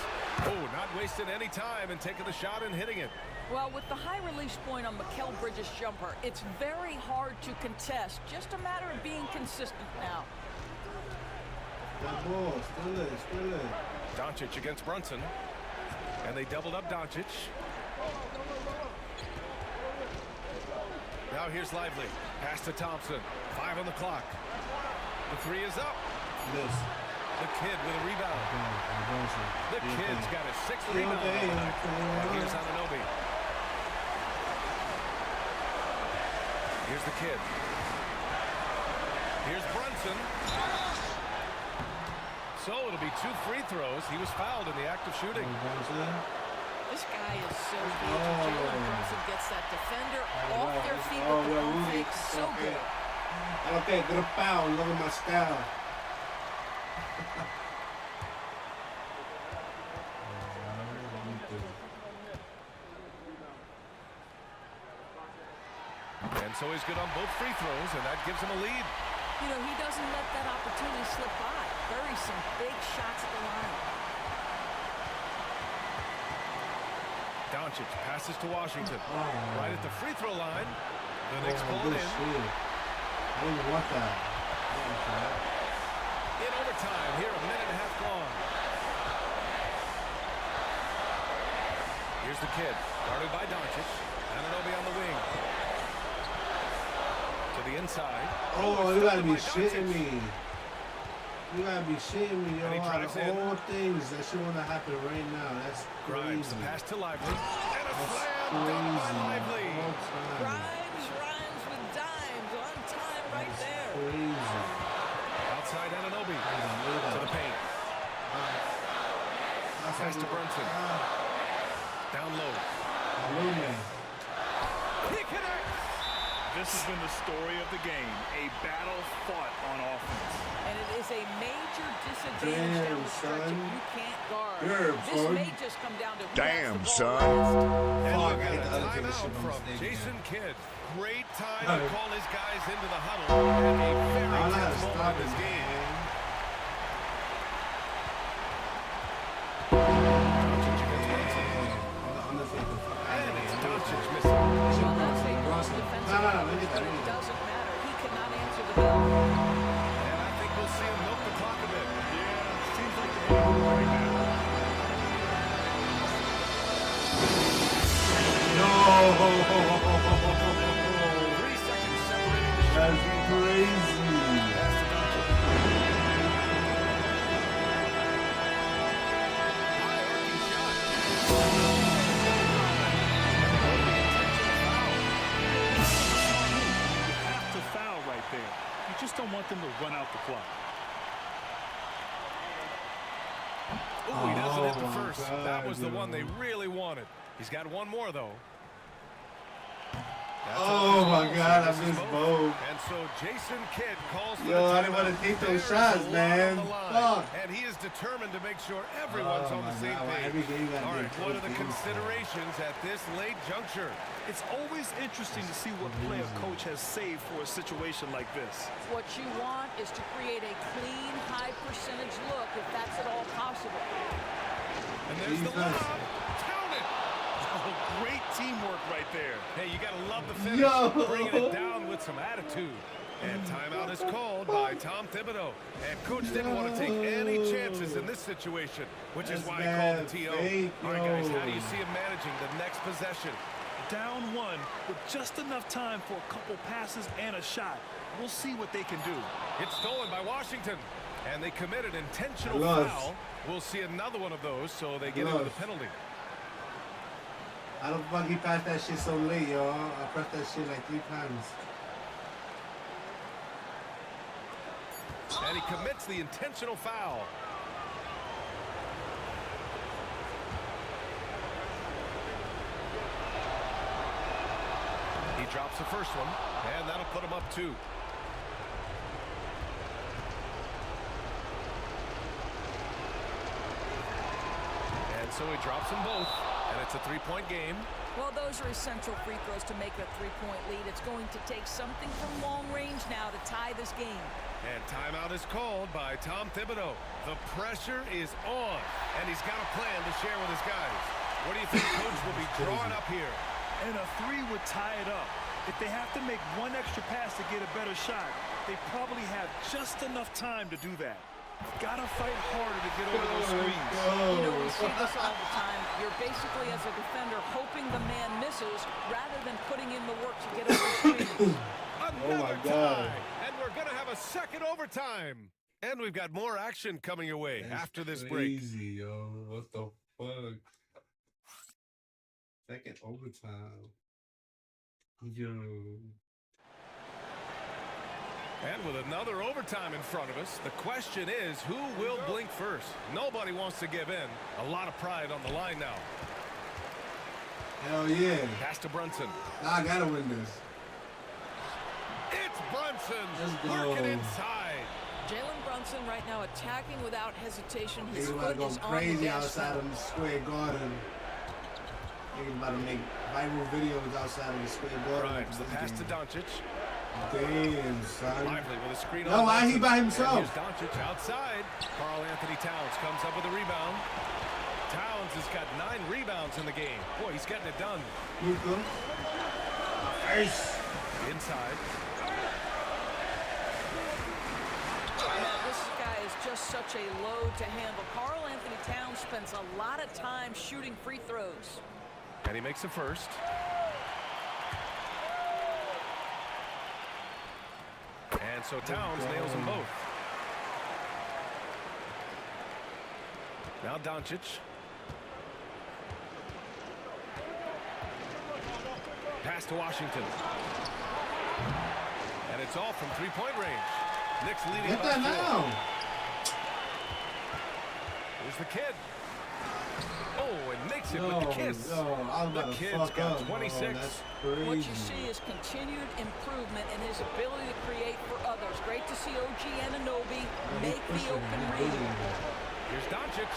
Oh, not wasting any time and taking the shot and hitting it. Well, with the high release point on Mikal Bridges' jumper, it's very hard to contest. Just a matter of being consistent now. That ball, still it. Doncic against Brunson. And they doubled up Doncic. Now here's Lively. Pass to Thompson. 5 on the clock. The 3 is up. Yes. The kid with a rebound. The kid's got his 6th rebound. And here's Anunoby. Here's the kid. Here's Brunson. So it'll be 2 free throws. He was fouled in the act of shooting. This guy is so good. Jalen Brunson gets that defender off their feet with the pump fake. So good. Okay, good foul. Look at my style. And so he's good on both free throws, and that gives him a lead. You know, he doesn't let that opportunity slip by. Buries some big shots at the line. Doncic passes to Washington. Right at the free throw line. The Knicks pull it in. I didn't want that. In overtime, here a minute and a half gone. Here's the kid, guarded by Doncic. Anunoby on the wing. To the inside. Oh, you gotta be shitting me. You gotta be shitting me, yo. Out of all things, that shit wanna happen right now. That's Grimes, crazy. pass to Lively. And a That's slam done by Lively. Grimes with dimes on time right there. Crazy. Outside Anunoby. To the paint. Pass to Brunson. Down low. He connects. This has been the story of the game. A battle fought on offense. And it is a major disadvantage down the stretch if you can't guard. This may just come down to who has the ball last. And we've got a timeout from Jason Kidd. Great time to call his guys into the huddle at a very tense moment in this game. Doncic against Brunson. And it's Doncic missing. Well, that's a gross defensive effort, but it doesn't matter. He cannot answer the bell. And I think we'll see him milk the clock a bit. Yeah, seems like the ball right now. No! 3 seconds separating the shot. That's crazy. Pass to Doncic. High arcing shot. You have to foul right there. You just don't want them to run out the clock. Ooh, he doesn't hit the first. That was the one they really wanted. He's got one more, though. Oh my God, I missed both. And so Jason Kidd calls for Yo, the I didn't want to take those There's shots, a lot man. on the line. Fuck. And he is determined to make sure everyone's on the same page. All right, what are the considerations at this late juncture? It's always interesting to see what play a coach has saved for a situation like this. What you want is to create a clean, high percentage look if that's at all possible. And there's the lob. Count it. Oh, great work right there. Hey, you got to love the finish. Bringing it down with some attitude. And timeout is called by Tom Thibodeau. And coach didn't want to take any chances in this situation, which is why he called the TO. All right, guys, how do you see him managing the next possession? Down one with just enough time for a couple passes and a shot. We'll see what they can do. It's stolen by Washington. And they committed intentional foul. We'll see another one of those, so they get into the penalty. I don't fuck he passed that shit so late, y'all. I pressed that shit like 3 times. And he commits the intentional foul. He drops the first one, and that'll put him up 2. And so he drops them both, and it's a 3-point game. Well, those are essential free throws to make a 3-point lead. It's going to take something from long range now to tie this game. And timeout is called by Tom Thibodeau. The pressure is on, and he's got a plan to share with his guys. What do you think coach will be drawing up here? And a 3 would tie it up. If they have to make one extra pass to get a better shot, they probably have just enough time to do that. Gotta fight harder to get over those screens. You know, we see this all the time. You're basically, as a defender, hoping the man misses rather than putting in the work to get over the screens. Another tie, and we're going to have a second overtime. And we've got more action coming your way after this break. Crazy, yo. What the fuck? Second overtime. Yo. And with another overtime in front of us, the question is, who will blink first? Nobody wants to give in. A lot of pride on the line now. Hell yeah. Pass to Brunson. I gotta win this. It's Brunson working inside. Jalen Brunson right now attacking without hesitation. His He's foot about to go is on crazy the gas outside pedal. of the square garden. He's about to make viral videos outside of the square garden. Right, the pass to Doncic. Damn, son. Lively with a screen No, on why Brunson. he by himself? And here's Doncic outside. Karl Anthony Towns comes up with a rebound. Towns has got 9 rebounds in the game. Boy, he's getting it done. Luka. Nice. Inside. This guy is just such a load to handle. Karl Anthony Towns spends a lot of time shooting free throws. And he makes the first. And so Towns nails them both. Now Doncic. Pass to Washington. And it's all from 3-point range. Knicks leading Get by that 4. now. Here's the kid. Oh, and makes it with the kiss. The kid's got 26. What you see is continued improvement in his ability to create for others. Great to see OG Anunoby make the open read. Here's Doncic.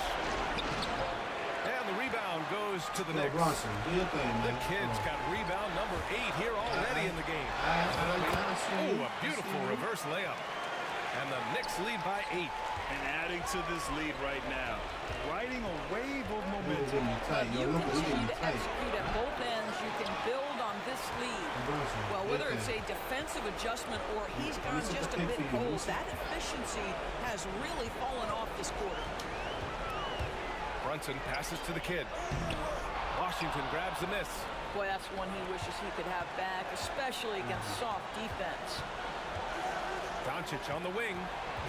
And the rebound goes to the Knicks. Bronson, do your thing, The man. kid's got rebound number 8 here already in the game. Oh, a beautiful reverse layup. And the Knicks lead by 8. And adding to this lead right now, riding a wave of momentum. You continue to execute at both ends. You can build on this lead. Well, whether it's a defensive adjustment or he's gone just a bit cold, that efficiency has really fallen off this quarter. Brunson passes to the kid. Washington grabs the miss. Boy, that's one he wishes he could have back, especially against soft defense. Doncic on the wing.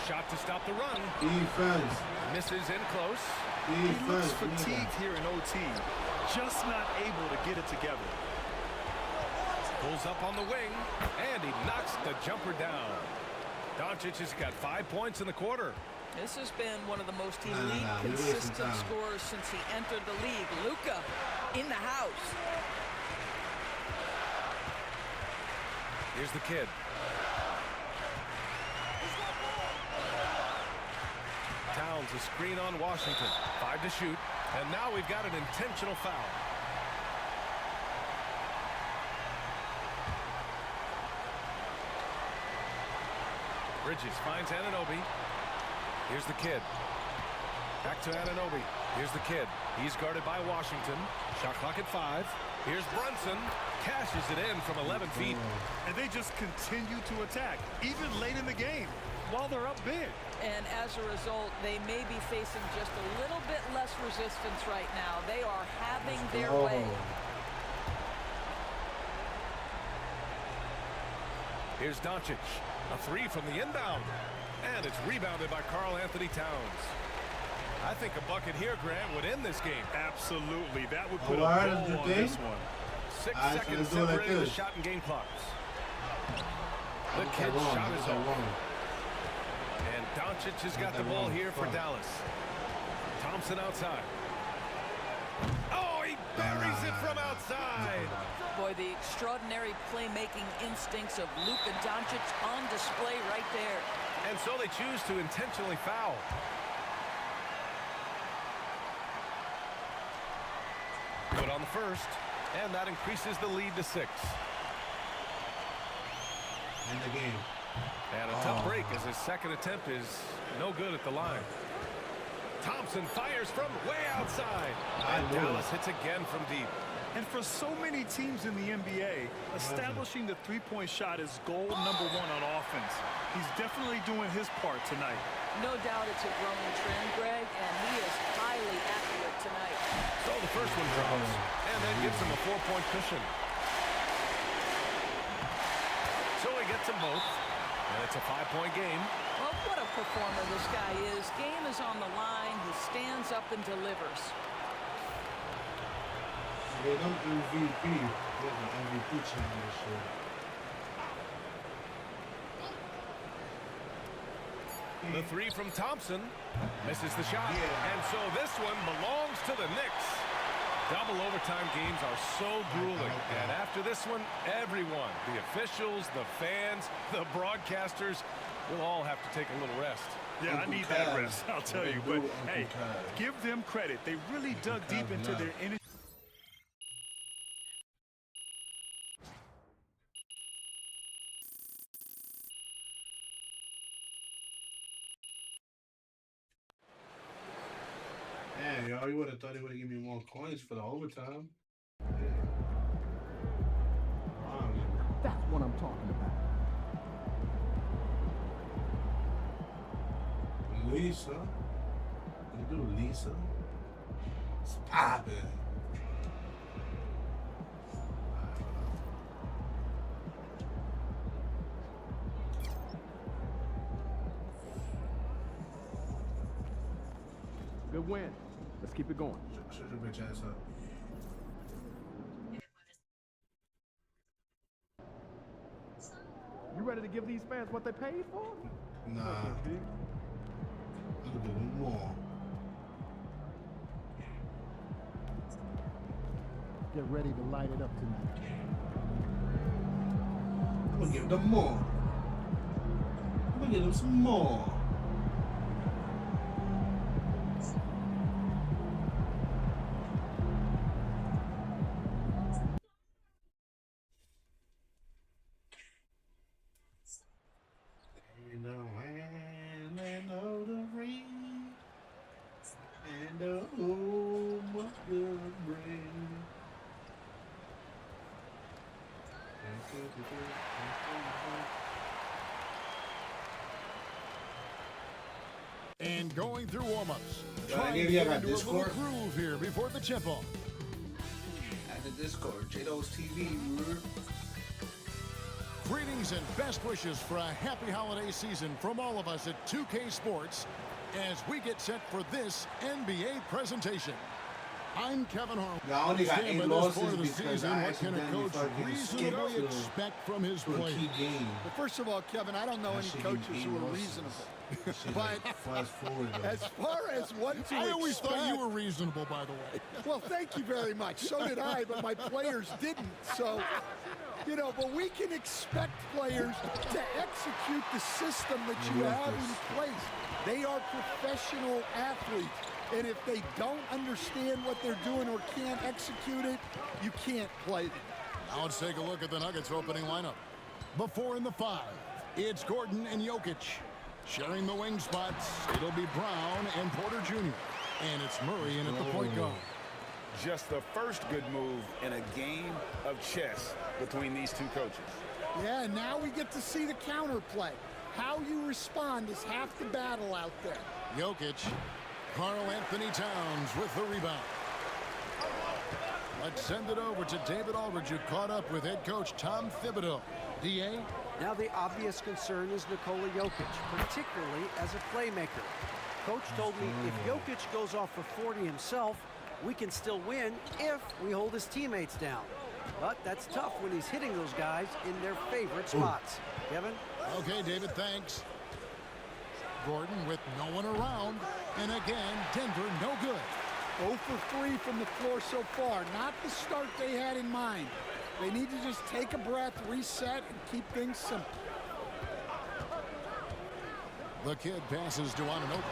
Shot to stop the run. Defense. Misses in close. He looks fatigued here in OT. Just not able to get it together. Pulls up on the wing. And he knocks the jumper down. Doncic has got 5 points in the quarter. This has been one of the most elite, consistent scorers since he entered the league. Luka in the house. Here's the kid. Towns a screen on Washington. 5 to shoot. And now we've got an intentional foul. Bridges finds Anunoby. Here's the kid. Back to Anunoby. Here's the kid. He's guarded by Washington. Shot clock at 5. Here's Brunson. Cashes it in from 11 feet. And they just continue to attack, even late in the game, while they're up big. And as a result, they may be facing just a little bit less resistance right now. They are having their way. Here's Doncic. A 3 from the inbound. And it's rebounded by Karl Anthony Towns. I think a bucket here, Grant, would end this game. Absolutely. That would put a bow on this one. 6 seconds separating the shot and game clocks. The kid's shot is off. And Doncic has got the ball here for Dallas. Thompson outside. Oh, he buries it from outside. Boy, the extraordinary playmaking instincts of Luka Doncic on display right there. And so they choose to intentionally foul. Good on the first, and that increases the lead to 6. In the game. And a tough break as his second attempt is no good at the line. Thompson fires from way outside. And Dallas hits again from deep. And for so many teams in the NBA, establishing the three-point shot is goal number 1 on offense. He's definitely doing his part tonight. No doubt it's a growing trend, Greg, and he is highly accurate tonight. So the first one drops, and then gives him a 4-point cushion. So he gets them both, and it's a 5-point game. Well, what a performer this guy is. Game is on the line. He stands up and delivers. Yeah, them MVP. They're the MVP championship. The 3 from Thompson misses the shot. And so this one belongs to the Knicks. Double overtime games are so grueling. And after this one, everyone, the officials, the fans, the broadcasters, will all have to take a little rest. Yeah, I need that rest, I'll tell you. But, hey, give them credit. They really dug deep into their energy. Man, y'all, you would have thought they would have given me more coins for the overtime. That's what I'm talking about. Lisa. You do Lisa. It's poppin'. Good win. Let's keep it going. Shut your bitch ass up. You ready to give these fans what they paid for? Nah. I'll give them more. Get ready to light it up tonight. I'm gonna give them more. I'm gonna give them some more. And going through warm-ups. I Trying to gave get you into a little Discord. groove here before the tip-off. At the Discord, J-Do's TV, remember? Greetings and best wishes for a happy holiday season from all of us at 2K Sports as we get set for this NBA presentation. I'm Kevin Harlan. I only got 8 losses because season, I what can a accidentally coach fucking reasonably skipped expect from his to a players? key game. Well, first of all, Kevin, I don't know any coaches who are reasonable. But fast forward, as far as what to I always thought you expect- were reasonable, by the way. Well, thank you very much. So did I, but my players didn't. So, you know, but we can expect players to execute the system that you have in place. They are professional athletes. And if they don't understand what they're doing or can't execute it, you can't play them. Now let's take a look at the Nuggets opening lineup. Before in the 5, it's Gordon and Jokic. Sharing the wing spots, it'll be Brown and Porter Jr. And it's Murray in at the point guard. Just the first good move in a game of chess between these two coaches. Yeah, now we get to see the counterplay. How you respond is half the battle out there. Jokic, Karl Anthony Towns with the rebound. Let's send it over to David Aldridge, who caught up with head coach Tom Thibodeau. D.A.? Now the obvious concern is Nikola Jokic, particularly as a playmaker. Coach told me if Jokic goes off for 40 himself, we can still win if we hold his teammates down. But that's tough when he's hitting those guys in their favorite spots. Kevin? Okay, David, thanks. Gordon with no one around. And again, Denver no good. 0 for 3 from the floor so far. Not the start they had in mind. They need to just take a breath, reset, and keep things simple. The kid passes to Anunoby.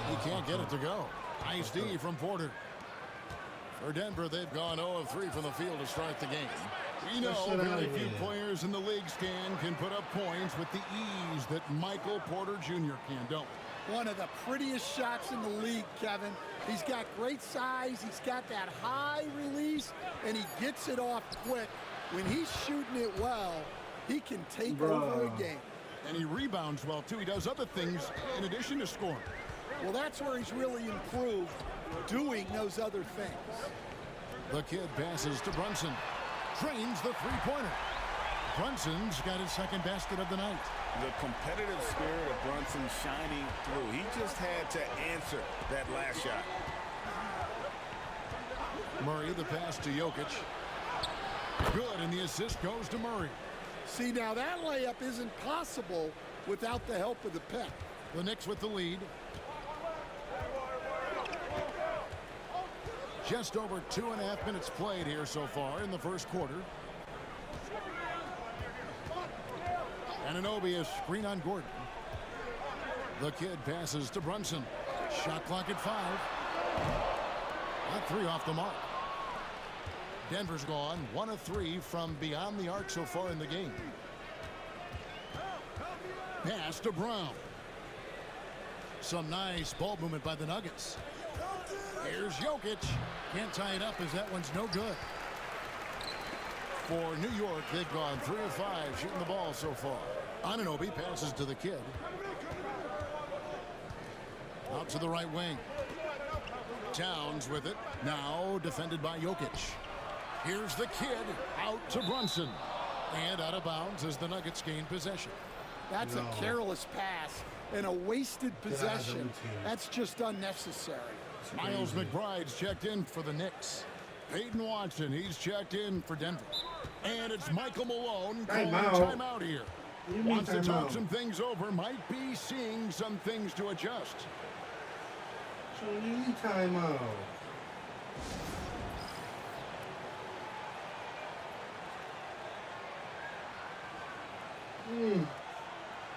He can't get it to go. Nice D from Porter. For Denver, they've gone 0 of 3 from the field to start the game. We know very few players in the league can put up points with the ease that Michael Porter Jr. don't. One of the prettiest shots in the league, Kevin. He's got great size, he's got that high release, and he gets it off quick. When he's shooting it well, he can take over a game. And he rebounds well, too. He does other things in addition to scoring. Well, that's where he's really improved, doing those other things. The kid passes to Brunson. Drains the three-pointer. Brunson's got his second basket of the night. The competitive spirit of Brunson shining through. He just had to answer that last shot. Murray, the pass to Jokic. Good, and the assist goes to Murray. See, now that layup isn't possible without the help of the pick. The Knicks with the lead. Just over 2.5 minutes played here so far in the first quarter. Anunoby is screen on Gordon. The kid passes to Brunson. Shot clock at 5. Not 3 off the mark. Denver's gone 1 of 3 from beyond the arc so far in the game. Pass to Brown. Some nice ball movement by the Nuggets. Here's Jokic. Can't tie it up as that one's no good. For New York, they've gone 3 of 5 shooting the ball so far. Anunoby passes to the kid. Out to the right wing. Towns with it. Now defended by Jokic. Here's the kid out to Brunson. And out of bounds as the Nuggets gain possession. That's a careless pass and a wasted possession. That's just unnecessary. Miles McBride's checked in for the Knicks. Peyton Watson, he's checked in for Denver. And it's Michael Malone calling timeout here. Wants to talk some things over, might be seeing some things to adjust. So you need timeout.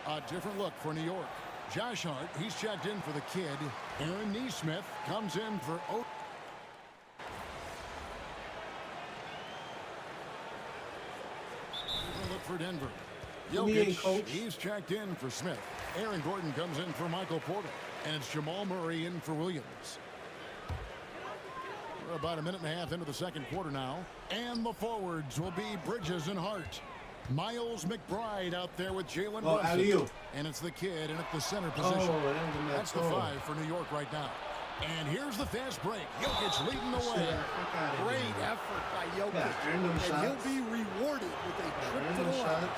A different look for New York. Josh Hart, he's checked in for the kid. Aaron Nesmith comes in for look for Denver. Jokic, he's checked in for Smith. Aaron Gordon comes in for Michael Porter. And it's Jamal Murray in for Williams. We're about 1.5 minutes into the second quarter now. And the forwards will be Bridges and Hart. Miles McBride out there with Jalen Brunson. And it's the kid in at the center position. That's the 5 for New York right now. And here's the fast break. Jokic leading the way. Great effort by Jokic. And he'll be rewarded with a trip to the line.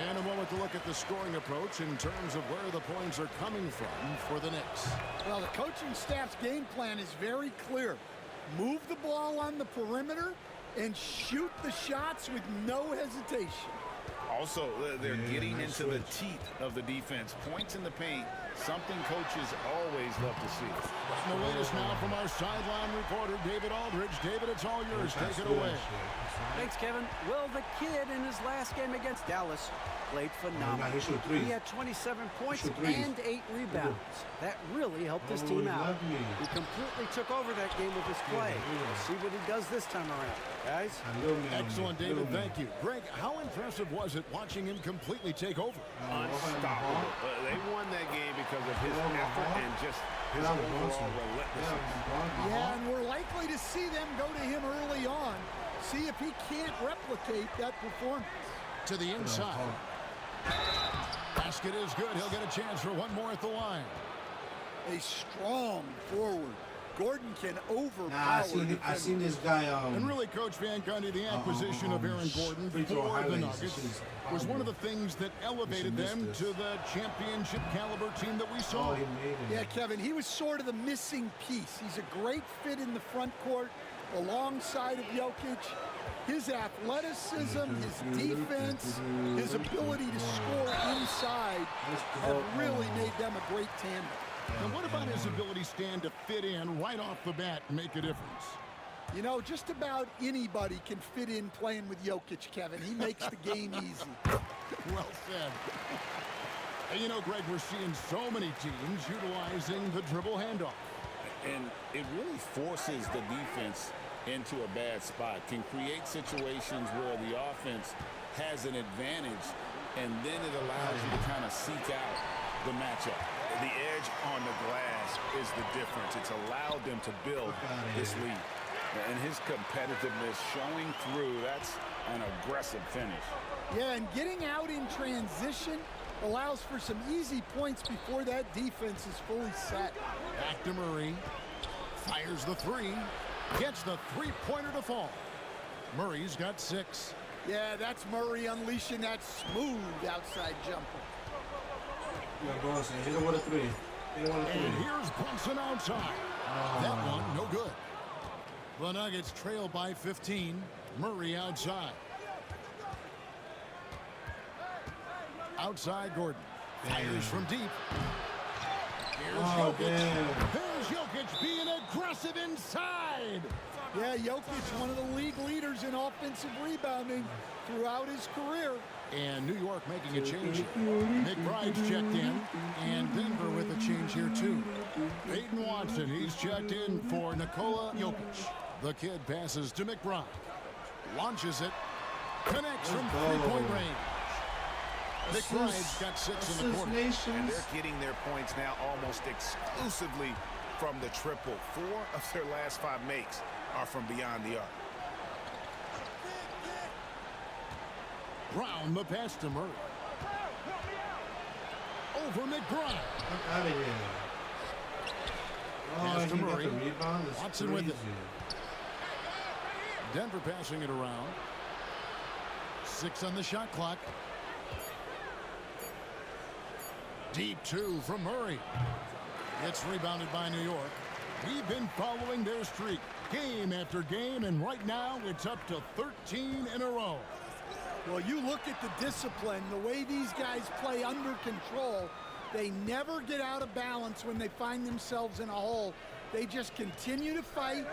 And a moment to look at the scoring approach in terms of where the points are coming from for the Knicks. Well, the coaching staff's game plan is very clear. Move the ball on the perimeter and shoot the shots with no hesitation. Also, they're getting into the teeth of the defense. Points in the paint Something coaches always love to see. The latest now from our sideline reporter, David Aldridge. David, it's all yours. Take it away. Thanks, Kevin. Well, the kid in his last game against Dallas played phenomenal. He had 27 points and 8 rebounds. That really helped his team out. He completely took over that game with his play. We'll see what he does this time around. Guys? Excellent, David. Thank you. Greg, how impressive was it watching him completely take over? Unstoppable. They won that game because of his effort and just his overall relentlessness. Yeah, and we're likely to see them go to him early on. See if he can't replicate that performance. To the inside. Basket is good. He'll get a chance for one more at the line. A strong forward. Gordon can overpower. I seen this guy. And really, Coach Van Gundy, the acquisition of Aaron Gordon for the Nuggets was one of the things that elevated them to the championship caliber team that we saw. Yeah, Kevin, he was sort of the missing piece. He's a great fit in the front court alongside of Jokic. His athleticism, his defense, his ability to score inside have really made them a great tandem. And what about his ability, Stan, to fit in right off the bat and make a difference? You know, just about anybody can fit in playing with Jokic, Kevin. He makes the game easy. Well said. And you know, Greg, we're seeing so many teams utilizing the dribble handoff. And it really forces the defense into a bad spot, can create situations where the offense has an advantage, and then it allows you to kind of seek out the matchup. The edge on the glass is the difference. It's allowed them to build this lead. And his competitiveness showing through, that's an aggressive finish. Yeah, and getting out in transition allows for some easy points before that defense is fully set. Back to Murray. Fires the three. Gets the three-pointer to fall. Murray's got 6. Yeah, that's Murray unleashing that smooth outside jumper. Hit him with a 3. And here's Brunson outside. That one, no good. The Nuggets trail by 15. Murray outside. Outside Gordon. Fires from deep. Here's Jokic. There's Jokic being aggressive inside. Yeah, Jokic, one of the league leaders in offensive rebounding throughout his career. And New York making a change. McBride's checked in, and Denver with a change here too. Peyton Watson, he's checked in for Nikola Jokic. The kid passes to McBride. Launches it. Connects from three-point range. McBride's got 6 in the quarter. And they're getting their points now almost exclusively from the triple. 4 of their last 5 makes are from beyond the arc. Brown, the pass to Murray. Over McBride. Out of here. Pass to Murray. Watson Watson with it. Denver passing it around. 6 on the shot clock. Deep 2 from Murray. It's rebounded by New York. We've been following their streak game after game, and right now it's up to 13 in a row. Well, you look at the discipline, the way these guys play under control. They never get out of balance when they find themselves in a hole. They just continue to fight,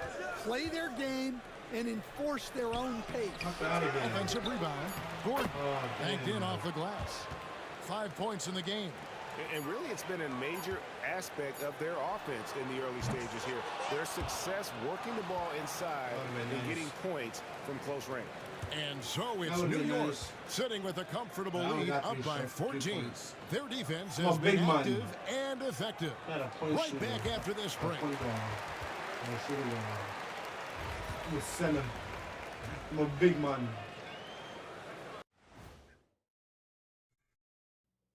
play their game, and enforce their own pace. Offensive rebound. Gordon banked in off the glass. 5 points in the game. And really, it's been a major aspect of their offense in the early stages here. Their success working the ball inside and getting points from close range. And so it's New York sitting with a comfortable lead up by 14. Their defense has been active and effective. Right back after this break. I'm a big man.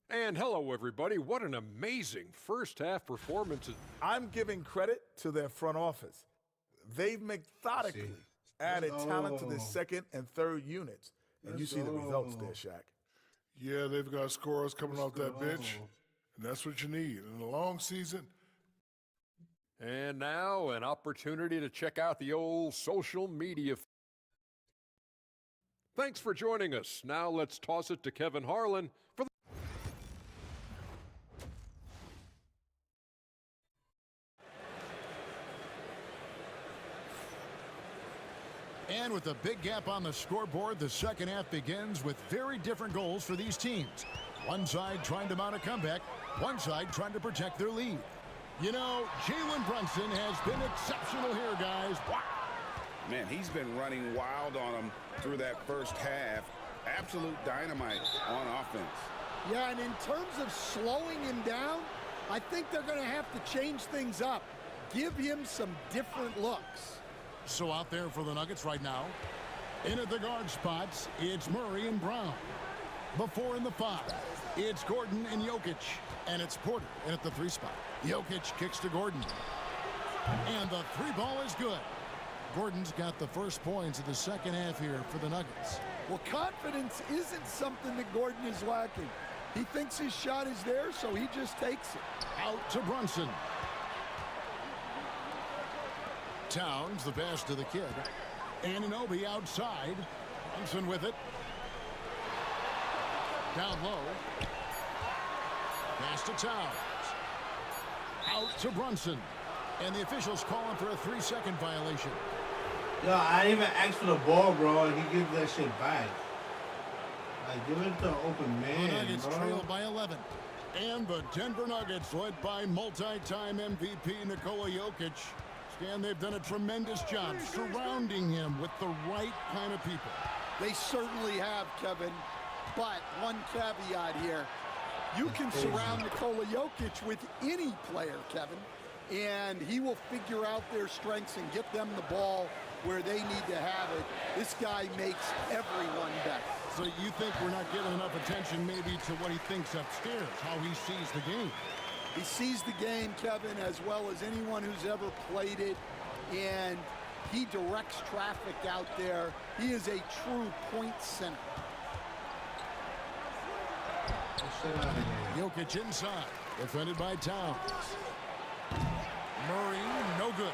And hello, everybody. What an amazing first-half performance. I'm giving credit to their front office. They've methodically added talent to the second and third units. And you see the results there, Shaq. Yeah, they've got scorers coming off that bench, and that's what you need. In a long season. And now an opportunity to check out the old social media. Thanks for joining us. Now let's toss it to Kevin Harlan for the And with a big gap on the scoreboard, the second half begins with very different goals for these teams. One side trying to mount a comeback, one side trying to protect their lead. You know, Jalen Brunson has been exceptional here, guys. Wow. Man, he's been running wild on them through that first half. Absolute dynamite on offense. Yeah, and in terms of slowing him down, I think they're going to have to change things up. Give him some different looks. So out there for the Nuggets right now, in at the guard spots, it's Murray and Brown. Before in the 5, it's Gordon and Jokic. And it's Porter in at the 3 spot. Jokic kicks to Gordon. And the 3 ball is good. Gordon's got the first points of the second half here for the Nuggets. Well, confidence isn't something that Gordon is lacking. He thinks his shot is there, so he just takes it. Out to Brunson. Towns, the pass to the kid. Anunoby outside. Brunson with it. Down low. Pass to Towns. Out to Brunson. And the officials calling for a 3-second violation. Yo, I didn't even ask for the ball, bro, and he gives that shit back. Like, give it to an open man, The Nuggets bro. trail by 11. And the Denver Nuggets, led by multi-time MVP Nikola Jokic. Stan, they've done a tremendous job surrounding him with the right kind of people. They certainly have, Kevin. But one caveat here. You can surround Nikola Jokic with any player, Kevin, and he will figure out their strengths and get them the ball where they need to have it. This guy makes everyone better. So you think we're not giving enough attention maybe to what he thinks upstairs, how he sees the game? He sees the game, Kevin, as well as anyone who's ever played it, and he directs traffic out there. He is a true point center. Jokic inside, defended by Towns. Murray, no good.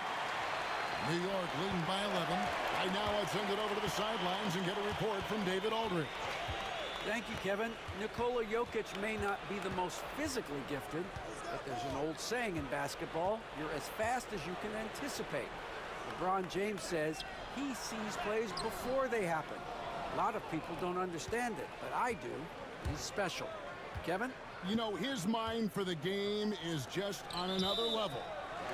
New York leading by 11. Right now, I'll send it over to the sidelines and get a report from David Aldridge. Thank you, Kevin. Nikola Jokic may not be the most physically gifted, but there's an old saying in basketball, you're as fast as you can anticipate. LeBron James says he sees plays before they happen. A lot of people don't understand it, but I do. He's special. Kevin? You know, his mind for the game is just on another level.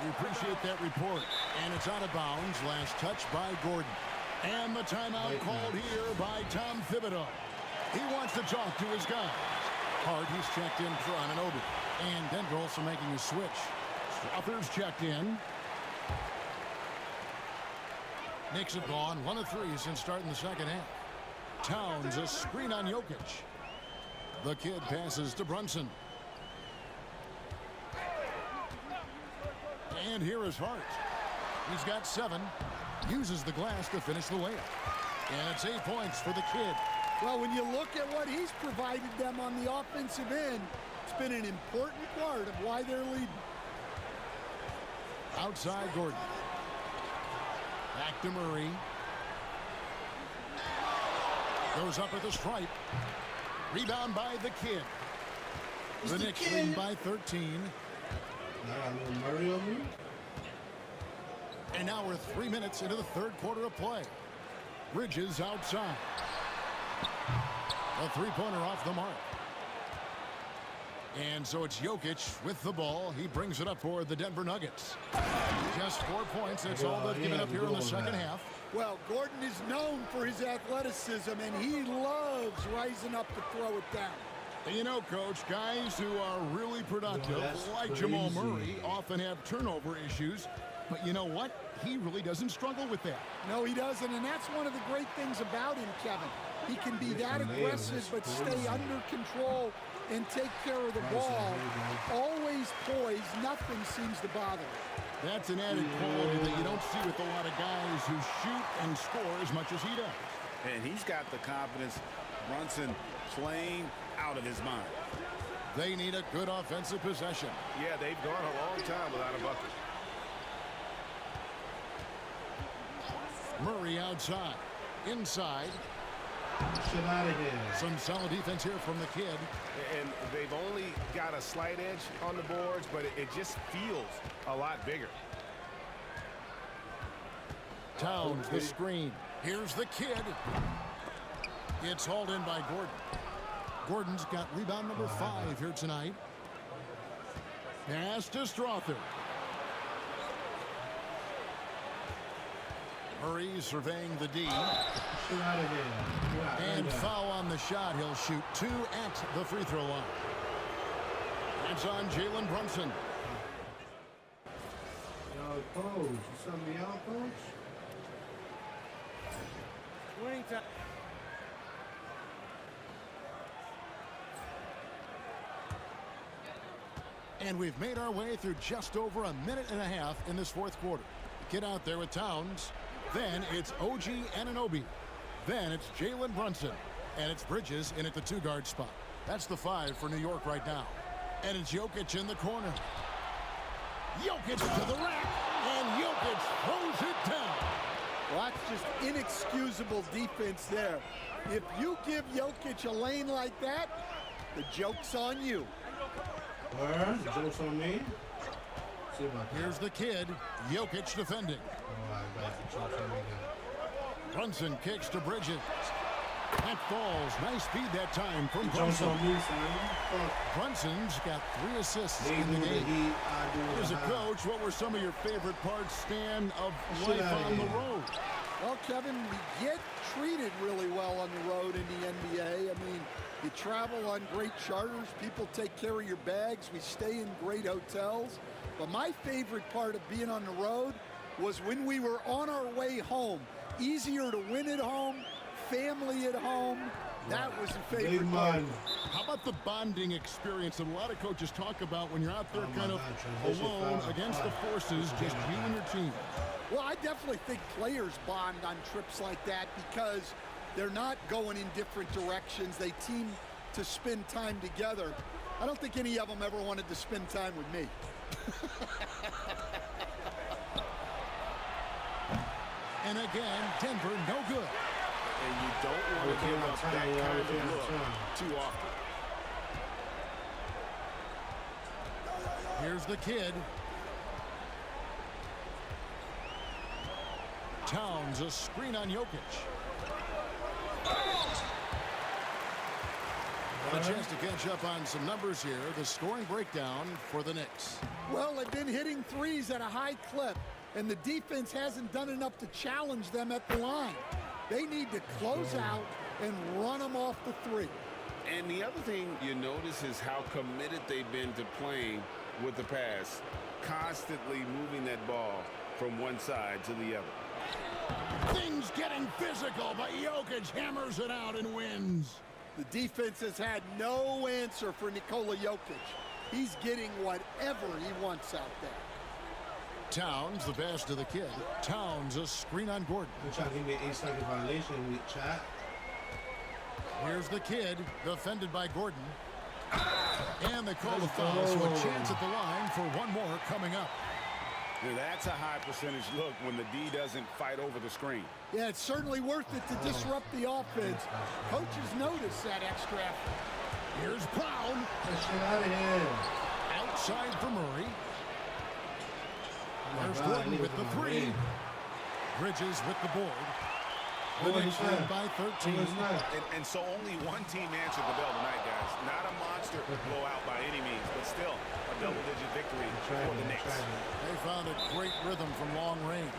We appreciate that report. And it's out of bounds. Last touch by Gordon. And the timeout called here by Tom Thibodeau. He wants to talk to his guys. Hart, he's checked in for Anunoby. And Denver also making a switch. Struthers checked in. Knicks have gone 1 of 3 since starting the second half. Towns, a screen on Jokic. The kid passes to Brunson. And here is Hart. He's got 7. Uses the glass to finish the layup. And it's 8 points for the kid. Well, when you look at what he's provided them on the offensive end, it's been an important part of why they're leading. Outside Gordon. Back to Murray. Goes up at the stripe. Rebound by the kid. The Knicks lead by 13. Murray over me. And now we're 3 minutes into the third quarter of play. Bridges outside. A three-pointer off the mark. And so it's Jokic with the ball. He brings it up for the Denver Nuggets. Just 4 points. That's all they've given up here in the second half. Well, Gordon is known for his athleticism, and he loves rising up to throw it down. You know, Coach, guys who are really productive, like Jamal Murray, often have turnover issues. But you know what? He really doesn't struggle with that. No, he doesn't, and that's one of the great things about him, Kevin. He can be that aggressive but stay under control and take care of the ball. Always poised. Nothing seems to bother him. That's an added quality that you don't see with a lot of guys who shoot and score as much as he does. And he's got the confidence. Brunson playing out of his mind. They need a good offensive possession. Yeah, they've gone a long time without a bucket. Murray outside. Inside. Get out of here. Some solid defense here from the kid. And they've only got a slight edge on the boards, but it just feels a lot bigger. Towns, the screen. Here's the kid. It's hauled in by Gordon. Gordon's got rebound number 5 here tonight. Pass to Strother. Murray surveying the D. And foul on the shot. He'll shoot 2 at the free throw line. That's on Jalen Brunson. Yo, coach. You subbing me out, coach? Winning time. And we've made our way through just over a minute and a half in this fourth quarter. Get out there with Towns. Then it's OG Anunoby. Then it's Jalen Brunson. And it's Bridges in at the 2-guard spot. That's the 5 for New York right now. And it's Jokic in the corner. Jokic to the rack. And Jokic throws it down. Well, that's just inexcusable defense there. If you give Jokic a lane like that, the joke's on you. Where? The joke's on me? Here's the kid. Jokic defending. Oh, I got the joke's on me again. Brunson kicks to Bridges. That falls. Nice speed that time from Joke's Brunson. on me, son. Brunson's got 3 assists in the game. As a coach, what were some of your favorite parts, Stan, of life on the road? Well, Kevin, we get treated really well on the road in the NBA. I mean, you travel on great charters. People take care of your bags. We stay in great hotels. But my favorite part of being on the road was when we were on our way home. Easier to win at home, family at home. That was the favorite part. How about the bonding experience that a lot of coaches talk about when you're out there kind of alone against the forces, just you and your team? Well, I definitely think players bond on trips like that because they're not going in different directions. They team to spend time together. I don't think any of them ever wanted to spend time with me. And again, Denver no good. And you don't want to give up that kind of look too often. Here's the kid. Towns, a screen on Jokic. A chance to catch up on some numbers here. The scoring breakdown for the Knicks. Well, they've been hitting threes at a high clip, and the defense hasn't done enough to challenge them at the line. They need to close out and run them off the 3. And the other thing you notice is how committed they've been to playing with the pass, constantly moving that ball from one side to the other. Things getting physical, but Jokic hammers it out and wins. The defense has had no answer for Nikola Jokic. He's getting whatever he wants out there. Towns, the pass to the kid. Towns, a screen on Gordon. They're trying to give me an 8-second violation with chat. Here's the kid, defended by Gordon. And they call the foul, so a chance at the line for one more coming up. Now that's a high percentage look when the D doesn't fight over the screen. Yeah, it's certainly worth it to disrupt the offense. Coaches notice that extra effort. Here's Brown. Get shit out of here. Outside for Murray. There's Gordon with the 3. Bridges with the board. The Knicks lead by 13. And so only one team answered the bell tonight, guys. Not a monster blowout by any means, but still a double-digit victory for the Knicks. They found a great rhythm from long range.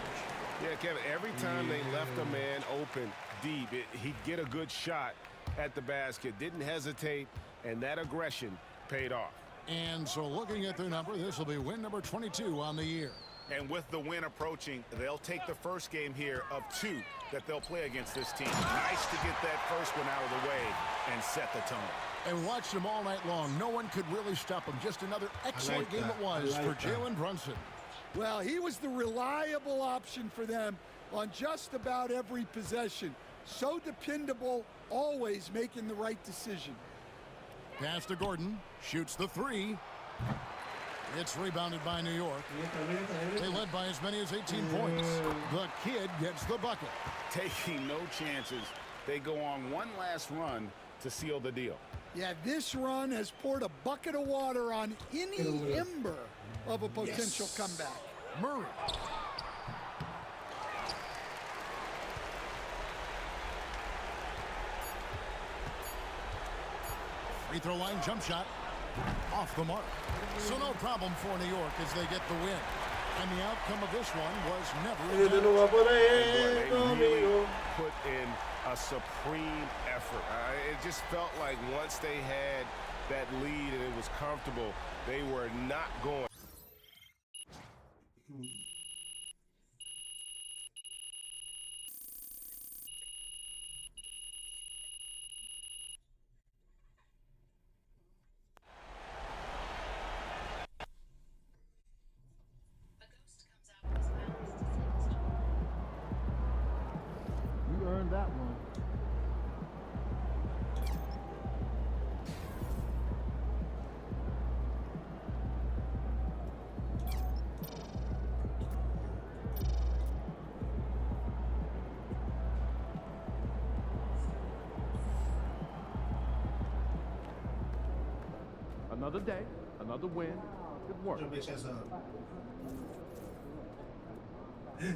Yeah, Kevin, every time they left a man open deep, he'd get a good shot at the basket. Didn't hesitate, and that aggression paid off. And so looking at their number, this will be win number 22 on the year. And with the win approaching, they'll take the first game here of 2 that they'll play against this team. Nice to get that first one out of the way and set the tone. And watch them all night long. No one could really stop them. Just another excellent game it was for Jalen Brunson. Well, he was the reliable option for them on just about every possession. So dependable, always making the right decision. Pass to Gordon. Shoots the 3. It's rebounded by New York. They led by as many as 18 points. The kid gets the bucket. Taking no chances. They go on one last run to seal the deal. Yeah, this run has poured a bucket of water on any ember of a potential comeback. Murray. Free throw line jump shot. Off the mark. So no problem for New York as they get the win. And the outcome of this one was never They really put in a supreme effort. It just felt like once they had that lead and it was comfortable, they were not going. You earned that one. Another day, another win. Good work. Shut your bitch ass up.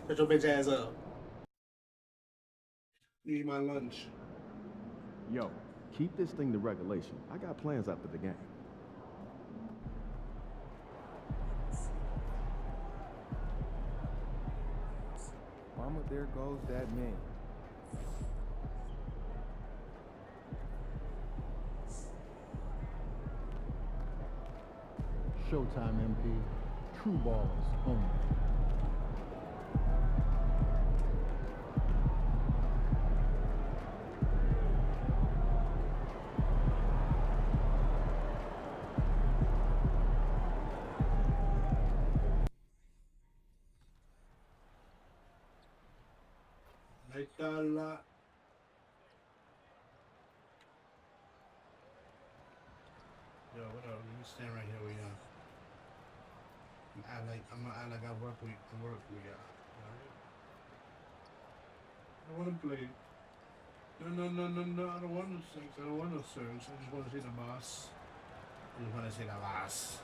Shut your bitch ass up. Need my lunch. Yo, keep this thing to regulation. I got plans after the game. Mama, there goes that man. Showtime, MP. True balls only. Ahí está la... Yo, what up? Let me stand right here with y'all. I'm gonna act like I work with y'all. Alright? I don't wanna play. No, I don't want no sex. I don't want no service. I just wanna see the boss. I just wanna see the boss.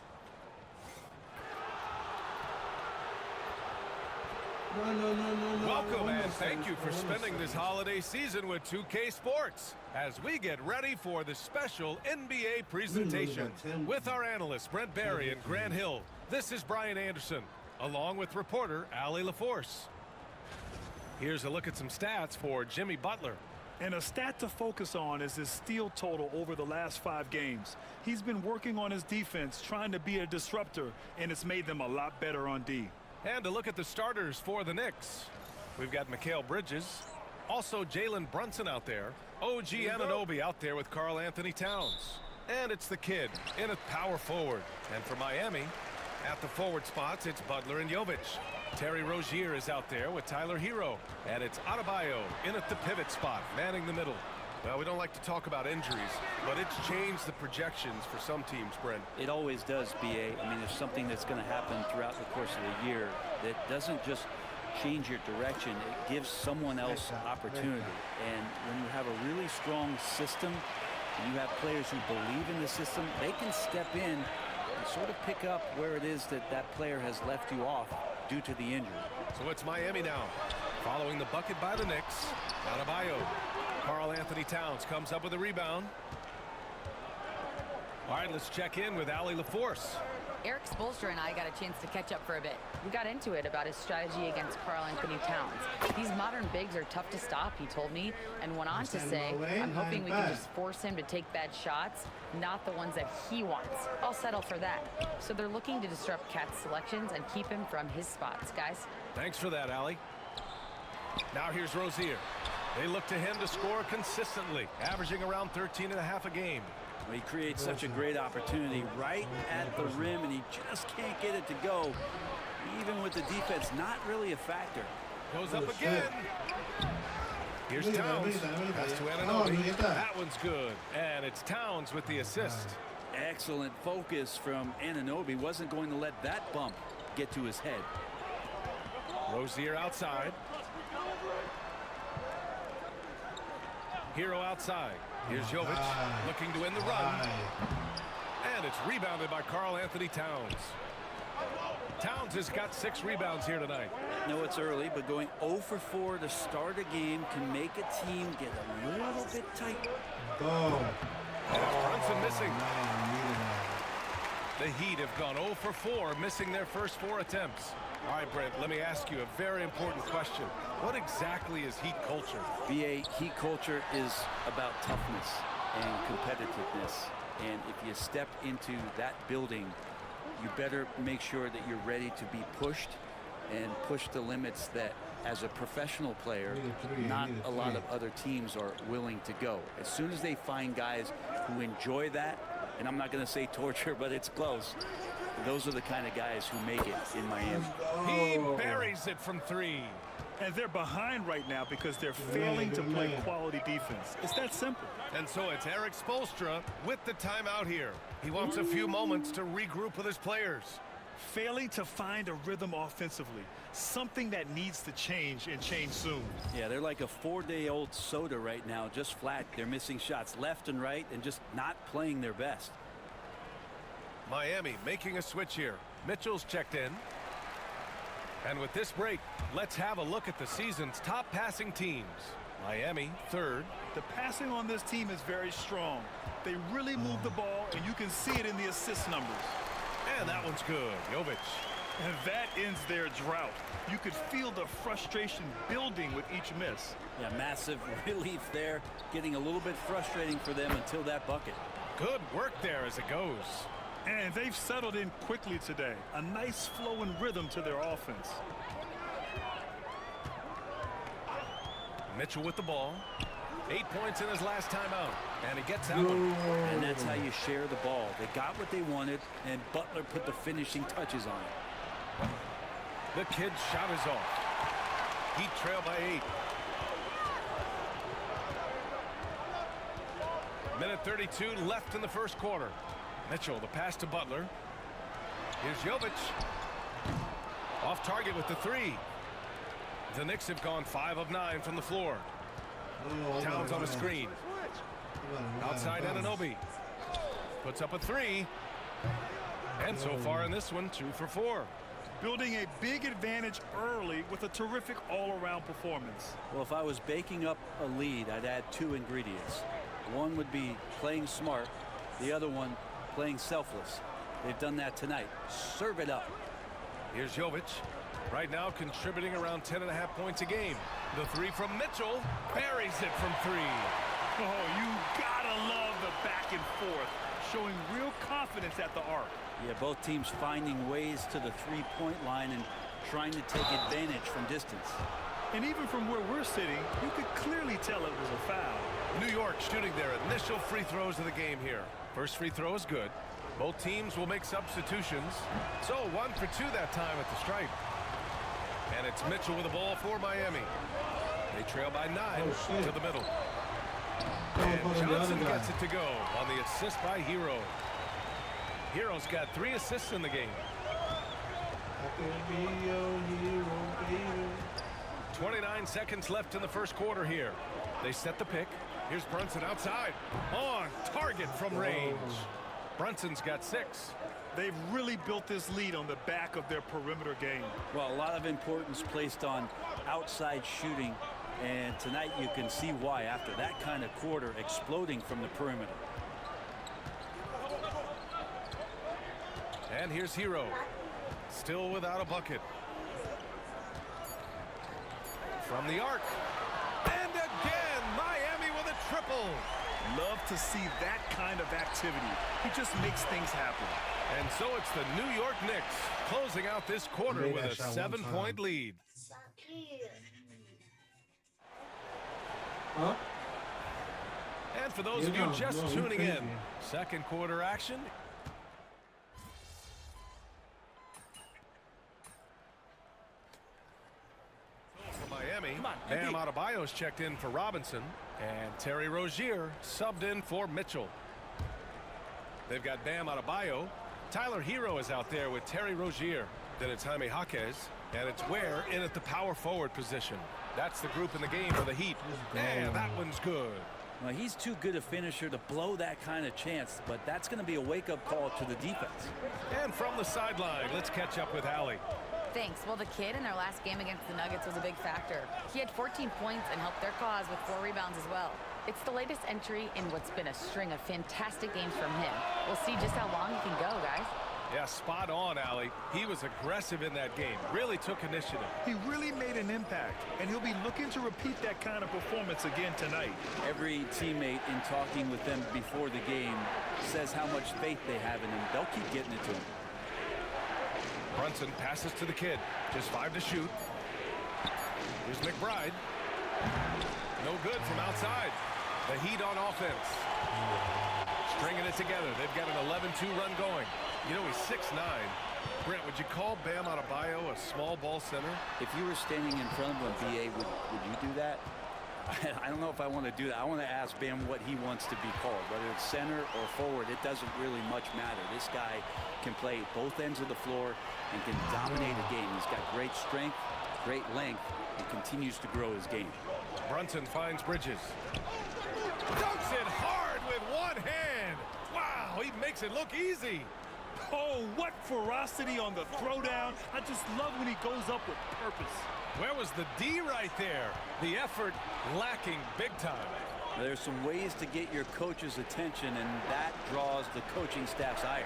No. Welcome and thank you for spending this holiday season with 2K Sports as we get ready for the special NBA presentation. With our analysts Brent Barry and Grant Hill, this is Brian Anderson, along with reporter Allie LaForce. Here's a look at some stats for Jimmy Butler. And a stat to focus on is his steal total over the last 5 games. He's been working on his defense, trying to be a disruptor, and it's made them a lot better on D. And to look at the starters for the Knicks, we've got Mikal Bridges, also Jalen Brunson out there, OG Anunoby out there with Karl Anthony Towns. And it's the kid in a power forward. And for Miami, at the forward spots, it's Butler and Jovic. Terry Rozier is out there with Tyler Hero. And it's Adebayo in at the pivot spot, manning the middle. Well, we don't like to talk about injuries, but it's changed the projections for some teams, Brent. It always does, B.A. I mean, there's something that's going to happen throughout the course of the year that doesn't just change your direction. It gives someone else opportunity. And when you have a really strong system, and you have players who believe in the system, they can step in and sort of pick up where it is that that player has left you off due to the injury. So it's Miami now, following the bucket by the Knicks. Adebayo. Karl Anthony Towns comes up with a rebound. All right, let's check in with Allie LaForce. Eric Spoelstra and I got a chance to catch up for a bit. We got into it about his strategy against Karl Anthony Towns. These modern bigs are tough to stop, he told me, and went on to say, I'm hoping we can just force him to take bad shots, not the ones that he wants. I'll settle for that. So they're looking to disrupt Cat's selections and keep him from his spots, guys. Thanks for that, Allie. Now here's Rozier. They look to him to score consistently, averaging around 13.5 a game. Well, he creates such a great opportunity right at the rim, and he just can't get it to go. Even with the defense, not really a factor. Goes up again. Here's Towns. Pass to Anunoby. That one's good. And it's Towns with the assist. Excellent focus from Anunoby. Wasn't going to let that bump get to his head. Rozier outside. Hero outside. Here's Jovic looking to win the run. And it's rebounded by Karl Anthony Towns. Towns has got 6 rebounds here tonight. No, it's early, but going 0 for 4 to start a game can make a team get a little bit tight. Boom. Brunson missing. The Heat have gone 0 for 4, missing their first 4 attempts. All right, Brent, let me ask you a very important question. What exactly is Heat culture? BA, Heat culture is about toughness and competitiveness. And if you step into that building, you better make sure that you're ready to be pushed and push the limits that, as a professional player, not a lot of other teams are willing to go. As soon as they find guys who enjoy that, and I'm not going to say torture, but it's close, those are the kind of guys who make it in Miami. He buries it from 3. And they're behind right now because they're failing to play quality defense. It's that simple. And so it's Eric Spoelstra with the timeout here. He wants a few moments to regroup with his players. Failing to find a rhythm offensively, something that needs to change and change soon. Yeah, they're like a 4-day-old soda right now, just flat. They're missing shots left and right and just not playing their best. Miami making a switch here. Mitchell's checked in. And with this break, let's have a look at the season's top passing teams. Miami, 3rd. The passing on this team is very strong. They really move the ball, and you can see it in the assist numbers. And that one's good. Jovic. And that ends their drought. You could feel the frustration building with each miss. Yeah, massive relief there. Getting a little bit frustrating for them until that bucket. Good work there as it goes. And they've settled in quickly today. A nice flow and rhythm to their offense. Mitchell with the ball. 8 points in his last timeout. And he gets that one. And that's how you share the ball. They got what they wanted, and Butler put the finishing touches on it. The kid's shot is off. Heat trail by 8. Minute 32 left in the first quarter. Mitchell, the pass to Butler. Here's Jovic. Off target with the 3. The Knicks have gone 5 of 9 from the floor. Towns on a screen. Outside Anunoby. Puts up a 3. And so far in this one, 2 for 4. Building a big advantage early with a terrific all-around performance. Well, if I was baking up a lead, I'd add 2 ingredients. One would be playing smart. The other one, playing selfless. They've done that tonight. Serve it up. Here's Jovic. Right now contributing around 10.5 points a game. The 3 from Mitchell. Buries it from 3. Oh, you gotta love the back and forth. Showing real confidence at the arc. Yeah, both teams finding ways to the 3-point line and trying to take advantage from distance. And even from where we're sitting, you could clearly tell it was a foul. New York shooting their initial free throws of the game here. First free throw is good. Both teams will make substitutions. So 1 for 2 that time at the stripe. And it's Mitchell with the ball for Miami. They trail by 9 to the middle. And Johnson gets it to go on the assist by Hero. Hero's got 3 assists in the game. 29 seconds left in the first quarter here. They set the pick. Here's Brunson outside. On target from range. Brunson's got 6. They've really built this lead on the back of their perimeter game. Well, a lot of importance placed on outside shooting. And tonight you can see why after that kind of quarter, exploding from the perimeter. And here's Hero. Still without a bucket. From the arc. And again, Miami with a triple. Love to see that kind of activity. He just makes things happen. And so it's the New York Knicks closing out this quarter with a 7-point lead. Huh? And for those of you just tuning in, second quarter action. For Miami, Bam Adebayo's checked in for Robinson, and Terry Rozier subbed in for Mitchell. They've got Bam Adebayo. Tyler Hero is out there with Terry Rozier. Then it's Jaime Jaquez, and it's Ware in at the power forward position. That's the group in the game for the Heat. And that one's good. Well, he's too good a finisher to blow that kind of chance, but that's going to be a wake-up call to the defense. And from the sideline, let's catch up with Allie. Thanks. Well, the kid in their last game against the Nuggets was a big factor. He had 14 points and helped their cause with 4 rebounds as well. It's the latest entry in what's been a string of fantastic games from him. We'll see just how long he can go, guys. Yeah, spot on, Allie. He was aggressive in that game. Really took initiative. He really made an impact, and he'll be looking to repeat that kind of performance again tonight. Every teammate in talking with them before the game says how much faith they have in him. They'll keep getting it to him. Brunson passes to the kid. Just 5 to shoot. Here's McBride. No good from outside. The Heat on offense. Stringing it together. They've got an 11-2 run going. You know, he's 6'9". Brent, would you call Bam Adebayo a small ball center? If you were standing in front of him, BA, would you do that? I don't know if I want to do that. I want to ask Bam what he wants to be called. Whether it's center or forward, it doesn't really much matter. This guy can play both ends of the floor and can dominate a game. He's got great strength, great length, and continues to grow his game. Brunson finds Bridges. Dunks it hard with one hand. Wow, he makes it look easy. Oh, what ferocity on the throwdown. I just love when he goes up with purpose. Where was the D right there? The effort lacking big time. There's some ways to get your coach's attention, and that draws the coaching staff's ire.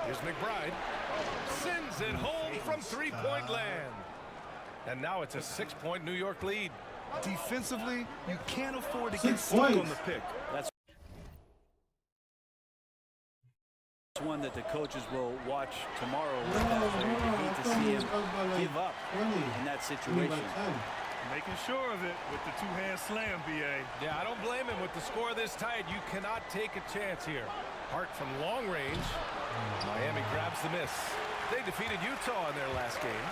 Here's McBride. Sends it home from three-point land. And now it's a 6-point New York lead. Defensively, you can't afford to get stuck on the pick. That's one that the coaches will watch tomorrow. You need to see him give up in that situation. Making sure of it with the two-hand slam, BA. Yeah, I don't blame him. With the score this tight, you cannot take a chance here. Hart from long range. Miami grabs the miss. They defeated Utah in their last game.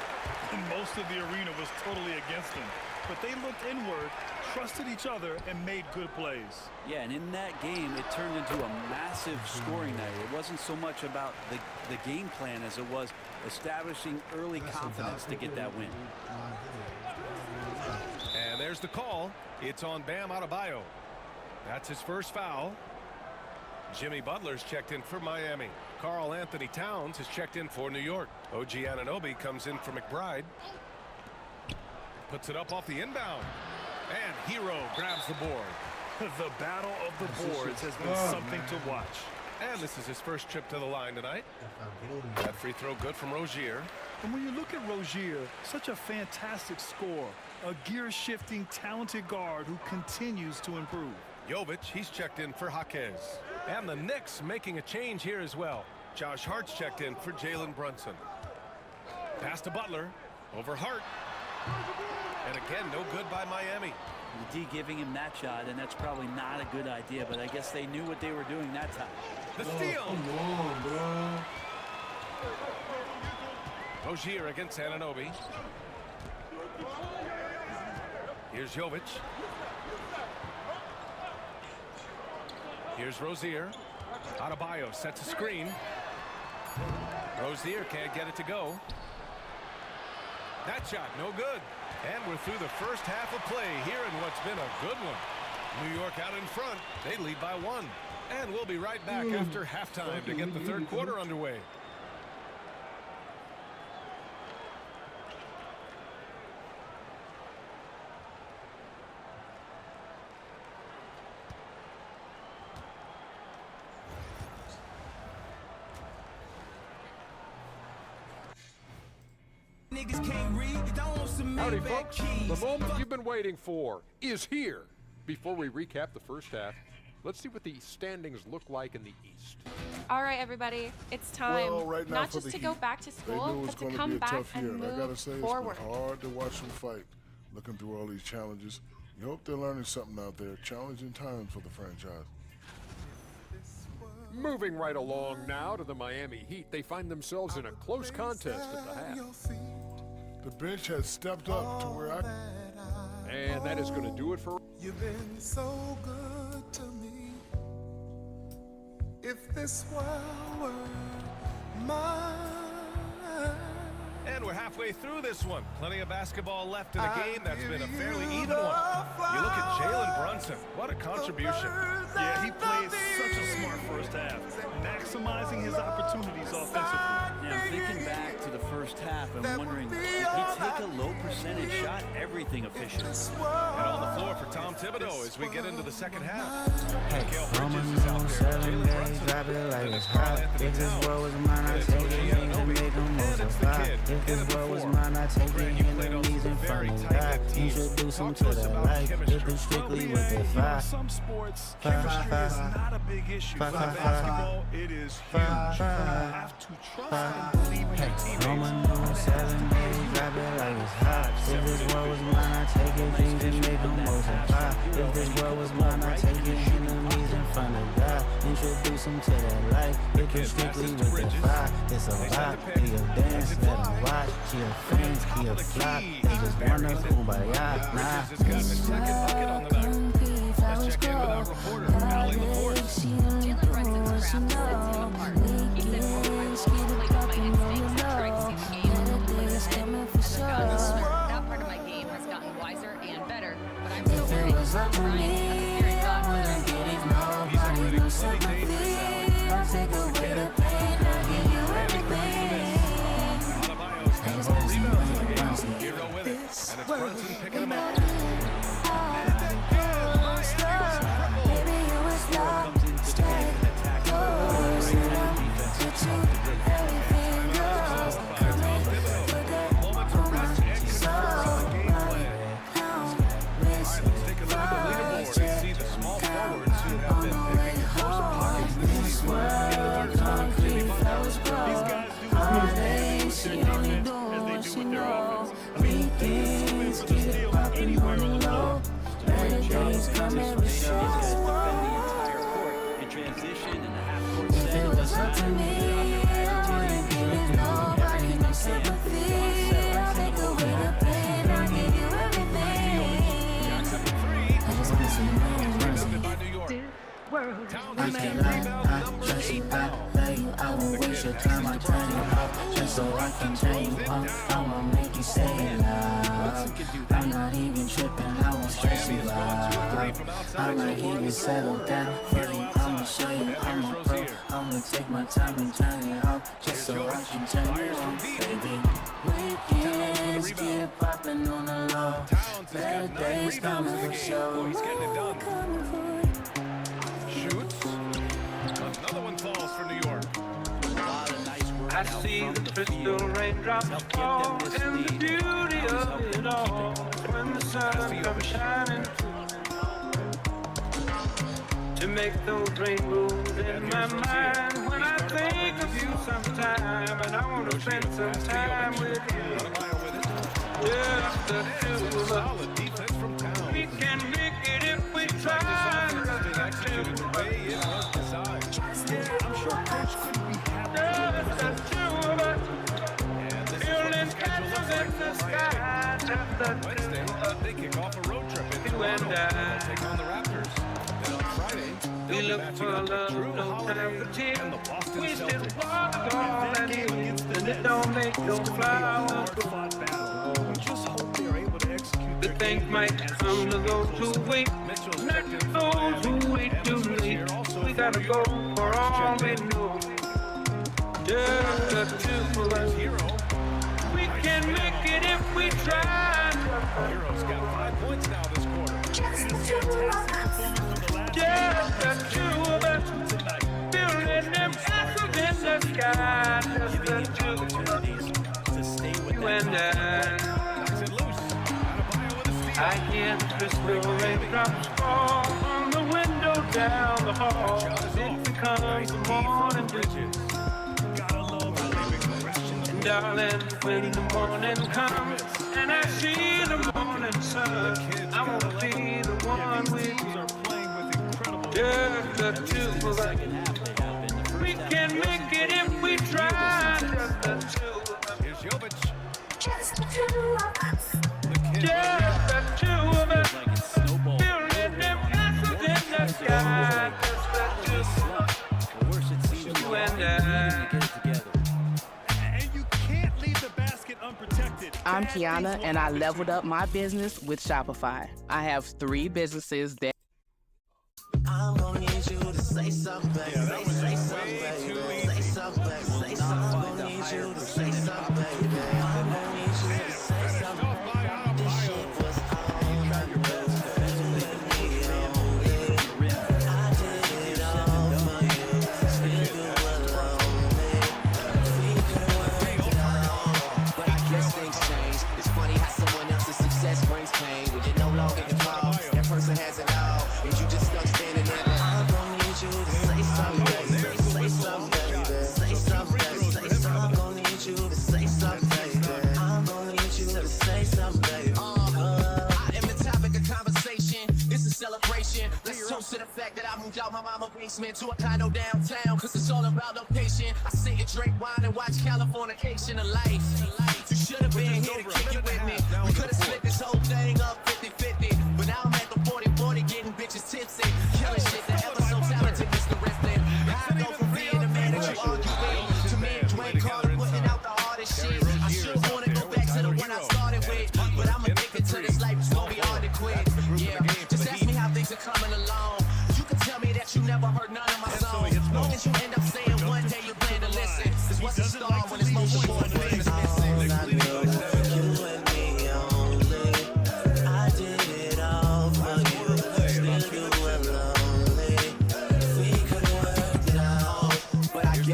And most of the arena was totally against them. But they looked inward, trusted each other, and made good plays. Yeah, and in that game, it turned into a massive scoring night. It wasn't so much about the game plan as it was establishing early confidence to get that win. And there's the call. It's on Bam Adebayo. That's his first foul. Jimmy Butler's checked in for Miami. Karl Anthony Towns has checked in for New York. OG Anunoby comes in for McBride. Puts it up off the inbound. And Hero grabs the board. The battle of the boards has been something to watch. And this is his first trip to the line tonight. That free throw good from Rozier. And when you look at Rozier, such a fantastic scorer. A gear-shifting, talented guard who continues to improve. Jovic, he's checked in for Jaquez. And the Knicks making a change here as well. Josh Hart's checked in for Jalen Brunson. Pass to Butler. Over Hart. And again, no good by Miami. The D giving him that shot, and that's probably not a good idea, but I guess they knew what they were doing that time. The steal. Come on, bro. Rozier against Anunoby. Here's Jovic. Here's Rozier. Adebayo sets a screen. Rozier can't get it to go. That shot, no good. And we're through the first half of play here in what's been a good one. New York out in front. They lead by 1. And we'll be right back after halftime to get the third quarter underway. Howdy, folks. The moment you've been waiting for is here. Before we recap the first half, let's see what the standings look like in the East. All right, everybody, it's time. Well, right now not for just the to Heat, go back to they school, knew it was but to going come be a back tough year. and I gotta move say, forward. it's been hard to watch them fight, looking through all these challenges. You hope they're learning something out there. Challenging times for the franchise. Moving right along now to the Miami Heat, they find themselves in a close contest at the half. The bench has stepped up to where And that is going to do it for... You've been so good to me. If this world were mine. And we're halfway through this one. Plenty of basketball left in a game that's been a fairly even one. You look at Jalen Brunson. What a contribution. Yeah, he played such a smart first half, maximizing his opportunities offensively. Yeah, I'm thinking back to the first half and wondering, did he take a low percentage shot? Everything efficient. And on the floor for Tom Thibodeau as we get into the second half. Hey, Roman on 7 days, drop it like it's hot. If this world was mine, I'd take it in and make them multiply. If this world was mine, I'd take it enemies in front of God. Introduce them to the light, if it's strictly with the fire. Some sports, chemistry is not a big issue. But basketball, it is huge. You have to trust and believe in your teammates. Roman on 7 days, drop it like it's hot. If this world was mine, I'd take it things and make them multiply. If this world was mine, I'd take it enemies in front of God. Introduce them to that light, if it's strictly with the fire. It's a vibe, he a dance, let him watch. She a fan, he a flop. They just wanna kumbaya, nah. Let's check in with our reporter, Allie Laporte. Jalen Brunson perhaps set the team apart. He said more that part of my game has gotten wiser and better, but I'm still learning. Ryan, that's a scary thought for their team. Hero with it, and it's Brunson picking him up. I won't waste your time, I turn you up just so I can turn you up. I'ma make you say it loud. I'm not even tripping, I won't stress you out. I'ma keep you settled down for you. I'ma show you I'm a pro. I'ma take my time and turn it up just so I can turn you on, baby. Weekends get popping on the low. Better days coming for sure. Another one falls for New York. I see the crystal raindrops fall and the beauty of it all when the sun comes shining to make those rainbows in my mind. When I think of you sometime and I want to spend some time with you, just the two of us. We can make it if we try. I'm sure Coach couldn't be happy. Just the two of us. Building castles in the sky. Just the two of us. They kick off a road trip in You and Toronto. I. Take on the Raptors. Then on Friday, We look for love, no time for tears. We still walk all that evening, and it don't make no flowers grow. Just hope they're able to execute The things might come to those who wait, not those who wait too late. We gotta go for all we know. Just the two of us. We can make it if we try. Hero's got 5 points now this quarter. Just the two of us. Building them castles in the sky. Just the two of us. You and I. I hear the crystal raindrops fall on the window down the hall. It becomes the morning dew. And darling, when the morning comes and I see the morning sun, I wanna be the one with you. Just the two of us. We can make it if we try. Just the two of us. Here's Jovic. Just the two of us. Just the two of us. Building them castles in the sky. Just the two of us. You and I. And you can't leave the basket unprotected. I'm Kiana, and I leveled up my business with Shopify. I have 3 businesses that I'm gonna need you to say something, baby. Say something, baby. Say something, baby. Say something. I'm gonna need you to say something, baby. I'm gonna need you to say something. This shit was all I knew. Has it all, and you just stuck standing there. I'm gonna need you to say something, baby. Say something, baby. Say something, baby. Say something. I'm gonna need you to say something, baby. I'm gonna need you to say something, baby. I am the topic of conversation. It's a celebration. Let's toast to the fact that I moved out my mama's basement to a condo downtown. Cause it's all about location. I sit and drink wine and watch Californication of life. You should have been here to kick it with me. We could have split this whole thing up 50-50. But now I'm at the 40-40 getting bitches tipsy. Killing shit that ever so talented, Mr. Rifflin. I go from being the man that you argue with to me and Dwayne Carter putting out the hardest shit. I should wanna go back to the one I started with. But I'm addicted to this life, it's gonna be hard to quit. Yeah, just ask me how things are coming along. You can tell me that you never heard none of my songs. As long as you end up saying one day you plan to listen. Cause what's a star when it's most important thing is missing?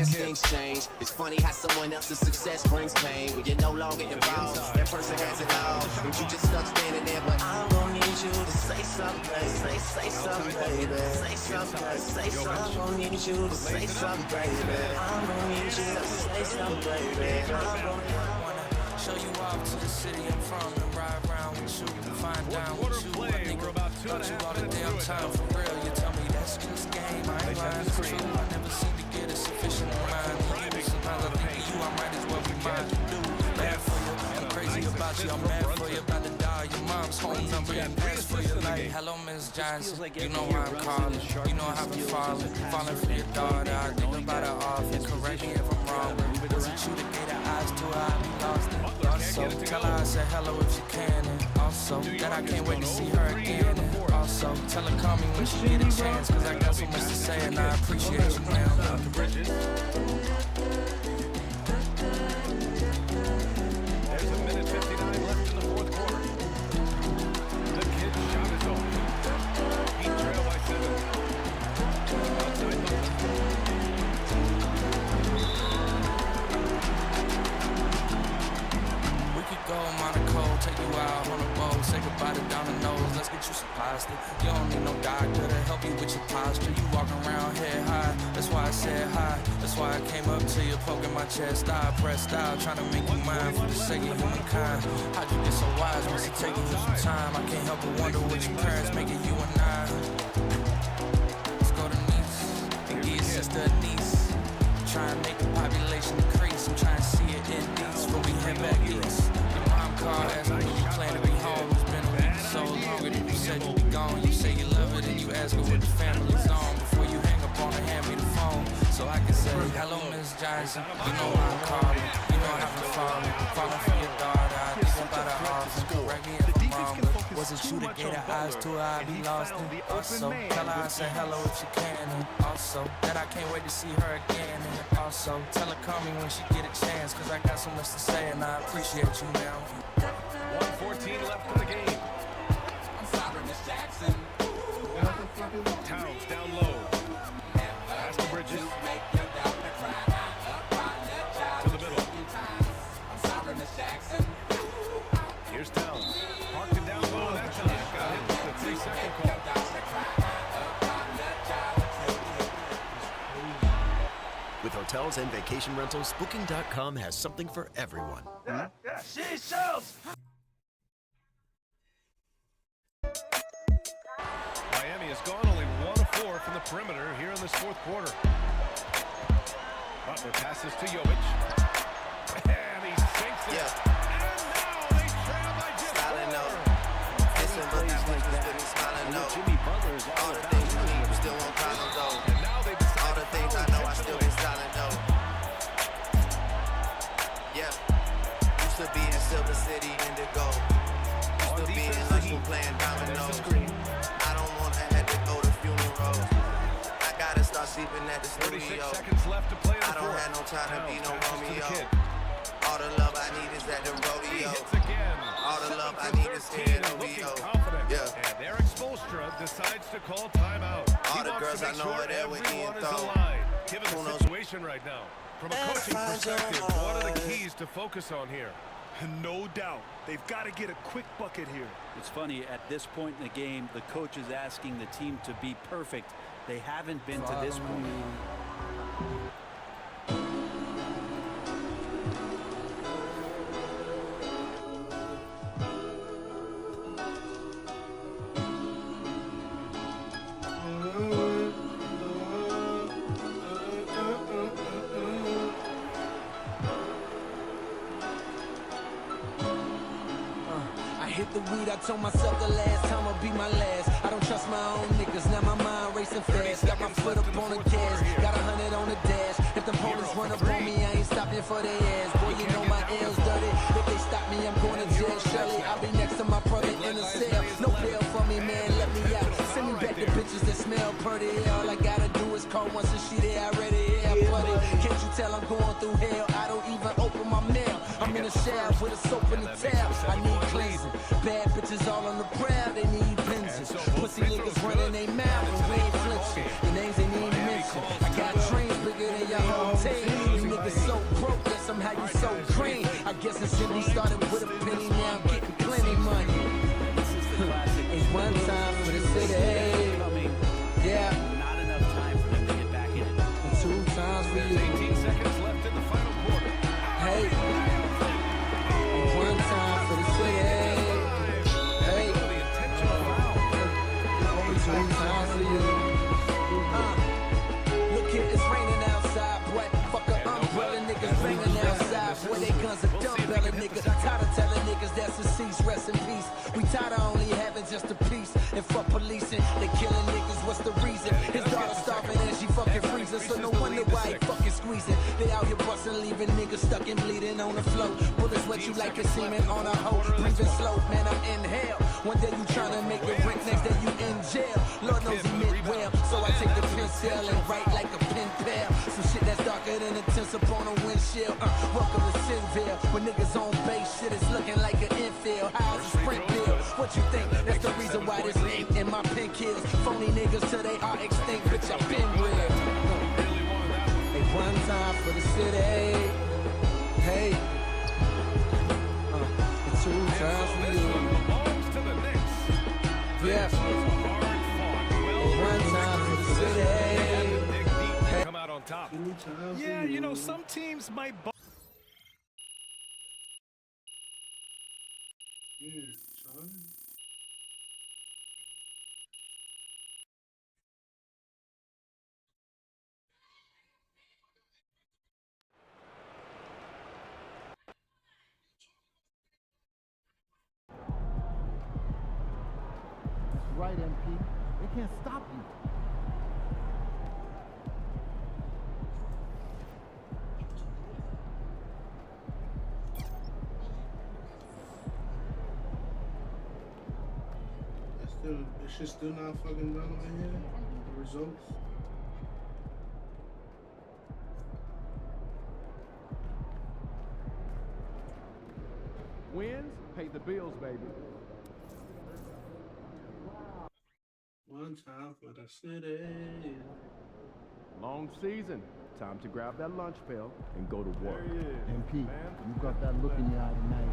Things change. It's funny how someone else's success brings pain when you're no longer involved. That person has it all, and you just stuck standing there. But I'm gonna need you to say something, say something, baby. Say something, say something. I'm gonna need you to say something, baby. I'm gonna need you to say something, baby. I'm gonna show you off to the city I'm from and ride around with you and find down with you. I think about you all the damn time for real. You tell me that's just game. I ain't lying, it's true. I never seem to get a sufficient amount of you. Sometimes I think of you, I might as well be mine to do. Bad for you, I'm crazy about you, I'm mad for you. About to die, your mom's home number and ask for you. Like, hello, Miss Johnson, you know why I'm calling. You know how I'm falling for your daughter. I think about her often, correct me if I'm wrong. Was it you that gave the eyes to her? I be lost in. Also, tell her I said hello if she can. And also, that I can't wait to see her again. And also, tell her call me when she get a chance. Cause I got so much to say and I appreciate you now. There's a minute 59 left in the fourth quarter. The kid's shot is open. He trailed by 7. Outside Go Monaco, take you out on a boat, say goodbye to down the nose, let's get you some plastic. You don't need no doctor to help you with your posture. You walking around head high, that's why I said hi. That's why I came up to you, poking my chest, I pressed out, trying to make you mine for the sake of humankind. How'd you get so wise, must have taken you some time. I can't help but wonder what your parents making you and I. Let's go to Nice, and give your sister a niece. Try and make the population increase, I'm trying to see it in these before we head back east. Car asking when you plan to be home. It's been a week or so longer than you said you'd be gone. You say you love it and you ask her what the family's on. Before you hang up on her, hand me the phone so I can say, hello, Miss Johnson. You know why I'm calling. You know how I'm falling for your daughter. I think about her often. Correct me if I'm wrong, but was it you that gave her eyes to her? I be lost in. Also, tell her I said hello if she can. And also, that I can't wait to see her again. And also, tell her call me when she get a chance. Cause I got so much to say and I appreciate you now. 1:14 left in the game. I'm sorry, Miss Jackson. Towns down low. Pass to Bridges. To the middle. I'm sorry, Miss Jackson. Here's Towns. Parked it down low that time. Got hit with the 3-second call. With hotels and vacation rentals, Booking.com has something for everyone. She sells. Miami has gone only 1 of 4 from the perimeter here in this fourth quarter. Butler passes to Jovic. And he sinks it. Yeah. And now they trail by just 4. Listen, but these niggas didn't smile and know. Jimmy Butler's all the things you need, you still won't call them though. And now they decide all the things I know, I still been silent though. Yeah. Used to be in Silver City, Indigo. Used to be in Hustle playing dominoes. I don't want to have to go to funerals. I gotta start sleeping at the 36 studio. seconds left to play in the I don't fourth. have no time to be no Passes to the Romeo. kid. All the love I need is at the rodeo. Hits again. All the 7 love I for need is 13 here and at looking OVO. confident. Yeah. And Eric Spoelstra decides to call timeout. All He the wants girls to I make know sure are there with everyone Ian is Thone. aligned, given Who the knows? situation right now. From a coaching perspective, what are the keys to focus on here? No doubt. They've got to get a quick bucket here. It's funny, at this point in the game, the coach is asking the team to be perfect. They haven't been to this point. Hit the weed, I told myself the last time will be my last. I don't trust my own niggas, now my mind racing fast. Got my foot up on the gas, got 100 on the dash. If the police run up on me, I ain't stopping for their ass. Boy, you know my L's dirty. If they stop me, I'm going to jail. Shirley, I'll be next to my brother in the cell. No bail for me, man, let me out. Send me back the bitches that smell pretty. All I gotta do is call once and she there already. Yeah, buddy. Can't you tell I'm going through hell? I don't even open my mail. I'm in a shower with a soap and a towel. I need cleansing. Bad bitches all on the prowl, they need benches. Pussy niggas running they mouth and we ain't flinching. Your names ain't even mentioned. I got dreams bigger than your whole team. You niggas so broke, yet somehow you so green. I guess it simply started with a penny, now I'm getting plenty money. It's one time for the city. Yeah. Not enough time for them to get back in it. And 2 times for you. 18 seconds left in the final quarter. Hey. One time for the city. Hey. Two times for you. Look here, it's raining outside, boy. Fuck a umbrella, niggas banging outside. Boy, they guns are dumbbella, niggas. Tired of telling niggas that's a cease, rest in peace. We tired of only having just a piece. And fuck policing, they killing niggas, what's the reason? His daughter starving and she fucking freezing, so no wonder why he fucking squeezing. They out here busting, leaving niggas stuck and bleeding on the floor. Bullets wet you like a semen on a hoe. Breathing slow, man, I'm in hell. One day you tryna make it break, next day you in jail. Lord knows he meant well, so I take the pencil and write like a pen pal. Some shit that's darker than a tense upon a windshield. Welcome to Sinville, when niggas on base, shit is looking like an infield. How's a sprint bill? What you think? That's the reason why this ink in my pen kills. Phony niggas till they are extinct, bitch, I've been real. Hey, one time for the city. Hey. 2 times for you. Yeah. One time for the city. Hey. Come out on top. Yeah, you know, some teams might. Right, MP. They can't stop you. This shit still not fucking done over here. The results. Wins pay the bills, baby. One time for the city. Long season. Time to grab that lunch pail and go to work. MP, you got that look in your eye tonight.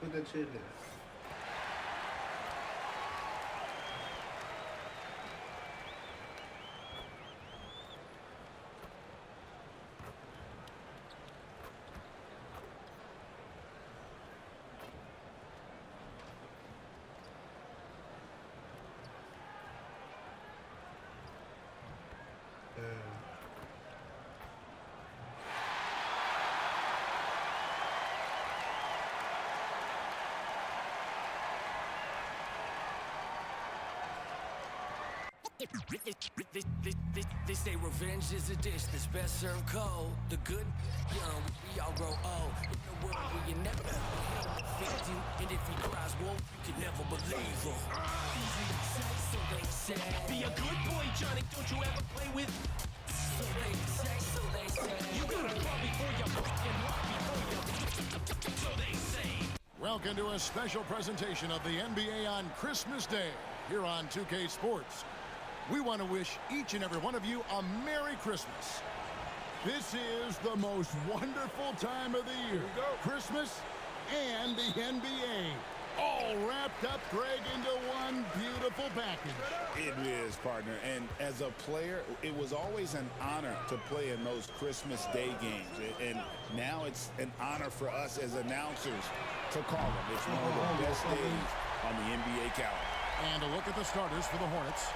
Put that shit there. They say revenge is a dish that's best served cold. The good, young, we all grow old. In a world where you never fit you, and if he cries wolf, you can never believe him. Easy to say, so they say. Be a good boy, Johnny. Don't you ever play with? So they say, so they say. You gotta crawl before you walk and walk before you. So they say. Welcome to a special presentation of the NBA on Christmas Day here on 2K Sports. We want to wish each and every one of you a Merry Christmas. This is the most wonderful time of the year. Christmas and the NBA. All wrapped up, Greg, into one beautiful package. It is, partner. And as a player, it was always an honor to play in those Christmas Day games. And now it's an honor for us as announcers to call them. It's one of the best days on the NBA calendar. And a look at the starters for the Hornets.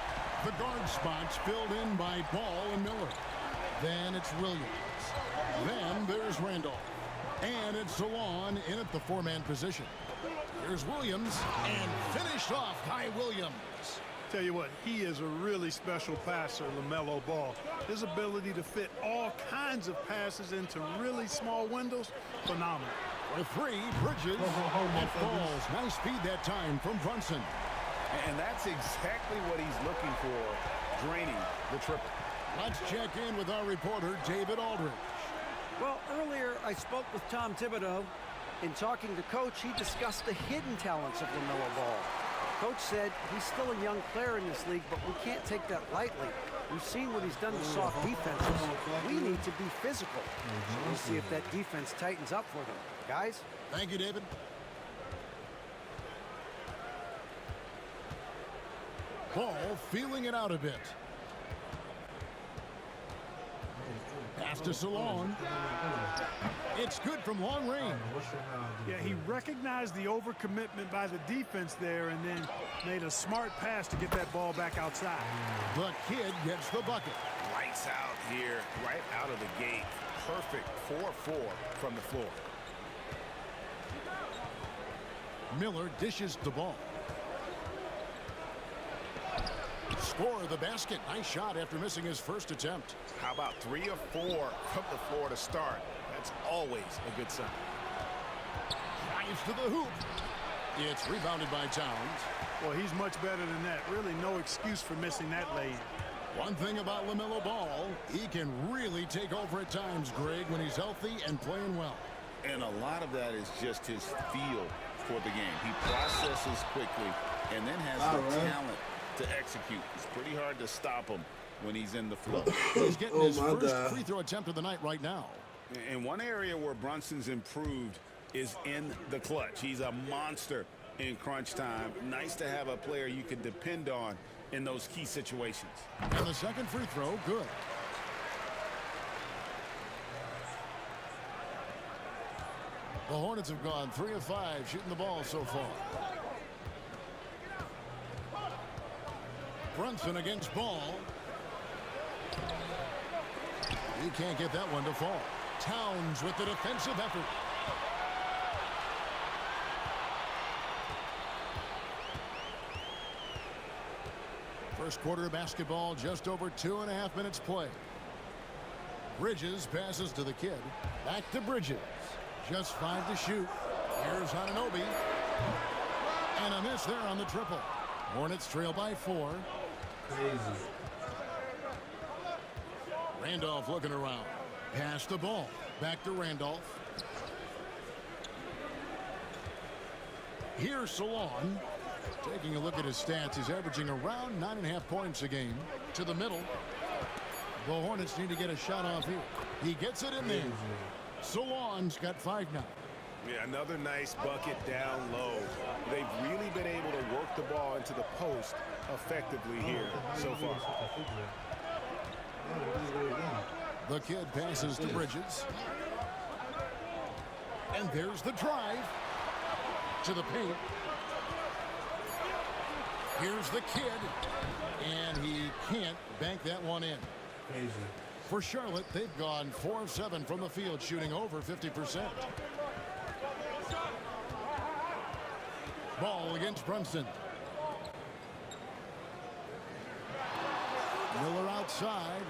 The guard spots filled in by Ball and Miller. Then it's Williams. Then there's Randolph. And it's Salon in at the four-man position. Here's Williams, and finished off by Williams. Tell you what, he is a really special passer, LaMelo Ball. His ability to fit all kinds of passes into really small windows, phenomenal. For three, Bridges, and falls. Nice speed that time from Brunson. And that's exactly what he's looking for, draining the triple. Let's check in with our reporter, David Aldridge. Well, earlier I spoke with Tom Thibodeau. In talking to Coach, he discussed the hidden talents of LaMelo Ball. Coach said he's still a young player in this league, but we can't take that lightly. We've seen what he's done to soft defenses. We need to be physical. So we'll see if that defense tightens up for them. Guys? Thank you, David. Ball feeling it out a bit. Pass to Salon. It's good from long range. Yeah, he recognized the overcommitment by the defense there and then made a smart pass to get that ball back outside. The kid gets the bucket. Lights out here, right out of the gate. Perfect 4-4 from the floor. Miller dishes the ball. Score the basket. Nice shot after missing his first attempt. How about 3 or 4 from the floor to start? That's always a good sign. Drives to the hoop. It's rebounded by Towns. Well, he's much better than that. Really no excuse for missing that lay-in. One thing about LaMelo Ball, he can really take over at times, Greg, when he's healthy and playing well. And a lot of that is just his feel for the game. He processes quickly and then has the talent to execute. It's pretty hard to stop him when he's in the flow. He's getting his first free throw attempt of the night right now. And one area where Brunson's improved is in the clutch. He's a monster in crunch time. Nice to have a player you can depend on in those key situations. And the second free throw, good. The Hornets have gone 3 of 5 shooting the ball so far. Brunson against Ball. He can't get that one to fall. Towns with the defensive effort. First quarter of basketball, just over 2.5 minutes play. Bridges passes to the kid. Back to Bridges. Just 5 to shoot. Here's Anunoby. And a miss there on the triple. Hornets trail by 4. Crazy. Randolph looking around. Pass the ball. Back to Randolph. Here's Salon. Taking a look at his stats, he's averaging around 9.5 points a game. To the middle. The Hornets need to get a shot off here. He gets it in there. Salon's got 5 now. Yeah, another nice bucket down low. They've really been able to work the ball into the post effectively here so far. The kid passes to Bridges. And there's the drive to the paint. Here's the kid. And he can't bank that one in. Crazy. For Charlotte, they've gone 4 of 7 from the field, shooting over 50%. Ball against Brunson. Miller outside.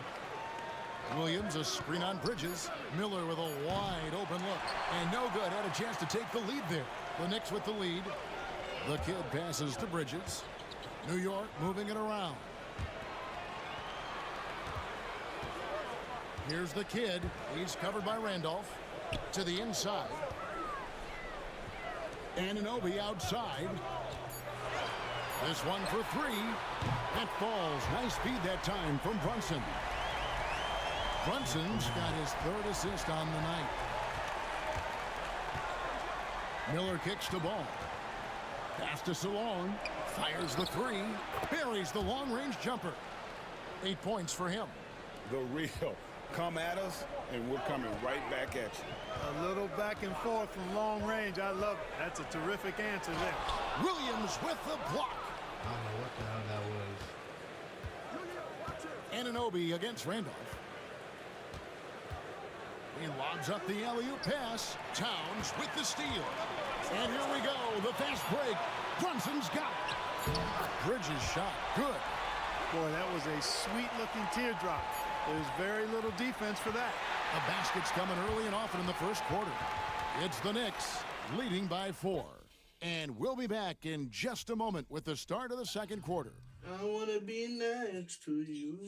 Williams a screen on Bridges. Miller with a wide open look. And no good. Had a chance to take the lead there. The Knicks with the lead. The kid passes to Bridges. New York moving it around. Here's the kid. He's covered by Randolph. To the inside. Anunoby outside. This one for three. That falls. Nice speed that time from Brunson. Brunson's got his third assist on the night. Miller kicks the ball. Pass to Salone. Fires the three. Buries the long-range jumper. 8 points for him. The real. Come at us, and we're coming right back at you. A little back and forth from long range. I love it. That's a terrific answer there. Williams with the block. I don't know what the hell that was. Anunoby against Randolph. He lobs up the alley-oop pass. Towns with the steal. And here we go. The fast break. Brunson's got it. Bridges shot. Good. Boy, that was a sweet-looking teardrop. There's very little defense for that. The basket's coming early and often in the first quarter. It's the Knicks leading by 4. And we'll be back in just a moment with the start of the second quarter. I want to be next to you.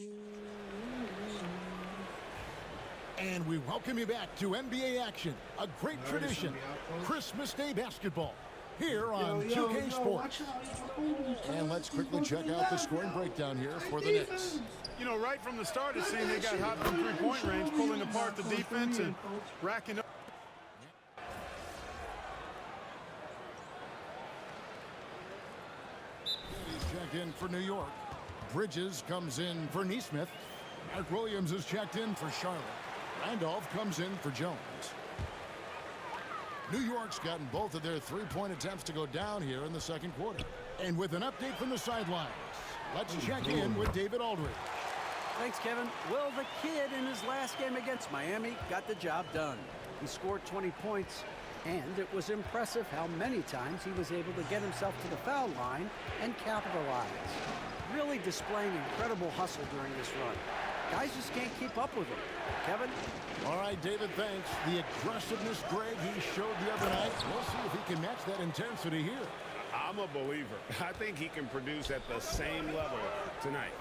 And we welcome you back to NBA action. A great tradition. Christmas Day basketball. Here on 2K Sports. And let's quickly check out the scoring breakdown here for the Knicks. You know, right from the start, it seemed they got hot from three-point range, pulling apart the defense and racking up. Check in for New York. Bridges comes in for Nesmith. Mark Williams is checked in for Charlotte. Randolph comes in for Jones. New York's gotten both of their three-point attempts to go down here in the second quarter. And with an update from the sidelines, let's check in with David Aldridge. Thanks, Kevin. Well, the kid in his last game against Miami got the job done. He scored 20 points, and it was impressive how many times he was able to get himself to the foul line and capitalize. Really displaying incredible hustle during this run. Guys just can't keep up with him. Kevin? All right, David, thanks. The aggressiveness, Greg, he showed the other night. We'll see if he can match that intensity here. I'm a believer. I think he can produce at the same level tonight.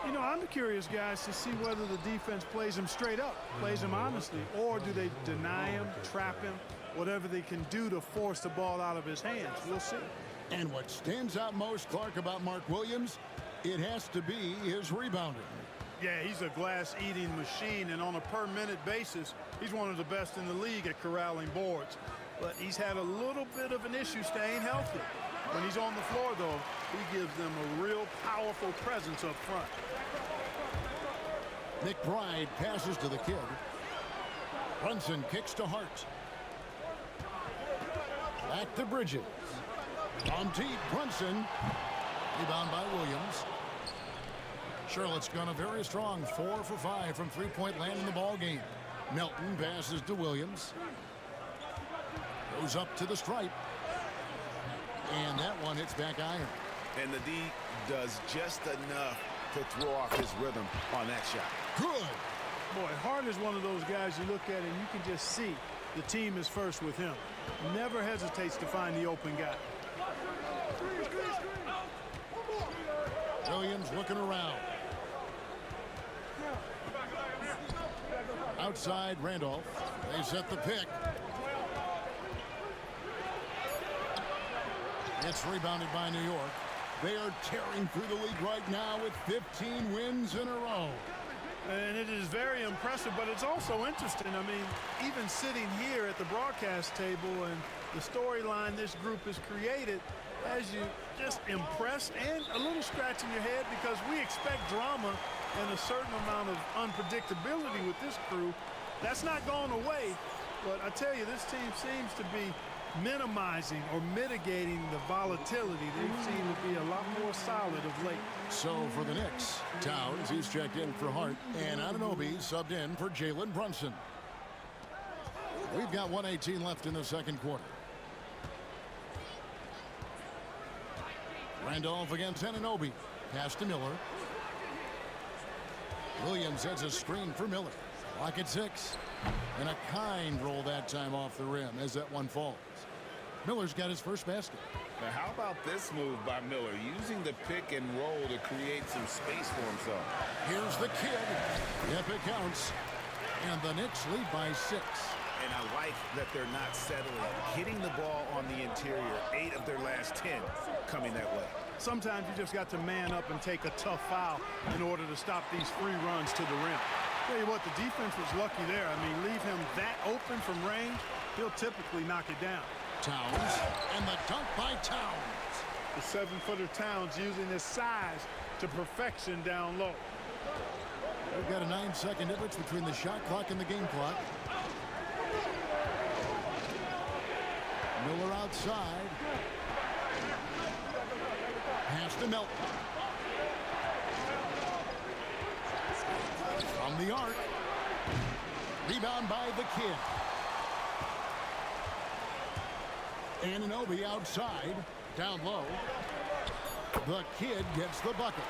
You know, I'm curious, guys, to see whether the defense plays him straight up, plays him honestly, or do they deny him, trap him, whatever they can do to force the ball out of his hands. We'll see. And what stands out most, Clark, about Mark Williams, it has to be his rebounding. Yeah, he's a glass-eating machine, and on a per-minute basis, he's one of the best in the league at corralling boards. But he's had a little bit of an issue staying healthy. When he's on the floor, though, he gives them a real powerful presence up front. McBride passes to the kid. Brunson kicks to Hart. Back to Bridges. On deep, Brunson. Rebound by Williams. Charlotte's gone a very strong 4 for 5 from three-point land in the ball game. Melton passes to Williams. Goes up to the stripe. And that one hits back iron. And the D does just enough to throw off his rhythm on that shot. Good. Boy, Hart is one of those guys you look at and you can just see the team is first with him. Never hesitates to find the open guy. Williams looking around. Outside, Randolph. They set the pick. It's rebounded by New York. They are tearing through the league right now with 15 wins in a row. And it is very impressive, but it's also interesting. I mean, even sitting here at the broadcast table and the storyline this group has created has you just impressed and a little scratch in your head, because we expect drama and a certain amount of unpredictability with this crew. That's not going away, but I tell you, this team seems to be minimizing or mitigating the volatility. They seem to be a lot more solid of late. So for the Knicks, Towns, he's checked in for Hart, and Anunoby subbed in for Jalen Brunson. We've got 1:18 left in the second quarter. Randolph against Anunoby. Pass to Miller. Williams sets a screen for Miller. Clock at 6. And a kind roll that time off the rim as that one falls. Miller's got his first basket. Now, how about this move by Miller, using the pick and roll to create some space for himself? Here's the kid. Yep, it counts. And the Knicks lead by 6. And I like that they're not settling, hitting the ball on the interior. 8 of their last 10 coming that way. Sometimes you just got to man up and take a tough foul in order to stop these free runs to the rim. Tell you what, the defense was lucky there. I mean, leave him that open from range, he'll typically knock it down. Towns, and the dunk by Towns. The 7-footer Towns using his size to perfection down low. We've got a 9-second difference between the shot clock and the game clock. Miller outside. Pass to Melton. From the arc. Rebound by the kid. Anunoby outside. Down low. The kid gets the bucket.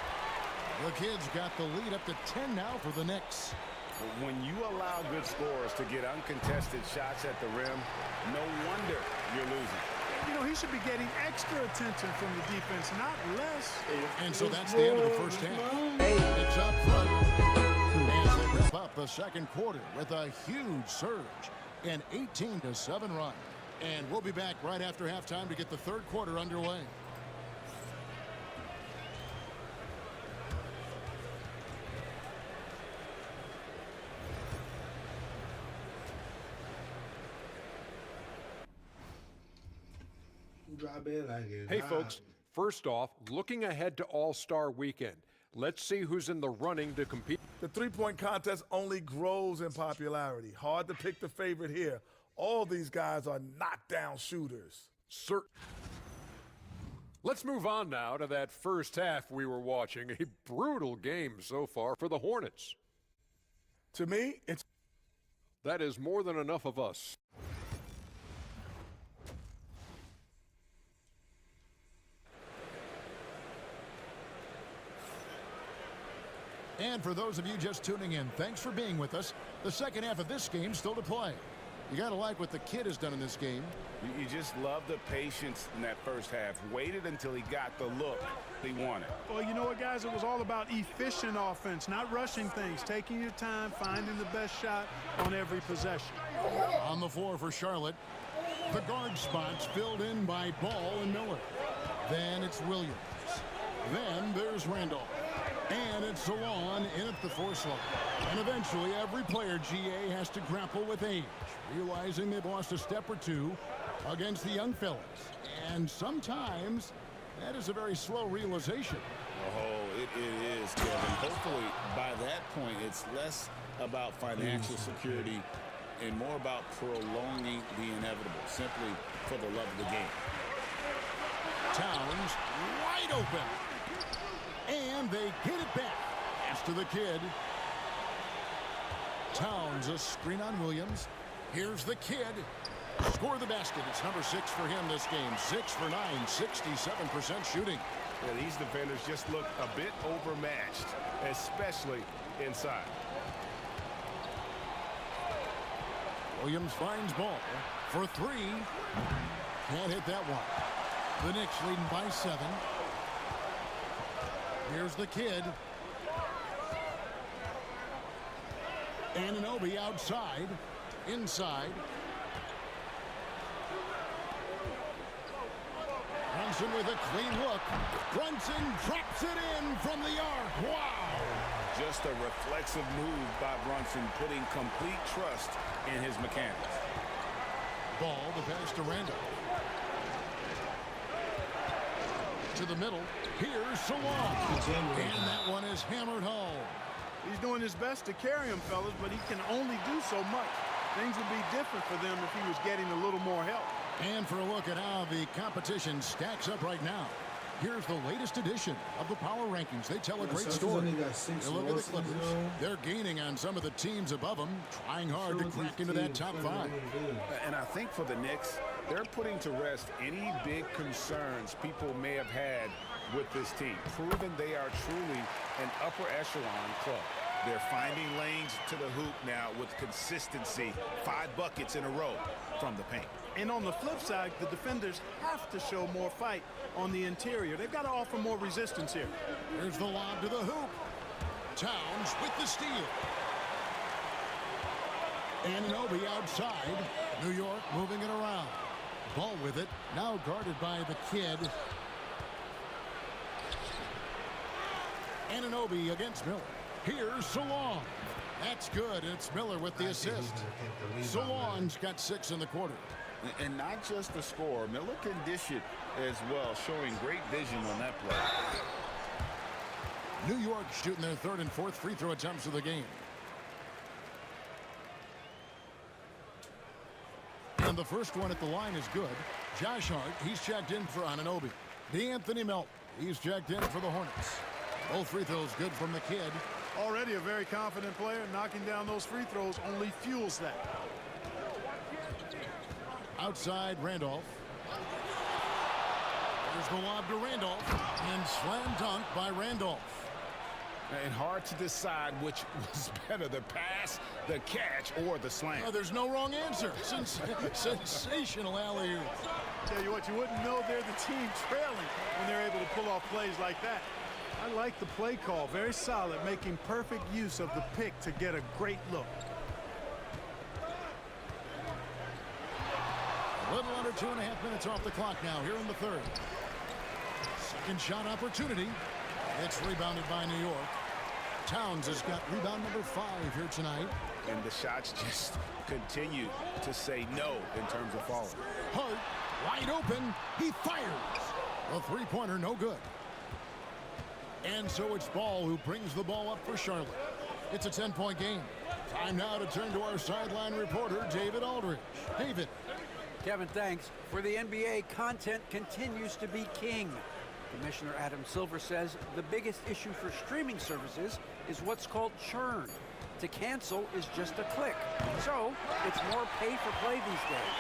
The Kid's got the lead up to 10 now for the Knicks. When you allow good scorers to get uncontested shots at the rim, no wonder you're losing. You know, he should be getting extra attention from the defense, not less. And so that's the end of the first half. It's up front as they wrap up the second quarter with a huge surge, an 18-7 run. And we'll be back right after halftime to get the third quarter underway. Hey, folks, first off, looking ahead to All-Star Weekend, let's see who's in the running to compete. The three-point contest only grows in popularity. Hard to pick the favorite here. All these guys are knockdown shooters. Let's move on now to that first half we were watching. A brutal game so far for the Hornets. To me, it's... That is more than enough of us. And for those of you just tuning in, thanks for being with us. The second half of this game still to play. You got to like what the kid has done in this game. You just love the patience in that first half. Waited until he got the look he wanted. Well, you know what, guys? It was all about efficient offense, not rushing things, taking your time, finding the best shot on every possession. On the floor for Charlotte, the guard spots filled in by Ball and Miller. Then it's Williams. Then there's Randolph. And it's Salon in at the force line. And eventually every player, GA, has to grapple with age, realizing they've lost a step or two against the young fellas. And sometimes that is a very slow realization. Oh, it is, Kevin. Hopefully by that point it's less about financial security and more about prolonging the inevitable, simply for the love of the game. Towns wide open. And they get it back. Pass to the kid. Towns a screen on Williams. Here's the kid. Score the basket. It's number 6 for him this game. 6 for 9, 67% shooting. Yeah, these defenders just look a bit overmatched, especially inside. Williams finds Ball for 3. Can't hit that one. The Knicks leading by 7. Here's the kid. Anunoby outside. Inside. Brunson with a clean look. Brunson drops it in from the arc. Wow! Just a reflexive move by Brunson, putting complete trust in his mechanics. Ball, the pass to Randolph. To the middle. Here's Salon. And that one is hammered home. He's doing his best to carry him, fellas, but he can only do so much. Things would be different for them if he was getting a little more help. And for a look at how the competition stacks up right now, here's the latest edition of the Power Rankings. They tell a great story. You look at the Clippers. They're gaining on some of the teams above them, trying hard to crack into that top 5. And I think for the Knicks, they're putting to rest any big concerns people may have had with this team, proving they are truly an upper echelon club. They're finding lanes to the hoop now with consistency. 5 buckets in a row from the paint. And on the flip side, the defenders have to show more fight on the interior. They've got to offer more resistance here. Here's the lob to the hoop. Towns with the steal. Anunoby outside. New York moving it around. Ball with it. Now guarded by the kid. Anunoby against Miller. Here's Solon. That's good. It's Miller with the assist. Solon's got 6 in the quarter. And not just the score. Miller can dish it as well, showing great vision on that play. New York shooting their 3rd and 4th free throw attempts of the game. And the first one at the line is good. Josh Hart, he's checked in for Anunoby. DeAnthony Melton, he's checked in for the Hornets. Both free throws good from the kid. Already a very confident player. Knocking down those free throws only fuels that. Outside Randolph. There's the lob to Randolph. And slam dunk by Randolph. And hard to decide which was better, the pass, the catch, or the slam. Oh, there's no wrong answer. Sensational alley-oop. Tell you what, you wouldn't know they're the team trailing when they're able to pull off plays like that. I like the play call. Very solid, making perfect use of the pick to get a great look. A little under 2.5 minutes off the clock now here in the 3rd. Second shot opportunity. It's rebounded by New York. Towns has got rebound number 5 here tonight. And the shots just continue to say no in terms of falling. Hart, wide open. He fires. A 3-pointer, no good. And so it's Ball who brings the ball up for Charlotte. It's a 10-point game. Time now to turn to our sideline reporter, David Aldridge. David. Kevin, thanks. For the NBA, content continues to be king. Commissioner Adam Silver says the biggest issue for streaming services is what's called churn. To cancel is just a click. So it's more pay for play these days.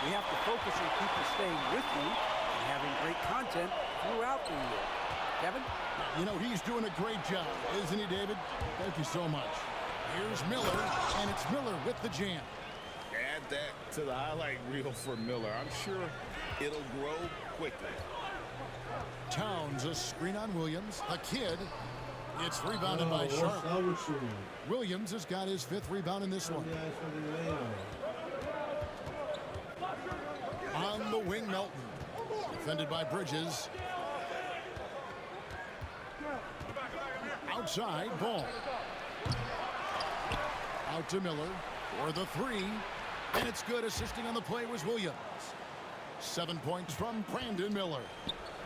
We have to focus on people staying with you and having great content throughout the year. Kevin? You know, he's doing a great job, isn't he, David? Thank you so much. Here's Miller, and it's Miller with the jam. Add that to the highlight reel for Miller. I'm sure it'll grow quickly. Towns, a screen on Williams. A kid. It's rebounded by Charlotte. Williams has got his 5th rebound in this one. On the wing, Melton. Defended by Bridges. Outside, Ball. Out to Miller for the 3. And it's good. Assisting on the play was Williams. 7 points from Brandon Miller.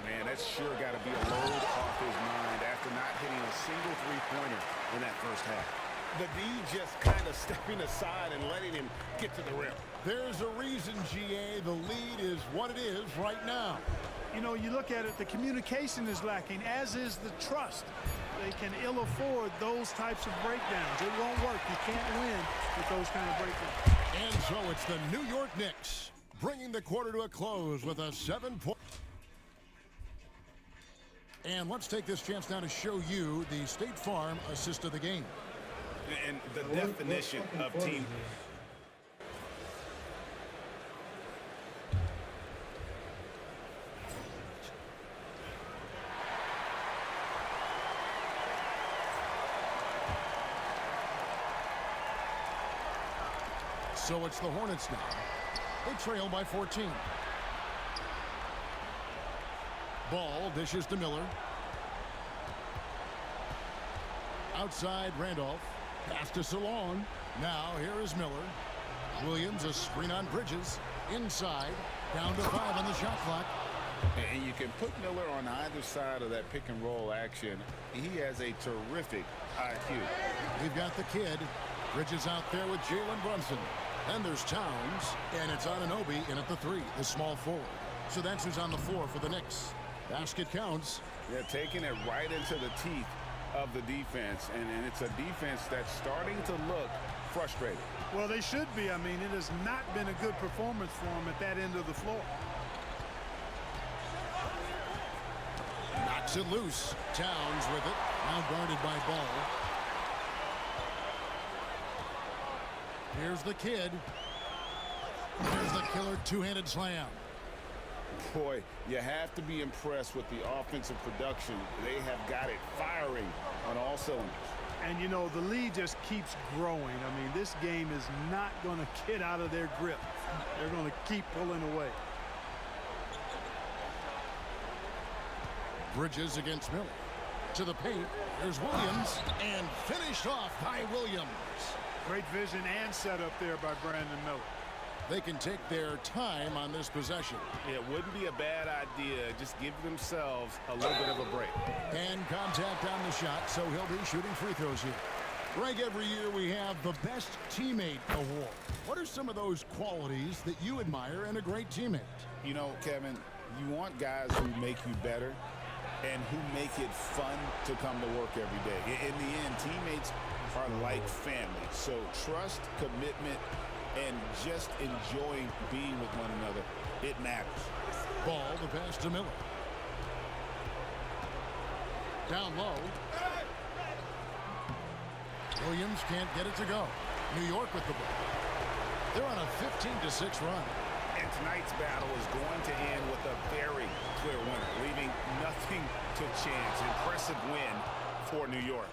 Man, that's sure got to be a load off his mind after not hitting a single 3-pointer in that first half. The D just kind of stepping aside and letting him get to the rim. There's a reason, GA. The lead is what it is right now. You know, you look at it, the communication is lacking, as is the trust. They can ill afford those types of breakdowns. It won't work. You can't win with those kind of breakdowns. And so it's the New York Knicks bringing the quarter to a close with a 7-point. And let's take this chance now to show you the State Farm assist of the game. And the definition of team. So it's the Hornets now. They trail by 14. Ball dishes to Miller. Outside Randolph. Pass to Solon. Now here is Miller. Williams, a screen on Bridges. Inside. Down to 5 on the shot clock. And you can put Miller on either side of that pick and roll action. He has a terrific IQ. We've got the kid. Bridges out there with Jalen Brunson. And there's Towns. And it's Anunoby in at the 3, the small forward. So that's who's on the floor for the Knicks. Basket counts. They're taking it right into the teeth of the defense. And it's a defense that's starting to look frustrated. Well, they should be. I mean, it has not been a good performance for them at that end of the floor. Knocks it loose. Towns with it. Now guarded by Ball. Here's the kid. Here's the killer two-handed slam. Boy, you have to be impressed with the offensive production. They have got it firing on all cylinders. And, you know, the lead just keeps growing. I mean, this game is not going to get out of their grip. They're going to keep pulling away. Bridges against Miller. To the paint. There's Williams. And finished off by Williams. Great vision and setup there by Brandon Miller. They can take their time on this possession. It wouldn't be a bad idea. Just give themselves a little bit of a break. And contact on the shot, so he'll be shooting free throws here. Greg, every year we have the Best Teammate Award. What are some of those qualities that you admire in a great teammate? You know, Kevin, you want guys who make you better and who make it fun to come to work every day. In the end, teammates are like family. So trust, commitment, and just enjoying being with one another, it matters. Ball, the pass to Miller. Down low. Williams can't get it to go. New York with the ball. They're on a 15-6 run. And tonight's battle is going to end with a very clear winner, leaving nothing to chance. Impressive win for New York.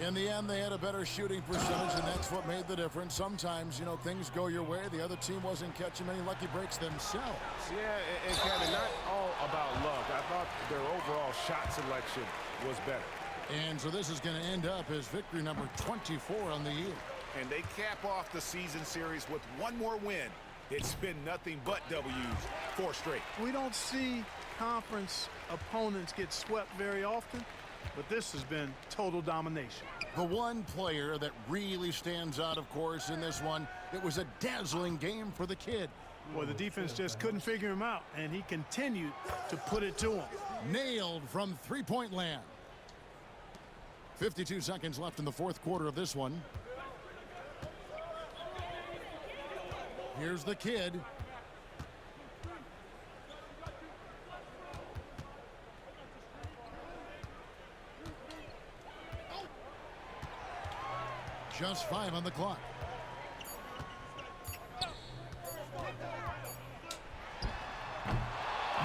In the end, they had a better shooting percentage, and that's what made the difference. Sometimes, you know, things go your way. The other team wasn't catching many lucky breaks themselves. Yeah, and Kevin, not all about luck. I thought their overall shot selection was better. And so this is going to end up as victory number 24 on the year. And they cap off the season series with one more win. It's been nothing but W's, 4 straight. We don't see conference opponents get swept very often, but this has been total domination. The one player that really stands out, of course, in this one, it was a dazzling game for the kid. Boy, the defense just couldn't figure him out, and he continued to put it to him. Nailed from three-point land. 52 seconds left in the fourth quarter of this one. Here's the kid. Just 5 on the clock.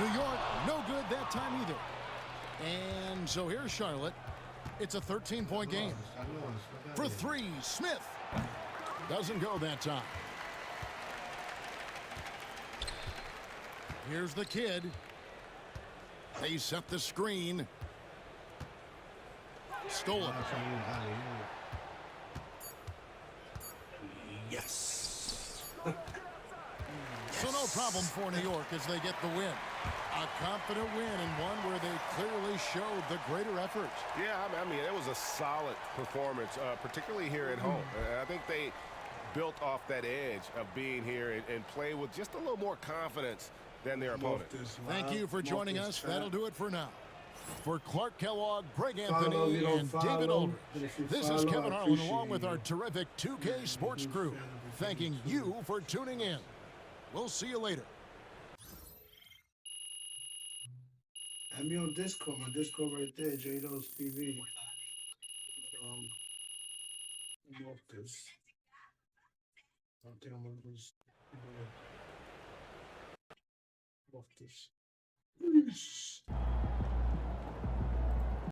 New York, no good that time either. And so here's Charlotte. It's a 13-point game. For 3, Smith. Doesn't go that time. Here's the kid. They set the screen. Stolen. Yes. So no problem for New York as they get the win. A confident win and one where they clearly showed the greater effort. Yeah, I mean, it was a solid performance, particularly here at home. I think they built off that edge of being here and play with just a little more confidence than their opponent. Thank you for joining us. That'll do it for now. For Clark Kellogg, Greg Anthony, and David Aldridge, this is Kevin Harlan along with our terrific 2K Sports crew, thanking you for tuning in. We'll see you later. Add me on Discord. My Discord right there, J-Do's TV. I'm off this. I don't think I'm gonna lose. Off this. Peace.